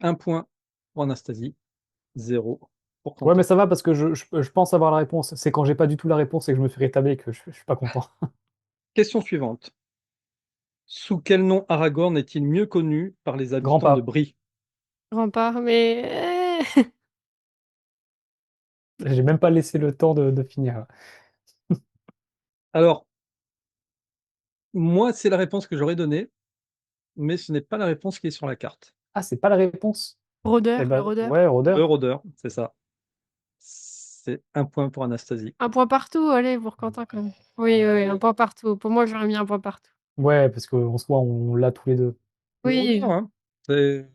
1 point pour Anastasie, 0 pour Ouais, mais Quentin. ça va parce que je pense avoir la réponse. C'est quand j'ai pas du tout la réponse et que je me fais rétablir que je suis pas content. Question suivante. Sous quel nom Aragorn est-il mieux connu par les Grand habitants de pas. Brie? Rempart, mais J'ai même pas laissé le temps de finir. Alors, moi, c'est la réponse que j'aurais donnée, mais ce n'est pas la réponse qui est sur la carte. Ah, c'est pas la réponse? Eh rôdeur, le ben, rôdeur. ouais, Le rôdeur. rôdeur, c'est ça. C'est 1 point pour Anastasie. 1 point partout, allez, pour Quentin quand même. Oui, oui, oui, 1 point partout. Pour moi, j'aurais mis 1 point partout. Ouais, parce qu'en soi, on l'a tous les 2. Le Oui, rôdeur, hein, c'est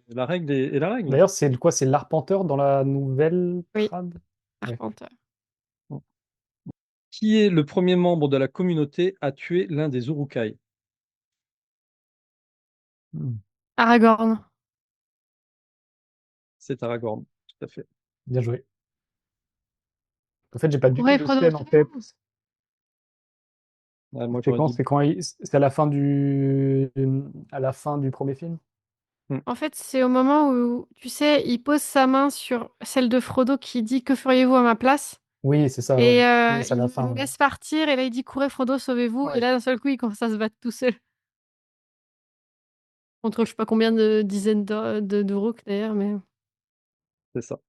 la règle est la règle. D'ailleurs, c'est quoi? C'est l'arpenteur dans la nouvelle oui, trad? Ouais. arpenteur. Qui est le premier membre de la communauté à tuer l'un des Uruk-hai? Mmh. Aragorn. C'est Aragorn, tout à fait. Bien joué. En fait, j'ai pas du tout Ouais, de Frodo. scène en tête. Ouais, moi, C'est j'aurais quand? dit. C'est quand c'est à la fin du premier film? Hmm. En fait, c'est au moment où, tu sais, il pose sa main sur celle de Frodo qui dit: «Que feriez-vous à ma place?» Oui, c'est ça, et ouais. Oui, c'est à la il fin, le ouais. laisse partir et là, il dit: «Courez Frodo, sauvez-vous» et Ouais. là, d'un seul coup, il commence à se battre tout seul. Contre je sais pas combien de dizaines de Uruk d'ailleurs, mais C'est ça.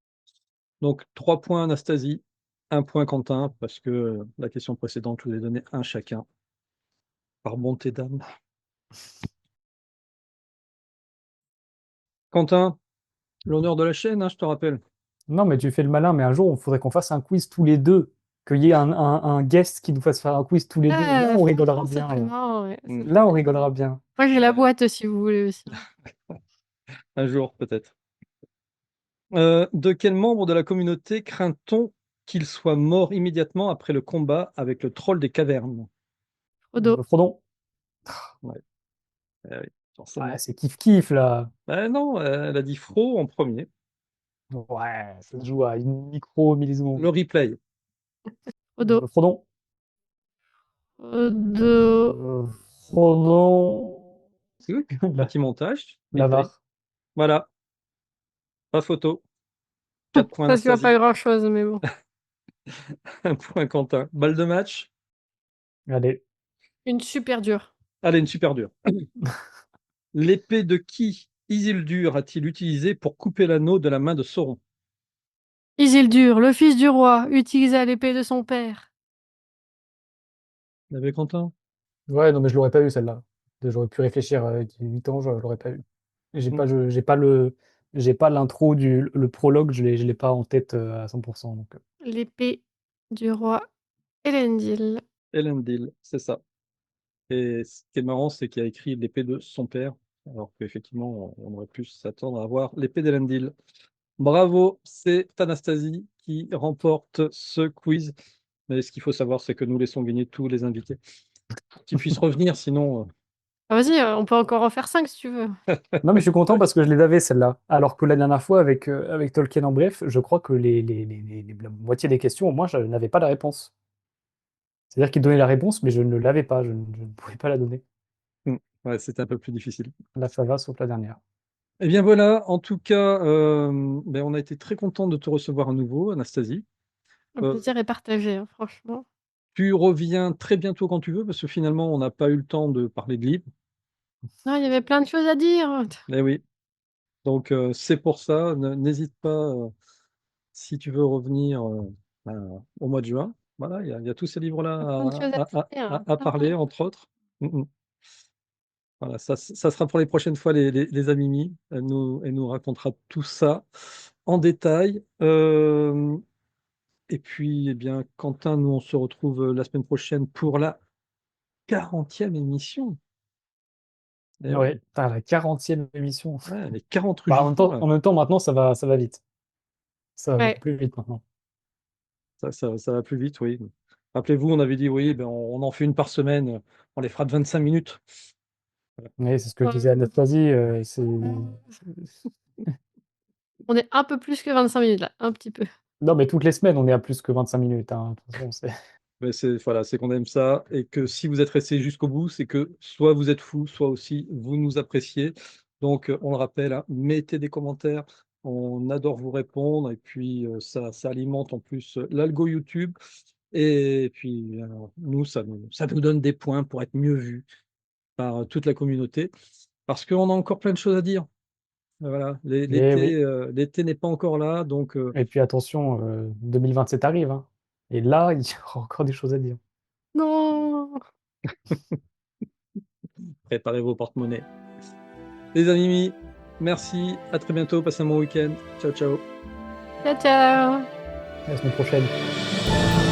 Donc 3 points Anastasie, 1 point Quentin, parce que la question précédente, je vous ai donné 1 chacun, par bonté d'âme. Quentin, l'honneur de la chaîne, hein, je te rappelle. Non, mais tu fais le malin, mais un jour, il faudrait qu'on fasse un quiz tous les 2, qu'il y ait un guest qui nous fasse faire un quiz tous les 2. Là, on rigolera franchement, ça bien, serait là. marrant, ouais, ça Mmh. serait Là, on marrant. rigolera bien. Moi, j'ai la boîte si vous voulez aussi. Un jour, peut-être. De quel membre de la communauté craint-on qu'il soit mort immédiatement après le combat avec le troll des cavernes? Frodo. Frodon. Ouais, eh oui, Ouais, forcément. c'est kiff-kiff, là. Non, elle a dit Fro en premier. Ouais, ça se joue à une micro-milliseconde. Le replay. Frodo. Frodon. Frodo. Frodon. C'est oui, La- petit montage, replay. L'avare. Voilà, pas photo. 4 points Ça se voit pas Anastasie, grand-chose, mais bon. 1 point Quentin. Balle de match. Allez. Une super dure. Allez, une super dure. L'épée de qui Isildur a-t-il utilisé pour couper l'anneau de la main de Sauron? Isildur, le fils du roi, utilisa l'épée de son père. Vous l'avez, Quentin? Ouais, non, mais je l'aurais pas eu, celle-là. J'aurais pu réfléchir avec 8 ans, je l'aurais pas eu. J'ai Mm. pas, j'ai pas l'intro le prologue, je l'ai pas en tête à 100%. Donc, L'épée du roi Elendil. Elendil, c'est ça. Et ce qui est marrant, c'est qu'il a écrit l'épée de son père, alors qu'effectivement, on aurait pu s'attendre à voir l'épée d'Elendil. Bravo, c'est Anastasie qui remporte ce quiz. Mais ce qu'il faut savoir, c'est que nous laissons gagner tous les invités. Pour qu'ils puissent revenir, sinon, Ah, vas-y, on peut encore en faire 5 si tu veux. non, mais je suis content parce que je les avais, celle-là. Alors que la dernière fois, avec Tolkien en bref, je crois que la moitié des questions, au moins, je n'avais pas la réponse. C'est-à-dire qu'il donnait la réponse, mais je ne l'avais pas, je ne pouvais pas la donner. ouais, c'était un peu plus difficile. Là, ça va, sauf la dernière. Eh bien voilà, en tout cas, on a été très content de te recevoir à nouveau, Anastasie. Le Euh, plaisir est partagé, hein, franchement. Tu reviens très bientôt quand tu veux, parce que finalement, on n'a pas eu le temps de parler de livres. Non, il y avait plein de choses à dire. Eh oui, donc c'est pour ça, n'hésite pas si tu veux revenir au mois de juin, voilà, il y a tous ces Il y a plein de livres-là choses à dire. à parler, entre autres. Voilà, ça sera pour les prochaines fois, les Amimi. Elle nous racontera tout ça en détail. Et puis, eh bien, Quentin, nous, on se retrouve la semaine prochaine pour la 40e émission. Eh ouais, Ouais, putain, la 40e émission. ouais, les 40 Bah, Rugito, là. en même temps, maintenant, ça va vite. Ça va beaucoup Ouais. plus vite maintenant. Ça va plus vite, oui. Rappelez-vous, on avait dit, oui, ben, on en fait une par semaine. On les fera de 25 minutes. Oui, c'est ce que Ouais. disait Anastasie. On est un peu plus que 25 minutes là, un petit peu. Non, mais toutes les semaines, on est à plus que 25 minutes. Hein. De toute façon, Mais voilà, c'est qu'on aime ça et que si vous êtes resté jusqu'au bout, c'est que soit vous êtes fou, soit aussi vous nous appréciez. Donc, on le rappelle, hein, mettez des commentaires. On adore vous répondre et puis ça alimente en plus l'algo YouTube. Et puis, nous, ça nous donne des points pour être mieux vus par toute la communauté parce qu'on a encore plein de choses à dire. Voilà, Eh oui. l'été n'est pas encore là, donc Et puis attention, 2027 arrive. Hein. Et là, il y aura encore des choses à dire. Non! préparez vos porte-monnaies. Les amis, merci, à très bientôt, passez un bon week-end. Ciao, ciao. Ciao, ciao! À la semaine prochaine.